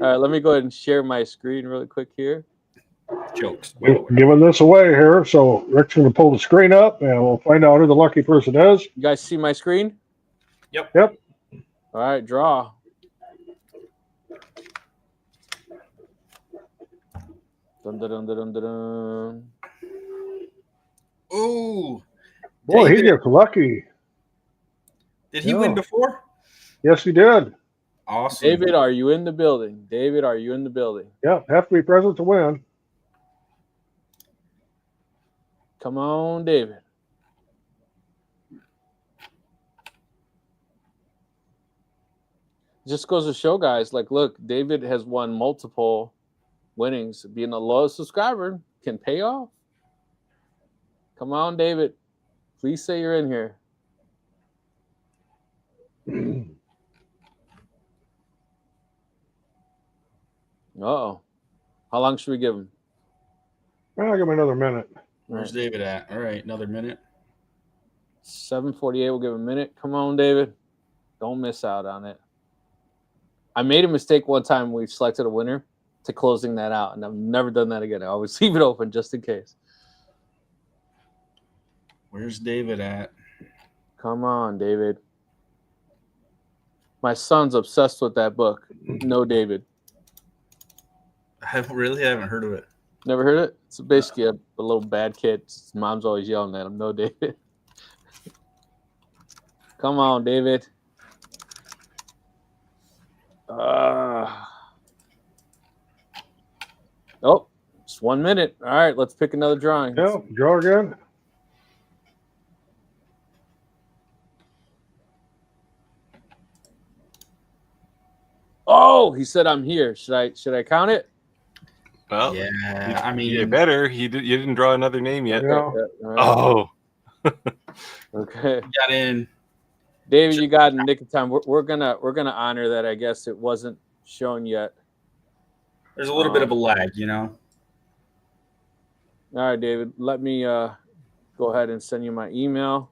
right. Let me go ahead and share my screen really quick here. Jokes. Giving this away here. So Rick's going to pull the screen up and we'll find out who the lucky person is. You guys see my screen? Yep. Yep. All right. Draw. Dun, dun, dun, dun, dun, dun. Ooh. Boy, he gets lucky. Did he win before? Yes, he did. Awesome. David, are you in the building? David, are you in the building? Yep. Have to be present to win. Come on, David. Just goes to show, guys, like, look, David has won multiple winnings. Being a loyal subscriber can pay off. Come on, David. Please say you're in here. Uh-oh. How long should we give him? I'll give him another minute. Where's David at? All right, another minute. 7:48. We'll give him a minute. Come on, David. Don't miss out on it. I made a mistake one time. We selected a winner to closing that out, and I've never done that again. I always leave it open just in case. Where's David at? Come on, David. My son's obsessed with that book. No, David. I really haven't heard of it. Never heard it? It's basically a little bad kid. His mom's always yelling at him. No, David. Come on, David. Oh, just 1 minute. All right, let's pick another drawing. Yeah, draw again. Oh, he said I'm here. Should I count it? Well, yeah, I mean, you better. You didn't draw another name yet. Yeah. Right. Oh. Okay. Got in. David, you got in nick of time. We're gonna honor that. I guess it wasn't shown yet. There's a little bit of a lag, you know. All right, David. Let me go ahead and send you my email.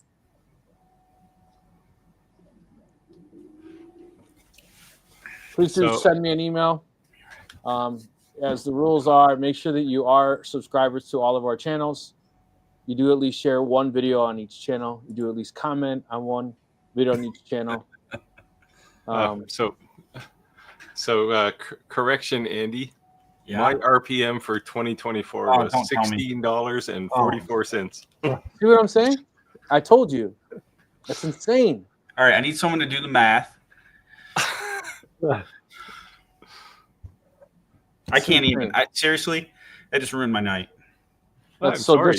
Please do send me an email. As the rules are, make sure that you are subscribers to all of our channels. You do at least share one video on each channel. You do at least comment on one video on each channel. Correction, Andy. Yeah. My RPM for 2024 was $16.44. See what I'm saying? I told you. That's insane. All right, I need someone to do the math. I can't even. Seriously, that just ruined my night. I'm sorry.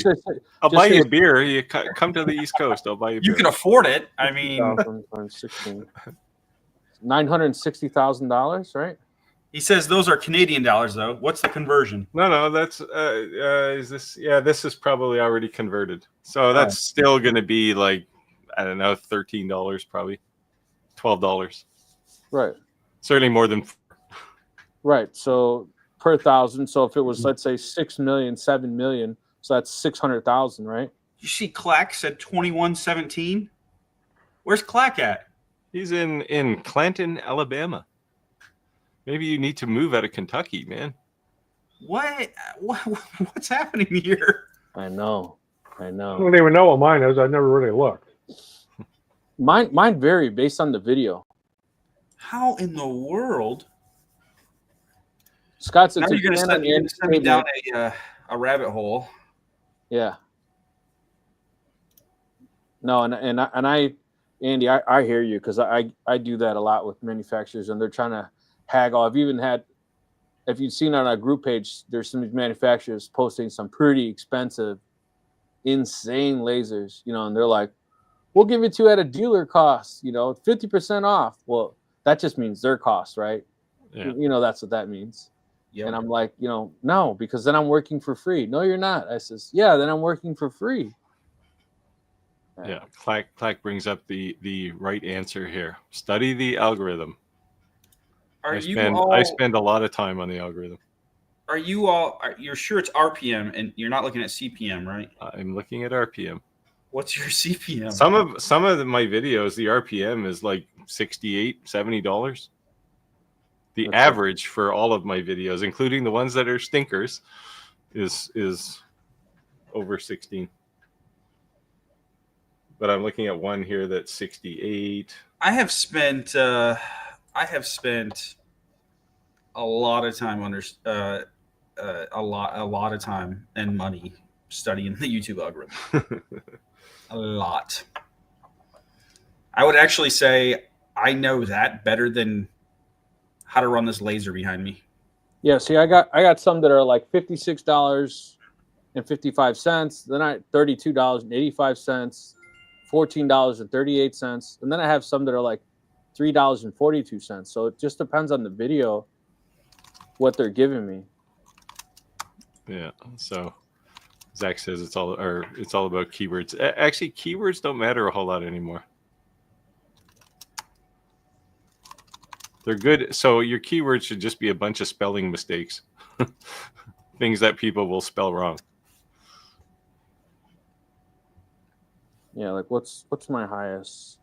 I'll buy you a beer. You come to the East Coast. I'll buy you a beer. You can afford it. I mean, $960,000, right? He says those are Canadian dollars, though. What's the conversion? No, that's is this? Yeah, this is probably already converted. So that's still going to be like, I don't know, $13 probably, $12. Right. Certainly more than. Right. So per thousand. So if it was, let's say 6 million, 7 million, so that's 600,000, right? You see, Clack said 2117. Where's Clack at? He's in Clanton, Alabama. Maybe you need to move out of Kentucky, man. What's happening here? I know. I don't even know what mine is. I never really looked. Mine vary based on the video. How in the world? Scott said, now you're going to send me down a rabbit hole. Yeah. No, and I Andy, I hear you, because I do that a lot with manufacturers, and they're trying to haggle. I've even had, if you've seen on our group page, there's some manufacturers posting some pretty expensive, insane lasers, and they're like, we'll give it to you at a dealer cost, 50% off. Well, that just means their cost, right? Yeah. That's what that means. Yep. And I'm like, no, because then I'm working for free. No, you're not. I says, yeah, then I'm working for free. Yeah, Clack brings up the right answer here. Study the algorithm. I spend a lot of time on the algorithm. You're sure it's RPM and you're not looking at CPM, right? I'm looking at RPM. What's your CPM? Some of my videos, the RPM is like $68, $70. The average for all of my videos, including the ones that are stinkers, is over 16. But I'm looking at one here that's 68. I have spent a lot of time a lot of time and money studying the YouTube algorithm. A lot. I would actually say I know that better than how to run this laser behind me. Yeah, see, I got some that are like $56.55, then I $32.85, $14.38, and then I have some that are like $3.42. So it just depends on the video what they're giving me. Yeah. So Zach says it's all about keywords. Actually, keywords don't matter a whole lot anymore. They're good. So your keywords should just be a bunch of spelling mistakes, things that people will spell wrong. Yeah, like what's my highest?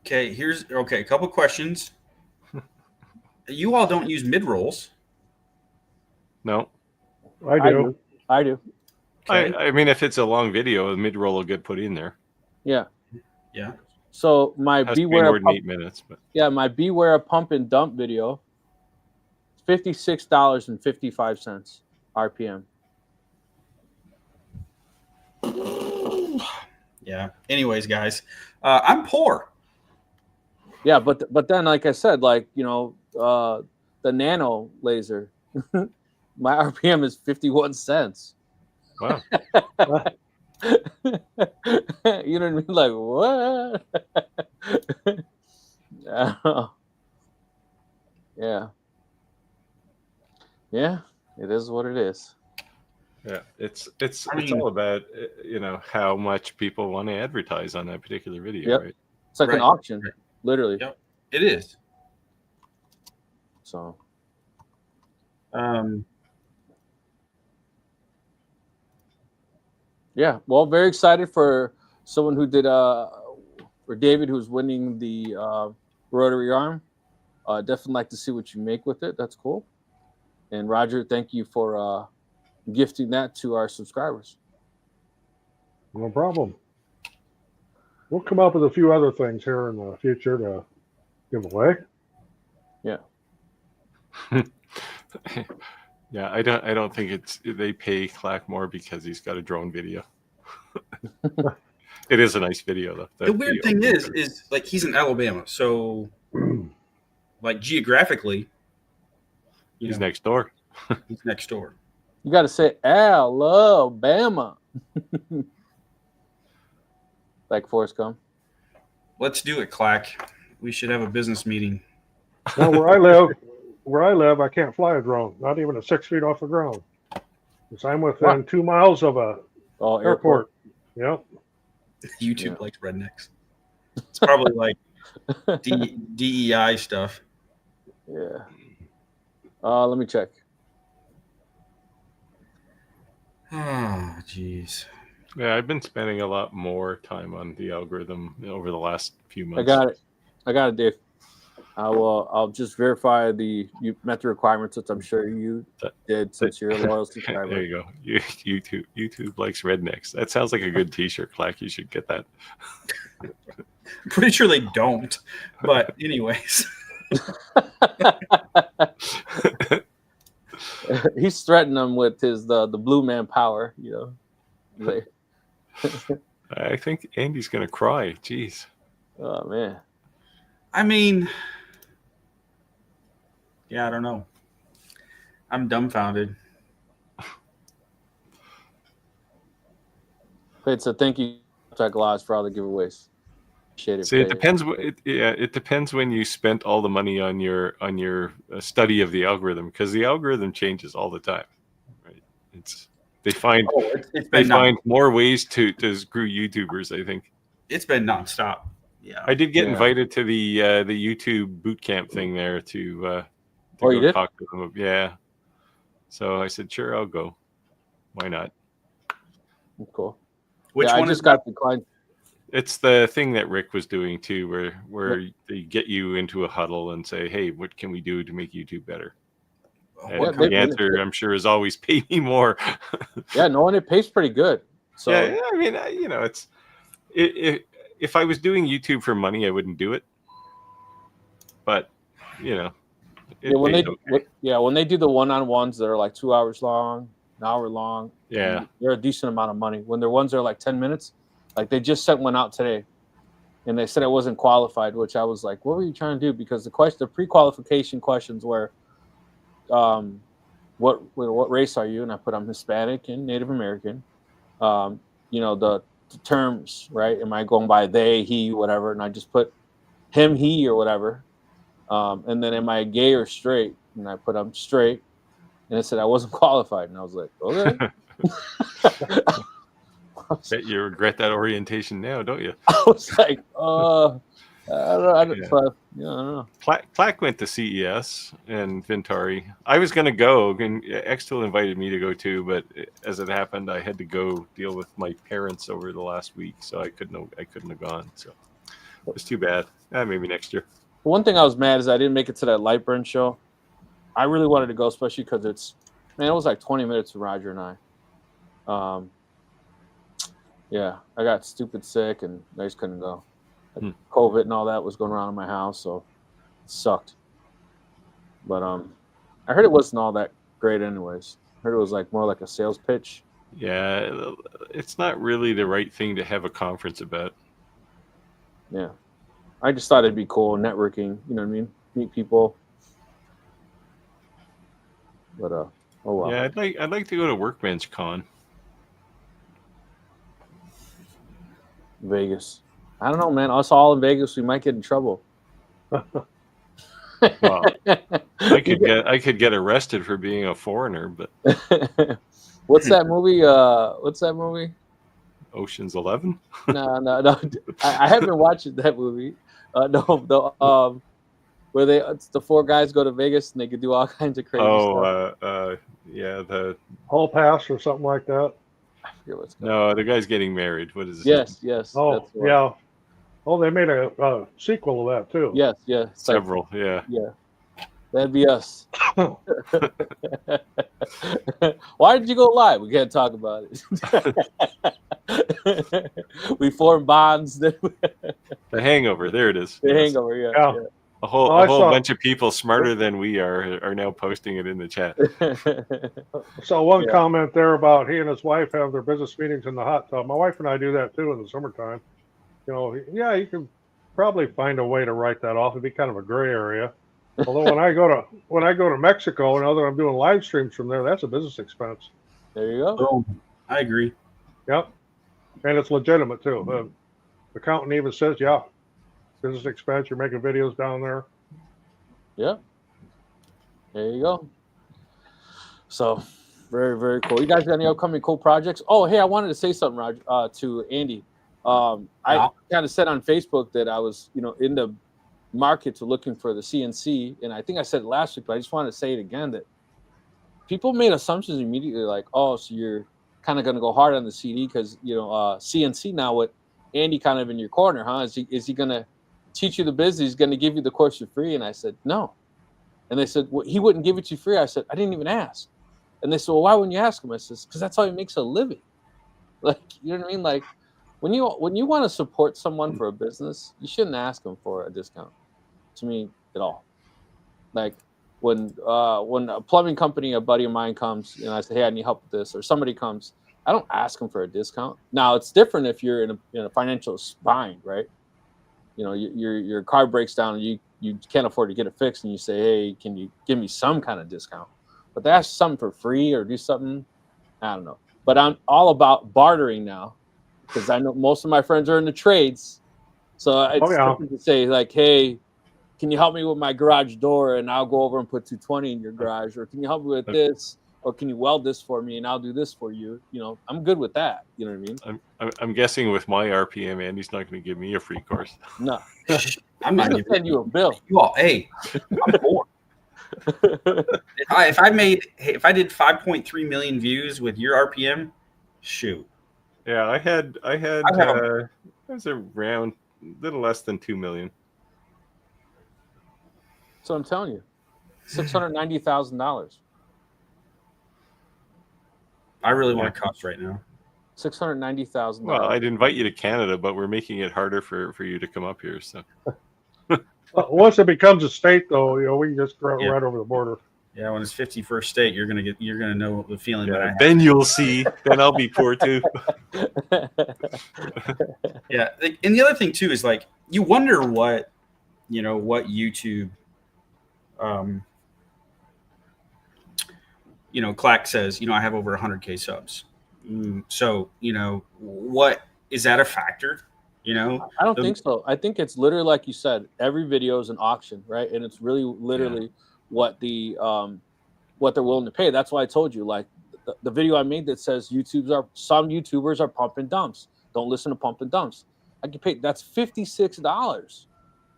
Okay, a couple questions. You all don't use mid-rolls. No. I do. Okay. I mean, if it's a long video, a mid-roll will get put in there. Yeah. Yeah. So my beware more than 8 minutes, but yeah, my beware pump and dump video, $56.55 RPM. Yeah. Anyways, guys, I'm poor. Yeah, but then, like I said, like the nano laser, my RPM is 51 cents. wow. You know what I mean? Like what? Yeah, it is what it is. Yeah, it's all about how much people want to advertise on that particular video, right? It's like an auction, literally. Yep, it is. So, yeah, well, very excited for someone who did for David, who's winning the rotary arm. Definitely like to see what you make with it. That's cool. And Roger, thank you for gifting that to our subscribers. No problem. We'll come up with a few other things here in the future to give away. Yeah. Yeah, I don't think they pay Clack more because he's got a drone video. It is a nice video though. The weird thing is like he's in Alabama, so like geographically, he's next door. He's next door. You got to say Alabama. Like Forrest Gump. Let's do it, Clack. We should have a business meeting. Now, where I live, I can't fly a drone, not even at 6 feet off the ground. Because I'm within 2 miles of a airport. Yep. YouTube likes rednecks. It's probably like DEI stuff. Yeah. Let me check. Oh, jeez. Yeah, I've been spending a lot more time on the algorithm over the last few months. I got it, Dave. I'll just verify you met the requirements, which I'm sure you did since you're a loyal subscriber. There you go. YouTube likes rednecks. That sounds like a good T-shirt, Clack. You should get that. I'm pretty sure they don't. But anyways. He's threatening them with his the blue man power, you know. I think Andy's gonna cry. Jeez. Oh man. I mean, yeah, I don't know. I'm dumbfounded. So thank you, Tech Laws, for all the giveaways. See, it depends. It depends when you spent all the money on your study of the algorithm, because the algorithm changes all the time. Right? They find more ways to screw YouTubers. I think it's been nonstop. Yeah, I did get invited to the YouTube boot camp thing there to you did? Talk to them. Yeah, so I said, sure, I'll go. Why not? Cool. Which one I just got declined. It's the thing that Rick was doing too, where they get you into a huddle and say, "Hey, what can we do to make YouTube better?" And the answer, I'm sure, is always pay me more. Yeah, no, and it pays pretty good. So yeah, I mean, it's if I was doing YouTube for money, I wouldn't do it. But when they do the one-on-ones that are like 2 hours long, an hour long, they're a decent amount of money. When they're ones that are like 10 minutes. Like they just sent one out today, and they said I wasn't qualified, which I was like, "What were you trying to do?" Because the pre-qualification questions were, "What race are you?" And I put I'm Hispanic and Native American. The terms, right? Am I going by they, he, whatever? And I just put him, he, or whatever. And then am I gay or straight? And I put I'm straight. And it said I wasn't qualified, and I was like, okay. Bet you regret that orientation now, don't you? I was like, I don't know. Clack went to CES and Ventari. I was going to go, and xtool invited me to go too, but as it happened, I had to go deal with my parents over the last week, so I couldn't have gone. So it was too bad. Maybe next year. One thing I was mad is I didn't make it to that Lightburn show. I really wanted to go, especially because it was like 20 minutes from Roger and I. Yeah, I got stupid sick and I just couldn't go. COVID and all that was going around in my house, so it sucked. But I heard it wasn't all that great anyways. I heard it was like more like a sales pitch. Yeah, it's not really the right thing to have a conference about. Yeah. I just thought it'd be cool, networking, you know what I mean? Meet people. But oh well. Yeah, I'd like to go to Workbench Con. Vegas. I don't know, man. Us all in Vegas, we might get in trouble. Well, I could get arrested for being a foreigner, but What's that movie? Ocean's 11? No. I haven't watched that movie. Where the four guys go to Vegas and they could do all kinds of crazy stuff. The Hall Pass or something like that. I forget what's called. No, the guy's getting married. What is it? Yes. Oh, yeah. Oh, they made a sequel of that too. Yes. Several, yeah. Yeah. That'd be us. Why did you go live? We can't talk about it. We formed bonds. The Hangover. There it is. The Yes. Hangover. Yeah. Yeah. Yeah. A whole Well, I saw- bunch of people smarter than we are now posting it in the chat. So one Yeah. comment there about he and his wife have their business meetings in the hot tub. My wife and I do that too in the summertime. You know, yeah, you can probably find a way to write that off. It'd be kind of a gray area. Although when I go to Mexico and other I'm doing live streams from there, that's a business expense. There you go. Boom. I agree. Yep, and it's legitimate too. The accountant even says, yeah, business expense. You're making videos down there. Yeah. There you go. So, very, very cool. You guys got any upcoming cool projects? Oh, hey, I wanted to say something, Roger, to Andy. I kind of said on Facebook that I was, in the market to looking for the CNC, and I think I said it last week, but I just wanted to say it again that people made assumptions immediately, like, oh, so you're kind of going to go hard on the CD because CNC now with Andy kind of in your corner, huh? Is he going to teach you the business? He's going to give you the course for free? And I said no. And they said, well, he wouldn't give it to you free. I said, I didn't even ask. And they said, well, why wouldn't you ask him? I said, because that's how he makes a living. Like, you know what I mean? Like, when you want to support someone for a business, you shouldn't ask them for a discount. To me, at all. Like when a plumbing company, a buddy of mine comes, and I say, hey, I need help with this, or somebody comes, I don't ask them for a discount. Now it's different if you're in a financial bind, right? Your car breaks down and you can't afford to get it fixed, and you say, hey, can you give me some kind of discount? But to ask something for free or do something, I don't know. But I'm all about bartering now because I know most of my friends are in the trades. So it's different to say like, hey, can you help me with my garage door and I'll go over and put 220 in your garage? Or can you help me with this? Or can you weld this for me and I'll do this for you? I'm good with that. You know what I mean? I'm guessing with my RPM, Andy's not going to give me a free course. No. I'm not going to send you a bill. You all, hey, I'm bored. If I did 5.3 million views with your RPM, shoot. Yeah, I was around a little less than 2 million. So I'm telling you, $690,000. I really want to cuss right now. $690,000. Well, I'd invite you to Canada, but we're making it harder for you to come up here. So once it becomes a state, though, we can just go right over the border. Yeah, when it's 51st state, you're gonna know the feeling that I have. Then you'll see. Then I'll be poor too. Yeah, and the other thing too is like you wonder what YouTube. Clack says, I have over 100K subs. So, what is that a factor? I don't think so. I think it's literally like you said, every video is an auction, right? And it's really literally what what they're willing to pay. That's why I told you, like the video I made that says some YouTubers are pumping dumps. Don't listen to pump and dumps. I get paid. That's $56.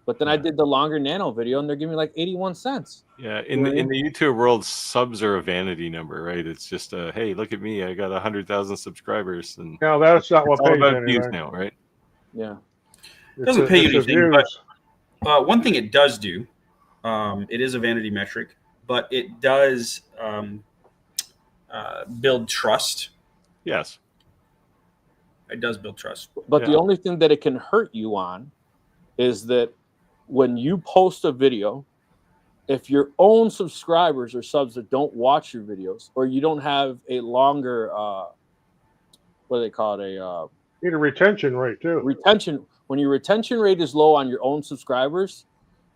But then I did the longer nano video, and they're giving me like 81 cents. Yeah, in the YouTube world, subs are a vanity number, right? It's just hey, look at me, I got 100,000 subscribers, and no, that's not what it's all pays about any, views right? now, right? Yeah, it doesn't pay you anything. But one thing it does do, it is a vanity metric, but it does build trust. Yes, it does build trust. But the only thing that it can hurt you on is that when you post a video, if your own subscribers or subs that don't watch your videos, or you don't have a longer, what do they call it? Need a retention rate too. When your retention rate is low on your own subscribers,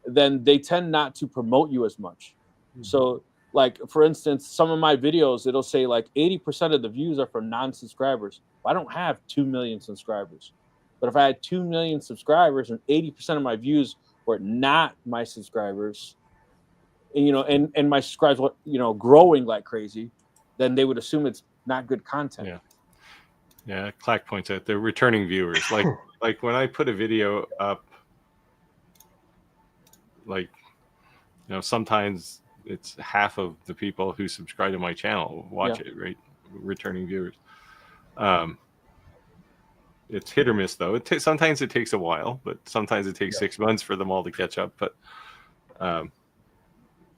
then they tend not to promote you as much. Mm-hmm. So, like for instance, some of my videos, it'll say like 80% of the views are from non-subscribers. I don't have 2 million subscribers. But if I had 2 million subscribers and 80% of my views were not my subscribers, and my subscribers were, growing like crazy, then they would assume it's not good content. Yeah. Clack points out they're returning viewers. Like when I put a video up, sometimes it's half of the people who subscribe to my channel watch it, right? Returning viewers. It's hit or miss, though. Sometimes it takes a while, but sometimes it takes 6 months for them all to catch up. But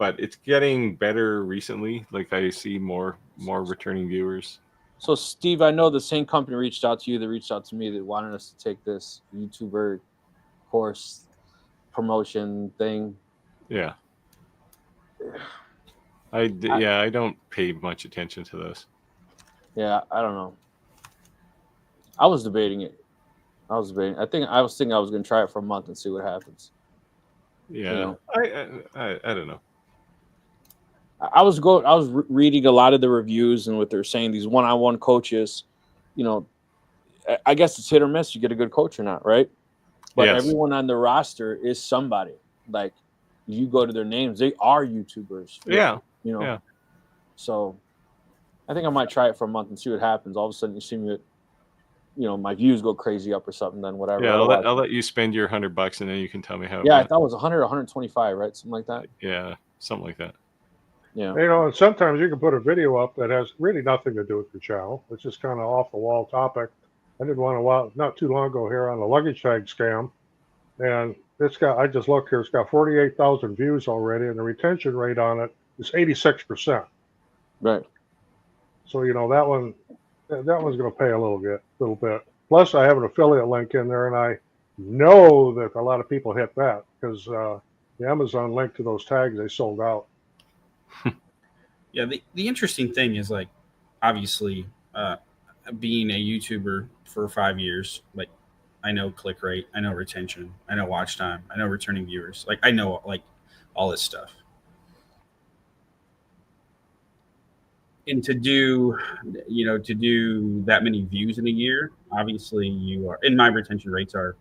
but it's getting better recently. Like I see more returning viewers. So Steve, I know the same company reached out to you that reached out to me that wanted us to take this YouTuber course promotion thing. Yeah. I don't pay much attention to this. Yeah, I don't know. I was debating it. I was thinking I was going to try it for a month and see what happens. Yeah, You know? I don't know. I was reading a lot of the reviews and what they're saying. These one-on-one coaches, you know, I guess it's hit or miss. You get a good coach or not, right? But Yes. everyone on the roster is somebody. Like you go to their names, they are YouTubers. Yeah. You know. Yeah. So I think I might try it for a month and see what happens. All of a sudden, you see me, you know, my views go crazy up or something. Then whatever. Yeah, I'll let you spend your $100 and then you can tell me how. Yeah, I thought it was 100 or 125, right? Something like that. Yeah, something like that. Yeah. You know, and sometimes you can put a video up that has really nothing to do with your channel. It's just kind of off the wall topic. I did one not too long ago here on the luggage tag scam, and I just looked here, it's got 48,000 views already, and the retention rate on it is 86%. Right. So you know that one's going to pay a little bit. Plus, I have an affiliate link in there, and I know that a lot of people hit that because the Amazon link to those tags, they sold out. Yeah, the interesting thing is, like, obviously, being a YouTuber for 5 years, like, I know click rate, I know retention, I know watch time, I know returning viewers, like, I know, like, all this stuff. And to do that many views in a year, obviously and my retention rates are,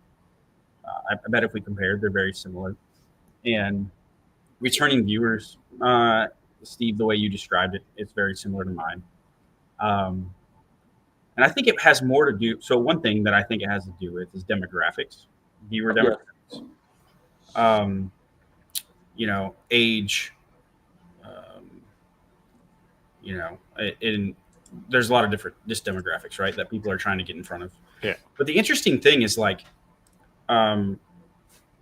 I bet if we compared, they're very similar. And returning viewers, Steve, the way you described it, it's very similar to mine. And I think it has more to do. So one thing that I think it has to do with is demographics, viewer demographics. Yeah. You know, age. You know, there's a lot of different demographics, right, that people are trying to get in front of. Yeah. But the interesting thing is, like,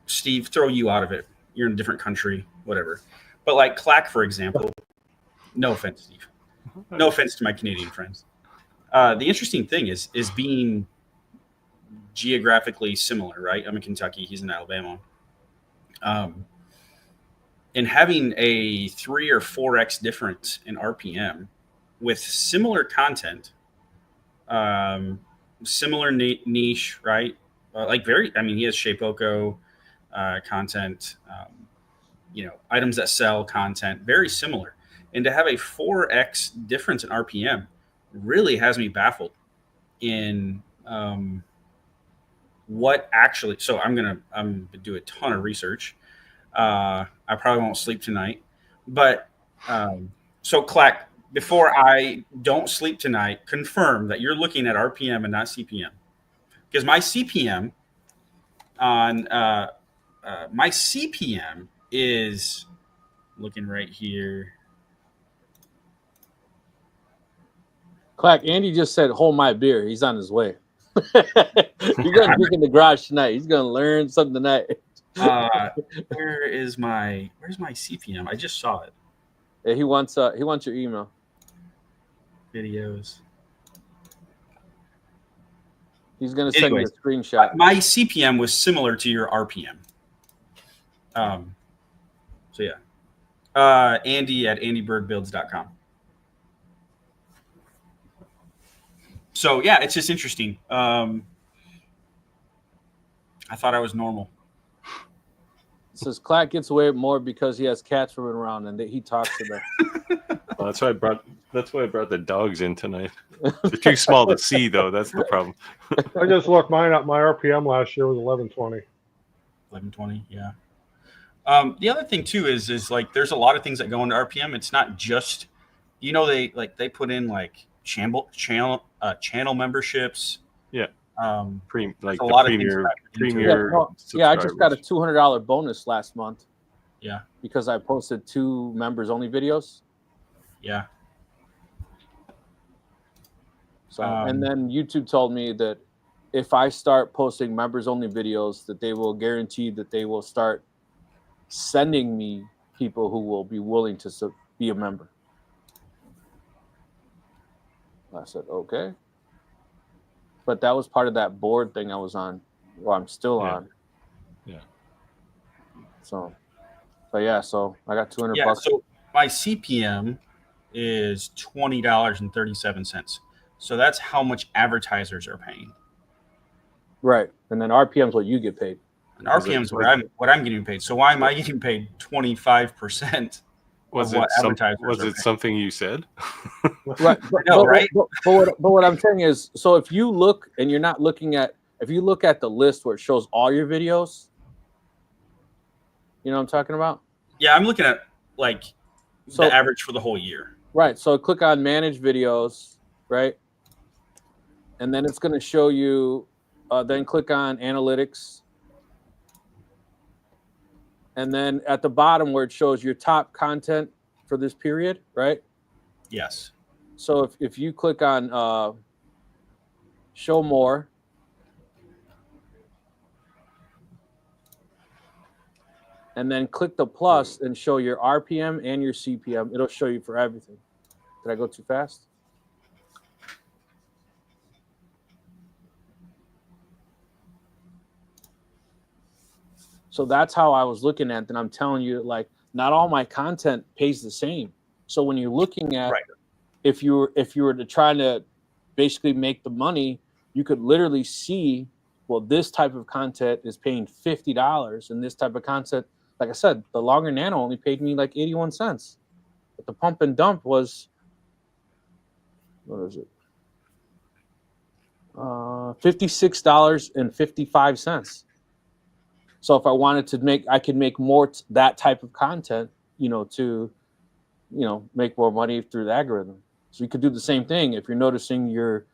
Steve, throw you out of it. You're in a different country, whatever. But like Clack, for example, no offense, Steve. No offense to my Canadian friends. The interesting thing is being geographically similar, right? I'm in Kentucky. He's in Alabama. And having a 3 or 4x difference in RPM with similar content, similar niche, right? He has Shapeoko content, you know, items that sell content, very similar. And to have a 4x difference in RPM really has me baffled in what actually. So I'm gonna do a ton of research. I probably won't sleep tonight, but so Clack, before I don't sleep tonight, confirm that you're looking at RPM and not CPM, because my CPM on my CPM is looking right here. Clack, Andy just said, "Hold my beer." He's on his way. He's gonna drink in the garage tonight. He's gonna learn something tonight. Where's my CPM? I just saw it. Yeah, he wants your email. Videos. He's gonna send you a screenshot. My CPM was similar to your RPM. So yeah. Andy at andybirdbuilds.com. So yeah, it's just interesting. I thought I was normal. It says Clack gets away more because he has cats running around and he talks to them. Well, that's why I brought the dogs in tonight. They're too small to see, though. That's the problem. I just looked mine up. My RPM last year was 1120. 1120, yeah. The other thing too is like there's a lot of things that go into RPM. It's not just, you know, they put in like channel memberships. Yeah. Premier. Yeah, I just got a $200 bonus last month. Yeah. Because I posted 2 members only videos. Yeah. So and then YouTube told me that if I start posting members only videos, that they will guarantee that they will start sending me people who will be willing to be a member. I said, okay. But that was part of that board thing I was on, or I'm still on. Yeah. So yeah, so I got $200 Yeah, bucks. so my CPM is $20.37. So that's how much advertisers are paying. Right. And then RPM is what you get paid. And RPM is what I'm getting paid. So why am I getting paid 25% of what advertisers are was it paying? Something you said? Right. Right? But what I'm saying is, so if you look and you're not looking at, if you look at the list where it shows all your videos, you know what I'm talking about? Yeah, I'm looking at like the average for the whole year. Right. So click on manage videos, right? And then it's going to show you, then click on analytics. And then at the bottom where it shows your top content for this period, right? Yes. So if you click on show more, and then click the plus and show your RPM and your CPM, it'll show you for everything. Did I go too fast? So that's how I was looking at it. And I'm telling you, like, not all my content pays the same. So when you're looking at, Right. if you were to try to basically make the money, you could literally see, well, this type of content is paying $50, and this type of content, like I said, the longer nano only paid me like 81 cents, but the pump and dump was, what is it? $56.55. So if I wanted to make, I could make more that type of content, to, make more money through the algorithm. So you could do the same thing if you're noticing you're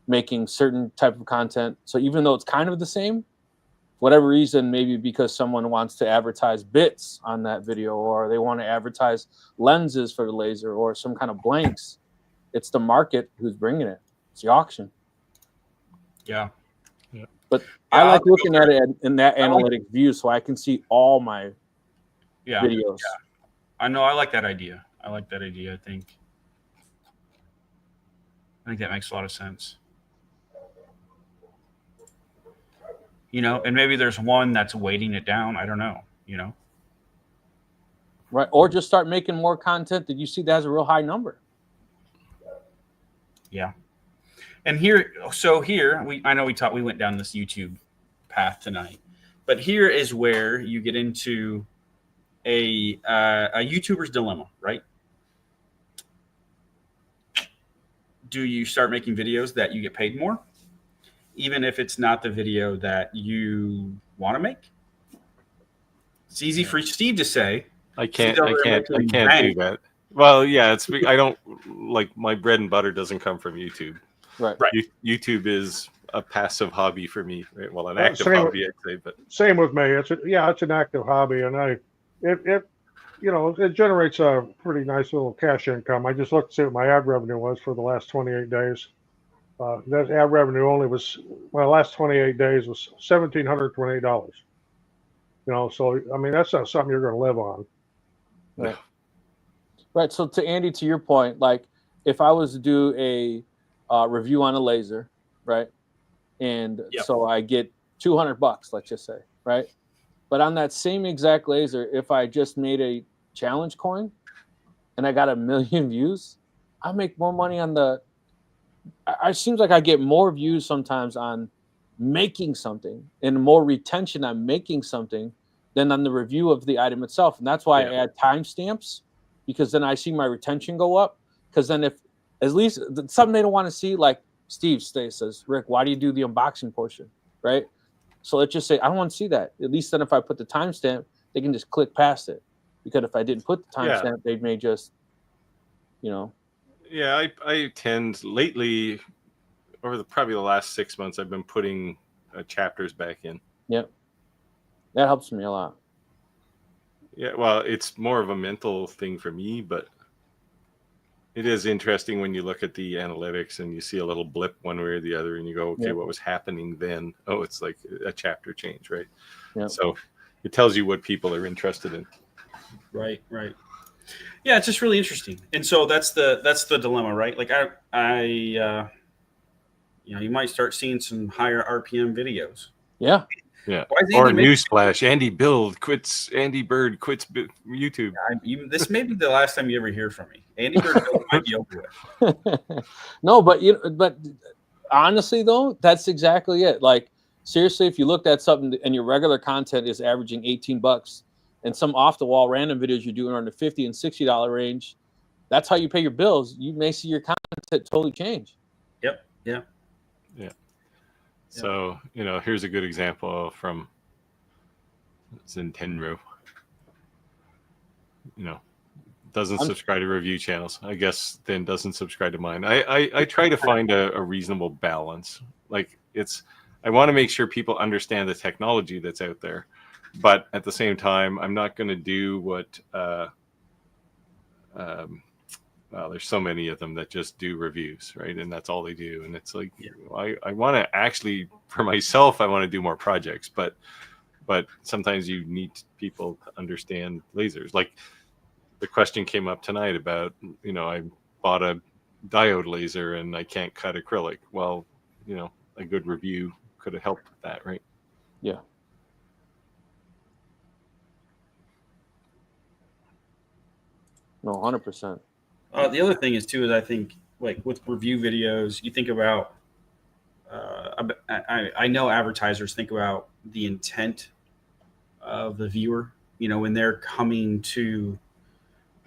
making certain type of content. So even though it's kind of the same, whatever reason, maybe because someone wants to advertise bits on that video, or they want to advertise lenses for the laser, or some kind of blanks, it's the market who's bringing it. It's the auction. Yeah. But I like looking at it in that analytic view, so I can see all my videos. Yeah. I know. I like that idea. I think that makes a lot of sense. And maybe there's one that's weighting it down. I don't know. Right. Or just start making more content that you see that has a real high number. Yeah. And we went down this YouTube path tonight, but here is where you get into a YouTuber's dilemma, right? Do you start making videos that you get paid more, even if it's not the video that you want to make? It's easy for Steve to say. I can't do that. Well, yeah, I don't, like, my bread and butter doesn't come from YouTube. Right. YouTube is a passive hobby for me, right? Well, an active hobby, I'd say, but same with me. It's an active hobby, and it generates a pretty nice little cash income. I just looked to see what my ad revenue was for the last 28 days. That ad revenue last 28 days was $1,728. So I mean, that's not something you're going to live on. Right. Right. So to Andy, to your point, like if I was to do a review on a laser, right, and so I get $200, let's just say, right, but on that same exact laser, if I just made a challenge coin and I got 1 million views, I make more money on it seems like I get more views sometimes on making something and more retention on making something than on the review of the item itself. And that's why I add timestamps, because then I see my retention go up. Because then if at least something they don't want to see, like Steve says, Rick, why do you do the unboxing portion, right? So let's just say I don't want to see that. At least then if I put the timestamp, they can just click past it. Because if I didn't put the timestamp, they may just, Yeah, I tend lately, over probably the last 6 months, I've been putting chapters back in. Yep. That helps me a lot. Yeah, well, it's more of a mental thing for me, but it is interesting when you look at the analytics and you see a little blip one way or the other and you go, okay, what was happening then? Oh, it's like a chapter change, right? Yep. So it tells you what people are interested in. Right. Yeah, it's just really interesting. And so that's the dilemma, right? Like you might start seeing some higher RPM videos. Yeah. Yeah. Why is Or Andy newsflash: Andy Bird quits YouTube. This may be the last time you ever hear from me. Andy Bird might be over with. No, but honestly though, that's exactly it. Like seriously, if you looked at something and your regular content is averaging $18 and some off the wall random videos you're doing are in the $50 and $60 range, that's how you pay your bills. You may see your content totally change. Yep. Yeah. So, here's a good example from Nintendo. Doesn't subscribe to review channels. I guess then doesn't subscribe to mine. I try to find a reasonable balance. Like I want to make sure people understand the technology that's out there, but at the same time, I'm not going to do what well, there's so many of them that just do reviews, right? And that's all they do. And it's like, I want to actually, for myself, I want to do more projects, but sometimes you need people to understand lasers. Like the question came up tonight about, I bought a diode laser and I can't cut acrylic. Well, a good review could have helped with that, right? Yeah. No, 100%. The other thing is I think like with review videos, you think about. I know advertisers think about the intent of the viewer. When they're coming to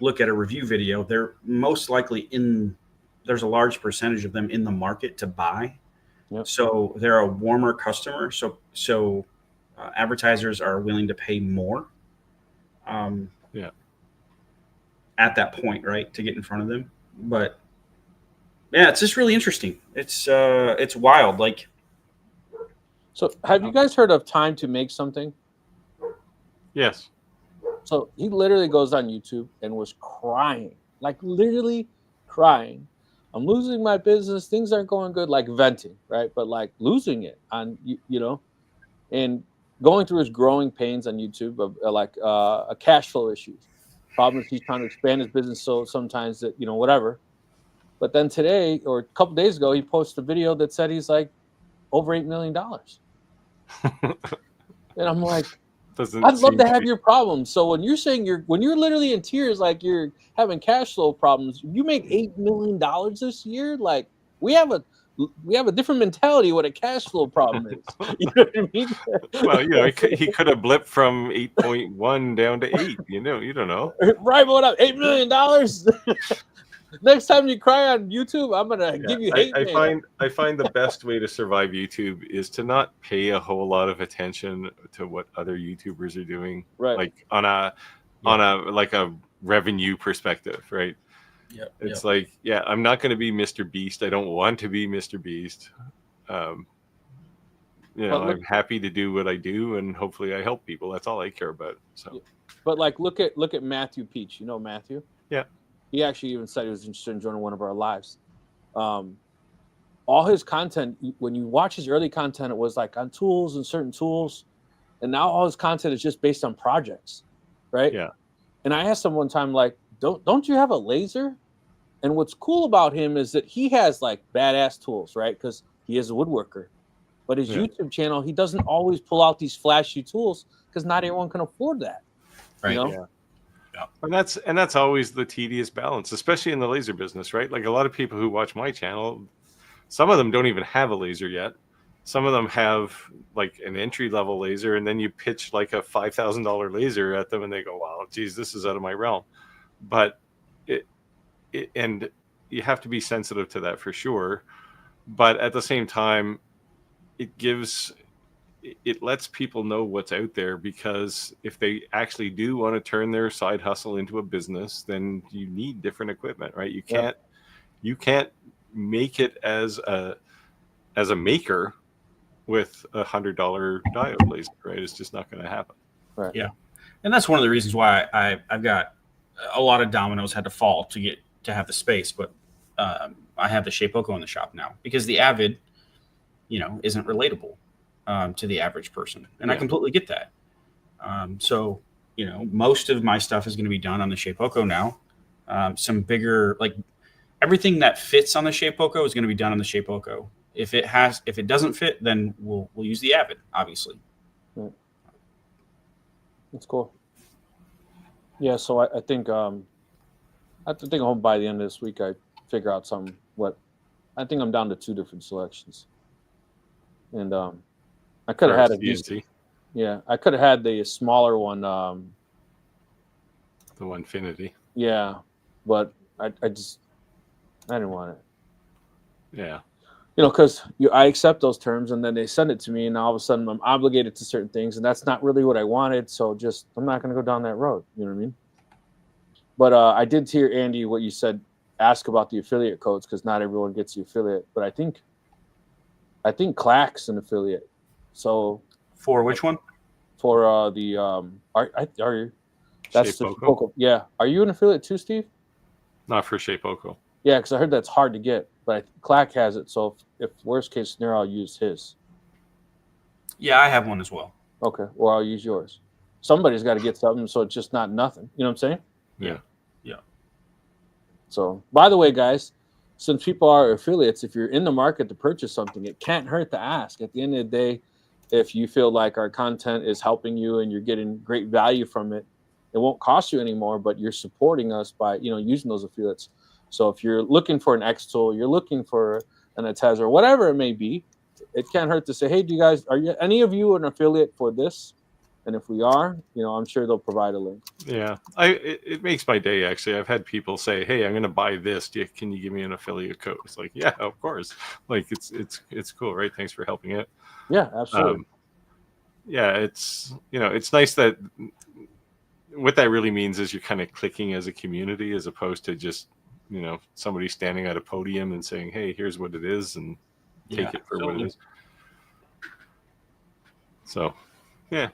look at a review video, they're most likely there's a large percentage of them in the market to buy. Yep. So they're a warmer customer. So advertisers are willing to pay more. At that point, right, to get in front of them. But yeah, it's just really interesting. It's wild. Like, so have you guys heard of Time to Make Something? Yes. So he literally goes on YouTube and was crying, like literally crying. I'm losing my business. Things aren't going good, like venting, right? But like losing it on, and going through his growing pains on YouTube of a cash flow issues, problems. He's trying to expand his business. So sometimes that, whatever. But then today or a couple days ago, he posted a video that said he's like over $8 million. And I'm like, I'd love to have your problems. So when you're saying when you're literally in tears, like you're having cash flow problems, you make $8 million this year. Like we have a different mentality what a cash flow problem is. You know what I mean? Well, he could have blipped from 8.1 down to 8. You don't know. Right, what up? $8 million. Next time you cry on YouTube, I'm gonna give you hate. I find the best way to survive YouTube is to not pay a whole lot of attention to what other YouTubers are doing, right? Like on a revenue perspective, right? Yeah. It's like, I'm not going to be Mr. Beast. I don't want to be Mr. Beast. I'm happy to do what I do, and hopefully I help people. That's all I care about. So, but like, look at Matthew Peach. You know Matthew? Yeah. He actually even said he was interested in joining one of our lives. All his content, when you watch his early content, it was like on tools and certain tools. And now all his content is just based on projects, right? Yeah. And I asked him one time, like, don't you have a laser? And what's cool about him is that he has like badass tools, right? Because he is a woodworker. But his YouTube channel, he doesn't always pull out these flashy tools because not everyone can afford that. Right. Yeah. And that's always the tedious balance, especially in the laser business, right? Like a lot of people who watch my channel, some of them don't even have a laser yet. Some of them have like an entry level laser, and then you pitch like a $5,000 laser at them, and they go, "Wow, geez, this is out of my realm." But and you have to be sensitive to that for sure. But at the same time, it lets people know what's out there, because if they actually do want to turn their side hustle into a business, then you need different equipment, right? You can't make it as a maker with $100 diode laser, right? It's just not going to happen. Right. Yeah. And that's one of the reasons why I've got a lot of dominoes had to fall to have the space, but I have the Shapeoko in the shop now because the Avid, isn't relatable to the average person. And I completely get that. So, most of my stuff is going to be done on the Shapeoko now. Some bigger, like everything that fits on the Shapeoko is going to be done on the Shapeoko. If it doesn't fit, then we'll use the Avid, obviously. Right. That's cool. Yeah, so I think I hope by the end of this week I figure out I think I'm down to 2 different selections, and I could have had a decent, I could have had the smaller one, the Infinity. Yeah, but I didn't want it. Yeah. Because I accept those terms and then they send it to me, and all of a sudden I'm obligated to certain things, and that's not really what I wanted. So I'm not going to go down that road. You know what I mean? But I did hear, Andy, what you said. Ask about the affiliate codes because not everyone gets the affiliate. But I think Clack's an affiliate. So for which one? For the are you? That's the Shapeoko. Yeah. Are you an affiliate too, Steve? Not for Shapeoko. Yeah, because I heard that's hard to get, but Clack has it. So if worst case scenario, I'll use his. Yeah, I have one as well. Okay, or I'll use yours. Somebody's got to get something, so it's just not nothing. You know what I'm saying? Yeah. So, by the way, guys, since people are affiliates, if you're in the market to purchase something, it can't hurt to ask. At the end of the day, if you feel like our content is helping you and you're getting great value from it, it won't cost you anymore, but you're supporting us by using those affiliates. So if you're looking for an xtool, you're looking for an Atez or whatever it may be, it can't hurt to say, hey, are any of you an affiliate for this? And if we are, I'm sure they'll provide a link. Yeah, it makes my day, actually. I've had people say, hey, I'm going to buy this. Can you give me an affiliate code? It's like, yeah, of course. Like, it's cool, right? Thanks for helping it. Yeah, absolutely. Yeah, it's nice that what that really means is you're kind of clicking as a community as opposed to just somebody standing at a podium and saying, hey, here's what it is, and take it for what it is. So yeah,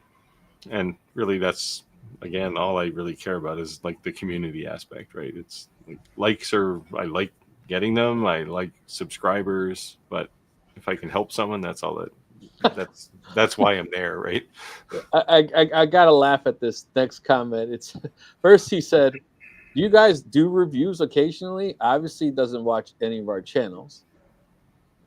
and really that's, again, all I really care about is like the community aspect, right? It's like I like getting them, I like subscribers, but if I can help someone, that's all that's why I'm there, right? I gotta laugh at this next comment. It's first he said, do you guys do reviews occasionally? Obviously, he doesn't watch any of our channels.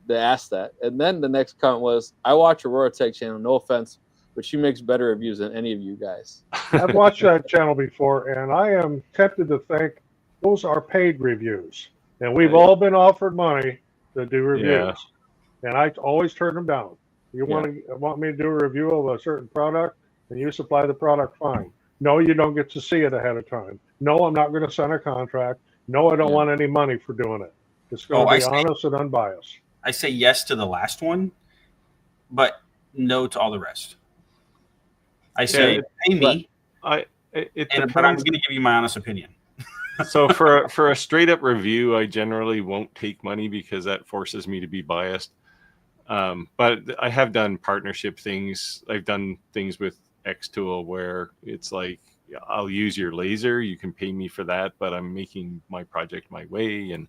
They asked that. And then the next comment was, I watch Aurora Tech channel, no offense, but she makes better reviews than any of you guys. I've watched that channel before, and I am tempted to think those are paid reviews. And we've all been offered money to do reviews. Yeah. And I always turn them down. You want me to do a review of a certain product, and you supply the product, fine. No, you don't get to see it ahead of time. No, I'm not going to sign a contract. No, I don't want any money for doing it. It's going to be honest and unbiased. I say yes to the last one, but no to all the rest. I say pay me, but I'm going to give you my honest opinion. So for a straight up review, I generally won't take money because that forces me to be biased. But I have done partnership things. I've done things with xtool where it's like, I'll use your laser, you can pay me for that, but I'm making my project my way, and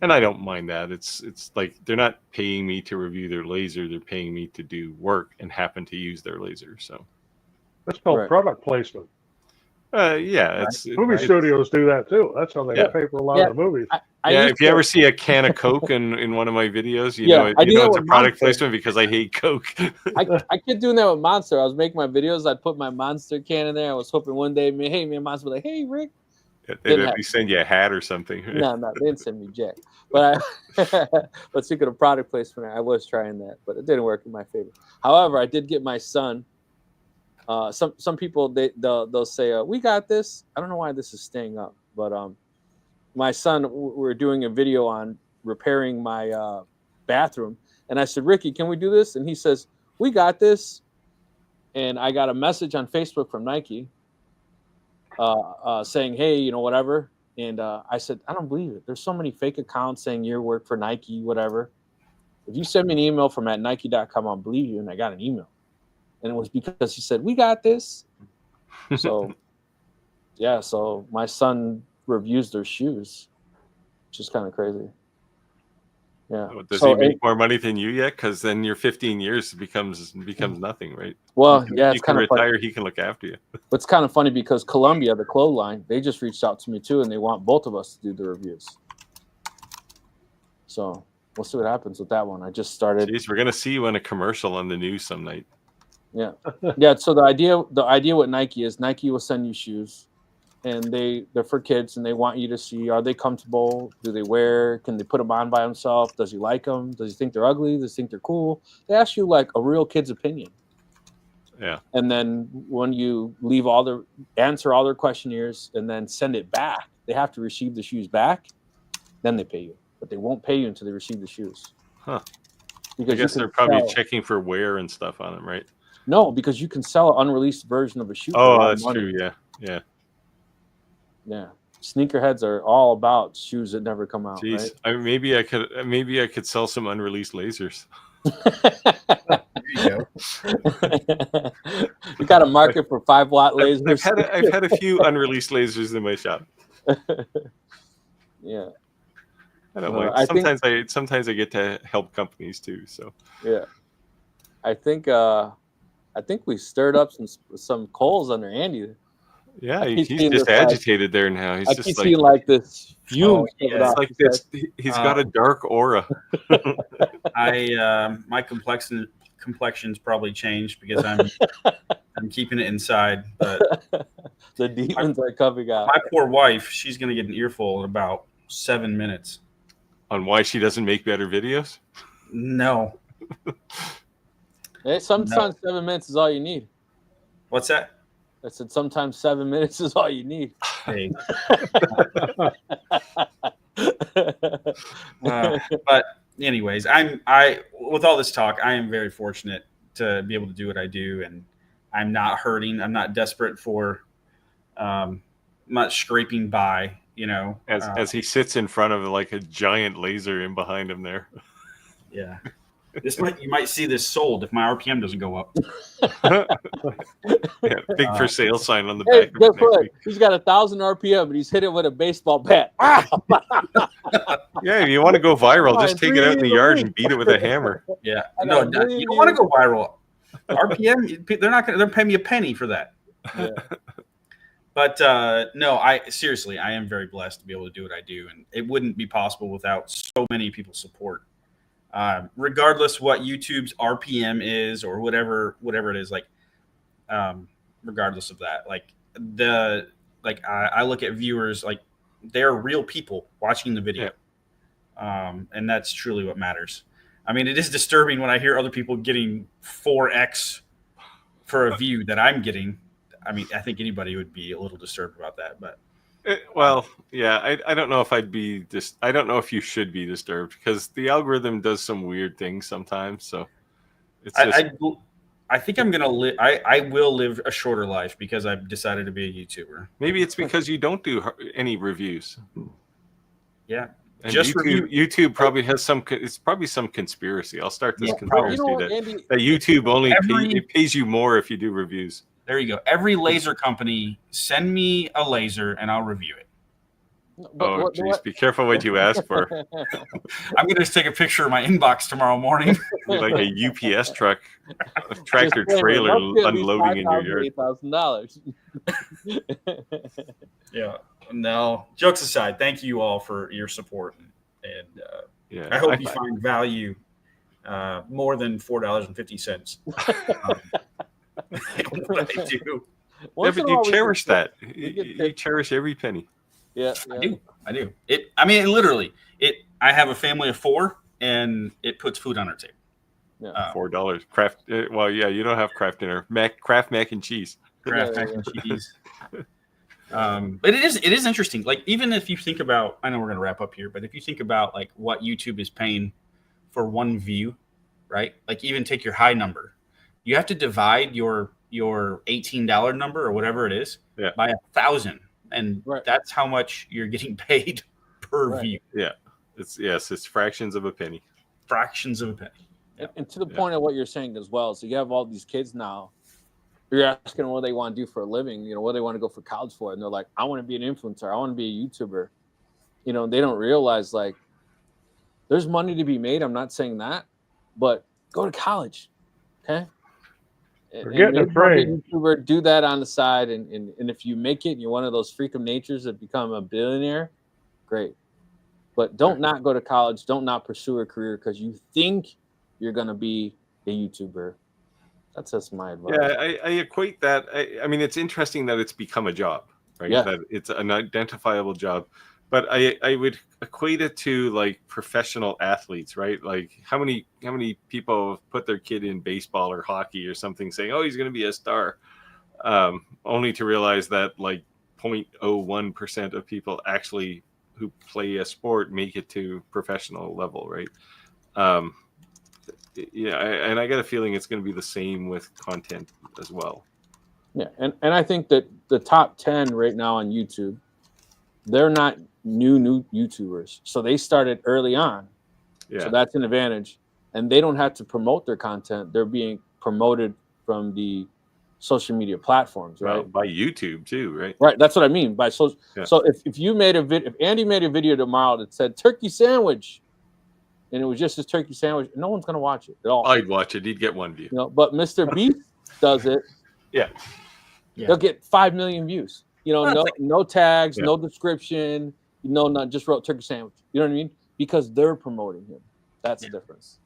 and I don't mind that. It's like they're not paying me to review their laser, they're paying me to do work and happen to use their laser. So that's called product placement. Movie studios do that too. That's how they pay for a lot of the movies. If you ever see a can of Coke in one of my videos, you know it's a product placement because I hate Coke. I kept doing that with Monster. I was making my videos. I'd put my Monster can in there. I was hoping one day, Monster would be like, hey, Rick. They'd at least send you a hat or something. No, they didn't send me jack. But but speaking of product placement, I was trying that, but it didn't work in my favor. However, I did get my son. Some people they'll say we got this. I don't know why this is staying up, but my son, we're doing a video on repairing my bathroom, and I said, Ricky, can we do this? And he says, we got this. And I got a message on Facebook from Nike saying, hey, whatever. And I said, I don't believe it. There's so many fake accounts saying you work for Nike, whatever. If you send me an email from @nike.com, I'll believe you. And I got an email. And it was because he said, we got this. So, so my son reviews their shoes, which is kind of crazy. Yeah. Does So he make more money than you yet? Because then your 15 years becomes nothing, right? well, yeah, You it's can kind of funny. retire. He can look after you. It's kind of funny because Columbia, the clothes line, they just reached out to me too, and they want both of us to do the reviews. So we'll see what happens with that one. I just started. Jeez, we're gonna see you on a commercial on the news some night. Yeah, yeah. So the idea with Nike is Nike will send you shoes, and they're for kids, and they want you to see, are they comfortable? Do they wear? Can they put them on by himself? Does he like them? Does he think they're ugly? Does he think they're cool? They ask you like a real kid's opinion. Yeah. And then when you answer all their questionnaires and then send it back, they have to receive the shoes back. Then they pay you, but they won't pay you until they receive the shoes. Huh. Because I guess they're probably checking for wear and stuff on them, right? No, because you can sell an unreleased version of a shoe. Oh, that's true. Yeah. Yeah. Yeah. Sneakerheads are all about shoes that never come out. Jeez, Right? maybe I could sell some unreleased lasers. There you go. You got a market for 5-watt lasers. I've had a few unreleased lasers in my shop. Yeah. I don't mind. Sometimes I get to help companies too. So yeah, I think we stirred up some coals under Andy. yeah, he's just agitated there now. He's just keep seeing like this fume. Yeah. It's like this. He's got a dark aura. My complexion's probably changed because I'm keeping it inside. But the demons are coming out. My poor wife, she's gonna get an earful in about 7 minutes. On why she doesn't make better videos? No. Hey, sometimes 7 minutes is all you need. What's that? I said sometimes 7 minutes is all you need. Hey. But anyways, I with all this talk, I am very fortunate to be able to do what I do, and I'm not hurting. I'm not desperate for much scraping by. You know, as he sits in front of like a giant laser in behind him there. Yeah, you might see this sold if my RPM doesn't go up. Yeah, big for sale sign on the Hey, back. guess what? He's got 1,000 RPM, and he's hit it with a baseball bat. Yeah, if you want to go viral, just take it out in the yard and beat it with a hammer. Yeah, no, you don't want to go viral. RPM, they're paying me a penny for that. Yeah. But no, I am very blessed to be able to do what I do, and it wouldn't be possible without so many people's support. Regardless what YouTube's RPM is or whatever it is, like, regardless of that, I look at viewers like they're real people watching the video, and that's truly what matters. I mean, it is disturbing when I hear other people getting 4x for a view that I'm getting. I mean, I think anybody would be a little disturbed about that, but I don't know if I don't know if you should be disturbed because the algorithm does some weird things sometimes. So it's just, I think I'm gonna live. I will live a shorter life because I've decided to be a YouTuber. Maybe it's because you don't do any reviews. Yeah. And YouTube probably has it's probably some conspiracy. I'll start this conspiracy that YouTube only pays you more if you do reviews. There you go. Every laser company, send me a laser and I'll review it. Oh, jeez. Be careful what you ask for. I'm going to just take a picture of my inbox tomorrow morning. Like a UPS truck, a tractor trailer unloading in your yard. $8,000. Yeah. No. Jokes aside, thank you all for your support. And I hope you find value more than $4.50. What I do. But you cherish that. You cherish every penny. Yeah, I do. Literally, I have a family of 4, and it puts food on our table. Yeah. $4 craft. You don't have craft dinner. Kraft mac and cheese. Kraft mac and cheese. But it is interesting. Like, even if you think about, I know we're going to wrap up here, but if you think about like what YouTube is paying for one view, right? Like, even take your high number, you have to divide your $18 number or whatever it is by 1,000, and that's how much you're getting paid per view. Yeah, it's fractions of a penny. Fractions of a penny. Yeah. And to the point of what you're saying as well, so you have all these kids now. You're asking them what they want to do for a living, what they want to go for college for, and they're like, "I want to be an influencer. I want to be a YouTuber." They don't realize like There's money to be made. I'm not saying that, but go to college, okay? They're getting maybe it become a trained. YouTuber, do that on the side, and if you make it, and you're one of those freak of natures that become a billionaire, great. But don't not go to college. Don't not pursue a career because you think you're gonna be a YouTuber. That's just my advice. Yeah, I equate that. I mean, it's interesting that it's become a job, right? Yeah. That it's an identifiable job. But I would equate it to like professional athletes, right? Like how many people have put their kid in baseball or hockey or something, saying, "Oh, he's going to be a star," only to realize that like 0.01% of people actually who play a sport make it to professional level, right? Yeah, and I got a feeling it's going to be the same with content as well. Yeah, and I think that the top 10 right now on YouTube, they're not new YouTubers, so they started early on. Yeah. So that's an advantage, and they don't have to promote their content. They're being promoted from the social media platforms, right? Well, by YouTube too, right? Right. That's what I mean by social. Yeah. So if you made a video, if Andy made a video tomorrow that said turkey sandwich, and it was just his turkey sandwich, no one's gonna watch it at all. I'd watch it. He'd get one view. You know, but Mr. Beast does it. Yeah. They'll get 5 million views. You know, Well, no tags, Yeah. no description. Not just wrote turkey sandwich. You know what I mean? Because they're promoting him. That's the difference.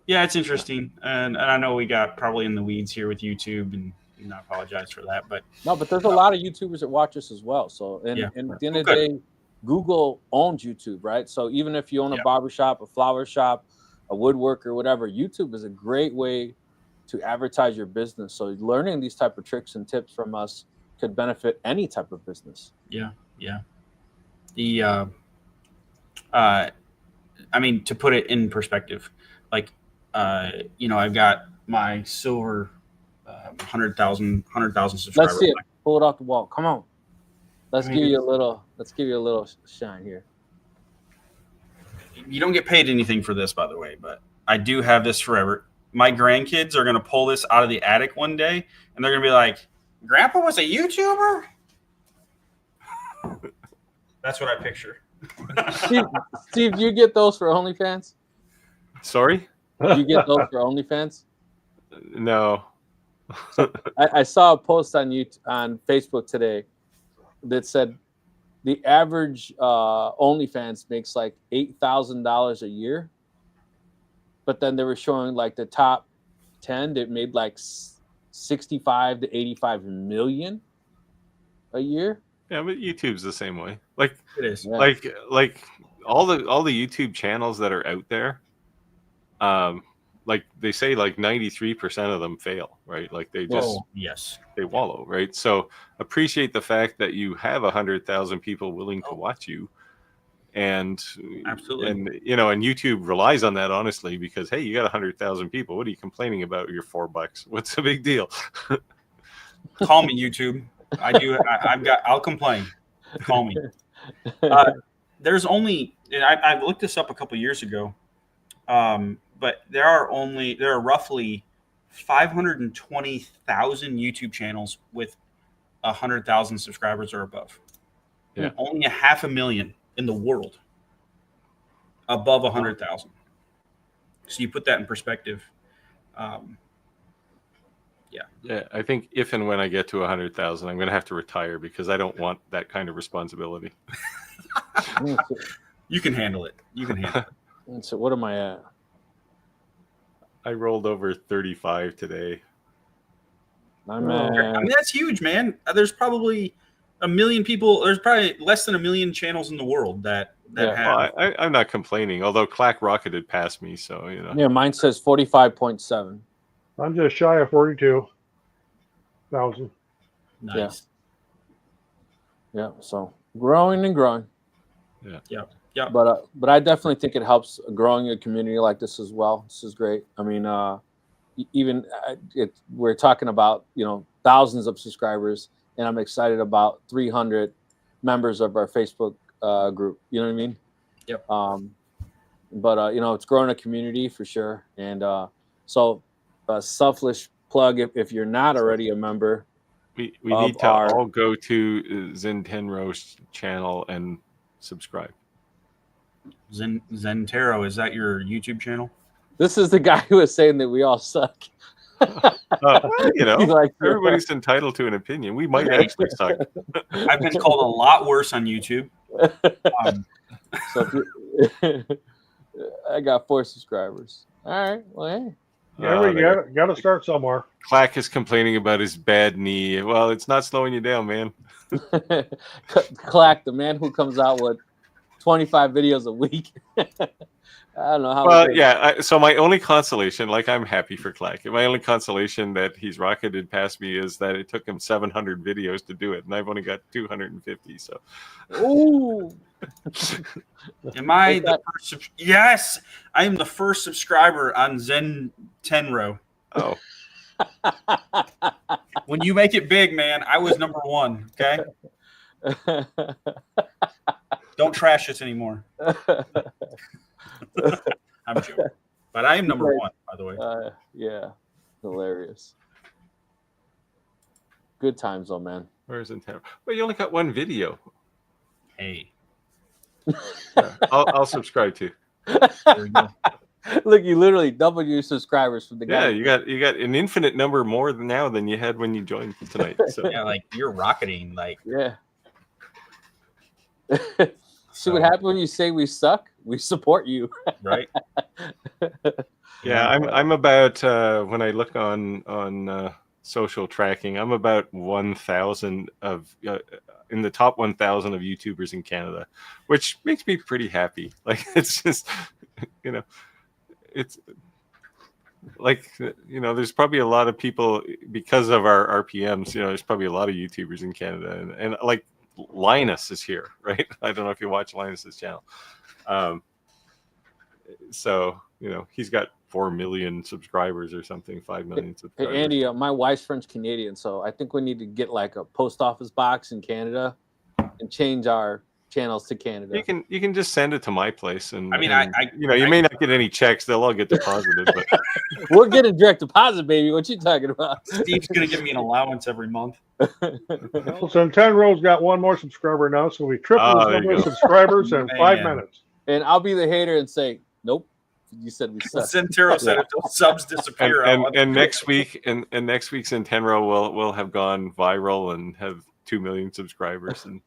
Yeah, it's interesting, and I know we got probably in the weeds here with YouTube, and I apologize for that, but No, but there's a lot of YouTubers that watch us as well. So, and at the end of the day, Google owns YouTube, right? So even if you own a barbershop, a flower shop, a woodworker, whatever, YouTube is a great way to advertise your business. So learning these type of tricks and tips from us could benefit any type of business. Yeah. The I mean, to put it in perspective, like I've got my silver 100,000 subscribers. Let's see it. Pull it off the wall. Come on. Let's give you a little shine here. You don't get paid anything for this, by the way, but I do have this forever. My grandkids are going to pull this out of the attic one day, and they're going to be like, "Grandpa was a YouTuber?" That's what I picture. Steve, do you get those for OnlyFans? Sorry? Do you get those for OnlyFans? No. I saw a post on Facebook today that said the average OnlyFans makes like $8,000 a year, but then they were showing like the top 10 that made like 65 to 85 million a year. Yeah, but YouTube's the same way. Like It is. Yeah. like all the YouTube channels that are out there, like they say like 93% of them fail, right? Like they just they wallow, right? So appreciate the fact that you have 100,000 people willing to watch you, and Absolutely. and and YouTube relies on that, honestly, because hey, you got 100,000 people. What are you complaining about? Your $4? What's the big deal? Call me, YouTube. I'll complain. Call me. There's only, and I looked this up a couple years ago, but there are roughly 520,000 YouTube channels with 100,000 subscribers or above. Yeah. Only 500,000 in the world above 100,000. So you put that in perspective. Yeah, I think if and when I get to 100,000, I'm going to have to retire because I don't want that kind of responsibility. You can handle it. So what am I at? I rolled over 35 today. I mean, that's huge, man. There's probably a million people. There's probably less than a million channels in the world that have. Well, I'm not complaining, although Clack rocketed past me, so Yeah, mine says 45.7. I'm just shy of 42,000. Nice. Yeah, so growing and growing. Yeah. But I definitely think it helps growing a community like this as well. This is great. I mean, we're talking about thousands of subscribers, and I'm excited about 300 members of our Facebook group. You know what I mean? Yep. But it's growing a community for sure, and so a selfish plug if you're not already a member. We need to all go to Zintenro's channel and subscribe. Zentero, is that your YouTube channel? This is the guy who was saying that we all suck. Well, you know, Like, everybody's entitled to an opinion. We might actually suck. I've been called a lot worse on YouTube. So I got 4 subscribers. All right. Well, hey. Yeah, we got to start somewhere. Clack is complaining about his bad knee. Well, it's not slowing you down, man. Clack, the man who comes out with 25 videos a week. I don't know how. Well, yeah. So my only consolation, like I'm happy for Clack. My only consolation that he's rocketed past me is that it took him 700 videos to do it, and I've only got 250. So. Ooh. Am I the first? Yes, I am the first subscriber on Tenro. Oh. When you make it big, man, I was number 1. Okay. Don't trash us anymore. I'm joking, but I am number 1, by the way. Yeah, hilarious. Good times, though, man. Where's in town? Well, you only got 1 video. Hey, I'll subscribe to. there you go. Look, you literally doubled your subscribers from the guy. Yeah, you got an infinite number more now than you had when you joined tonight. So. Yeah, like you're rocketing, like Yeah. See what happens when you say we suck? We support you. right? Yeah, I'm about when I look on social tracking, I'm about 1,000 of in the top 1,000 of YouTubers in Canada, which makes me pretty happy. Like it's just, you know, it's like, you know, there's probably a lot of people because of our RPMs. You know, there's probably a lot of YouTubers in Canada, and like Linus is here, right? I don't know if you watch Linus's channel. So you know, he's got 4 million subscribers or something, 5 million subscribers. Hey, Andy, my wife's French Canadian, so I think we need to get like a post office box in Canada and change our channels to Canada. You can just send it to my place, and I mean, and, you know, you may not get any checks; they'll all get deposited. But we're getting direct deposit, baby. What you talking about? Steve's gonna give me an allowance every month. Well, so 10 Row's got 1 more subscriber now, so we tripled his number of subscribers in 5 minutes. And I'll be the hater and say, nope. You said we suck. Centero said if those subs disappear, and next week and next week's Intenro will have gone viral and have 2 million subscribers. And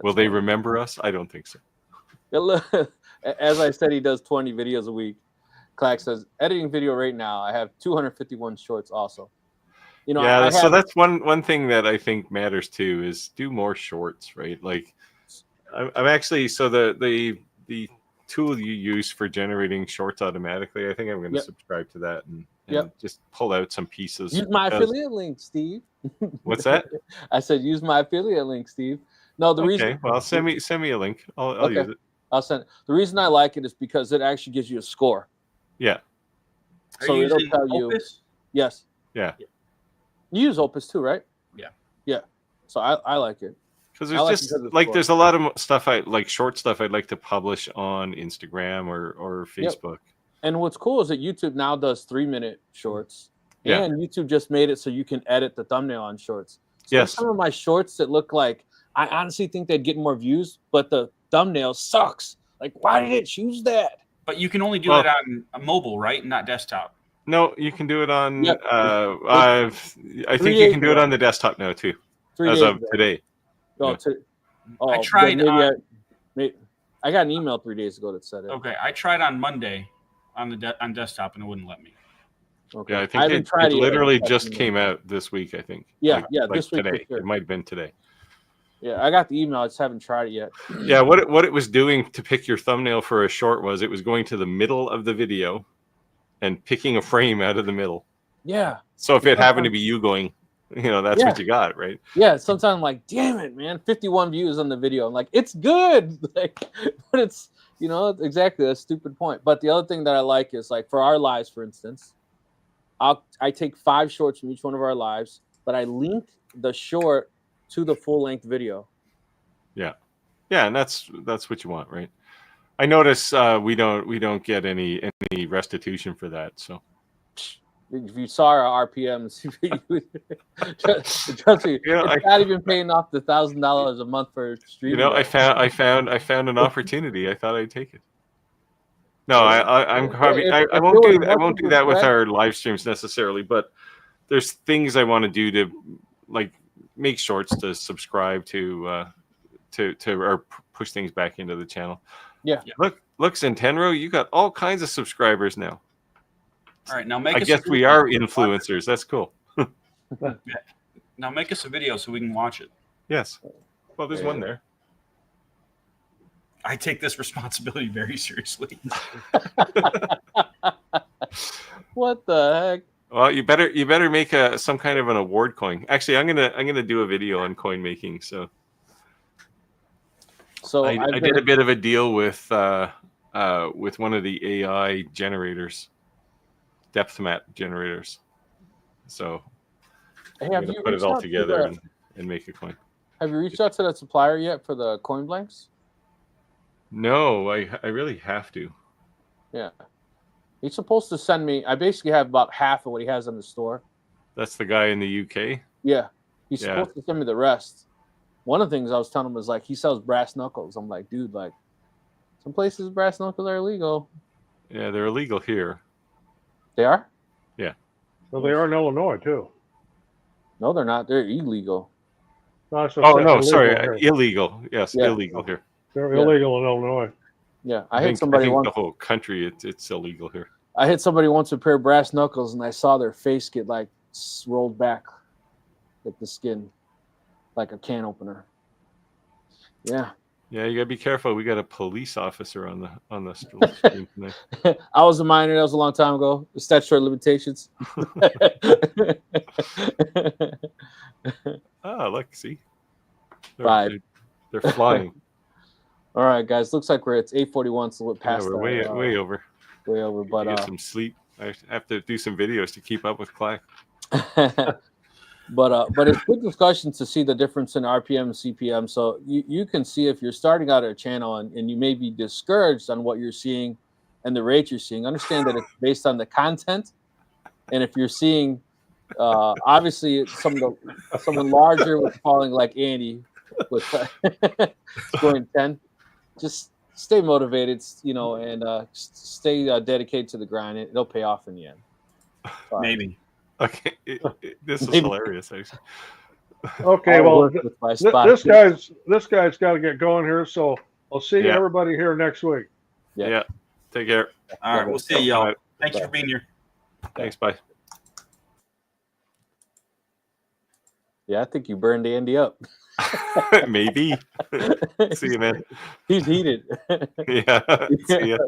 will they remember us? I don't think so. As I said, he does 20 videos a week. Clack says, editing video right now. I have 251 shorts also. You know, yeah, so that's one thing that I think matters too is do more shorts, right? Like I'm actually, so the tool you use for generating shorts automatically, I think I'm going to subscribe to that and just pull out some pieces. Use my affiliate link, Steve. What's that? I said use my affiliate link, Steve. No, the reason. Well, send me a link. I'll use it. I'll send it. The reason I like it is because it actually gives you a score. Yeah. So it'll tell you. Yes. Yeah. You use Opus too, right? Yeah. Yeah. So I like it. Because there's like there's a lot of stuff short stuff I'd like to publish on Instagram or Facebook. Yep. And what's cool is that YouTube now does 3-minute shorts. Yeah. And YouTube just made it so you can edit the thumbnail on shorts. So some of my shorts that look like, I honestly think they'd get more views, but the thumbnail sucks. Like, why did it choose that? But you can only do it on a mobile, right? Not desktop. No, you can do it on. I think you can do it on the desktop now too, as of today. I tried. I got an email 3 days ago that said it. Okay, I tried on Monday on desktop and it wouldn't let me. Okay, yeah, I think it literally just came out this week. I think. Yeah, this week today. Sure. It might have been today. Yeah, I got the email. I just haven't tried it yet. Yeah, what it was doing to pick your thumbnail for a short was it was going to the middle of the video and picking a frame out of the middle. Yeah. So if it happened to be you going, you know, that's what you got, right? Yeah. Sometimes I'm like, damn it, man, 51 views on the video. I'm like, it's good. Like, but it's, you know, exactly a stupid point. But the other thing that I like is like for our lives, for instance, I take 5 shorts from each one of our lives, but I link the short to the full length video. Yeah. Yeah. And that's what you want, right? I notice we don't get any restitution for that. So If you saw our RPMs, trust me, You know, it's not even paying off the $1,000 a month for streaming. You know, I found an opportunity. I thought I'd take it. No, I'm probably I won't do that with our live streams necessarily, but there's things I want to do to like make shorts to subscribe to or push things back into the channel. Yeah. Look, Centenro, you got all kinds of subscribers now. All right, now I guess we are influencers. That's cool. Now make us a video so we can watch it. Yes. Well, there's one there. I take this responsibility very seriously. What the heck? Well, you better make some kind of an award coin. Actually, I'm gonna do a video on coin making. So I did a bit of a deal with one of the AI generators, depth map generators. So Hey, I'm gonna put it all together and make a coin. Have you reached out to that supplier yet for the coin blanks? No, I really have to. Yeah. He's supposed to send me. I basically have about half of what he has in the store. That's the guy in the UK. Yeah. He's supposed to send me the rest. One of the things I was telling him was like he sells brass knuckles. I'm like, dude, like some places brass knuckles are illegal. Yeah, they're illegal here. They are? Yeah. Well, they are in Illinois too. No, they're not. They're illegal. No, sorry, illegal. Yes, Yeah. illegal here. They're illegal in Illinois. Yeah, I think the whole country it's illegal here. I hit somebody once with a pair of brass knuckles, and I saw their face get like rolled back, like the skin, like a can opener. Yeah. Yeah, you gotta be careful. We got a police officer on the screen tonight. I was a minor. That was a long time ago. The statutory limitations. Oh, look, see, Five. They're flying. All right, guys. Looks like it's 8:41, so we're past. Yeah, we're way over. Way over, but get some sleep. I have to do some videos to keep up with Clack. But it's good discussion to see the difference in RPM and CPM. So you can see if you're starting out a channel and you may be discouraged on what you're seeing and the rate you're seeing. Understand that it's based on the content, and if you're seeing obviously someone larger with falling like Andy with scoring 10, just stay motivated, and stay dedicated to the grind. It'll pay off in the end. Maybe. Okay, this is hilarious. Actually. Okay, well, this guy's got to get going here, so I'll see everybody here next week. Yeah. Take care. All right, we'll see y'all. Right. Thanks for being here. Thanks. Bye. Yeah, I think you burned Andy up. Maybe. See you, man. He's heated. Yeah. See ya.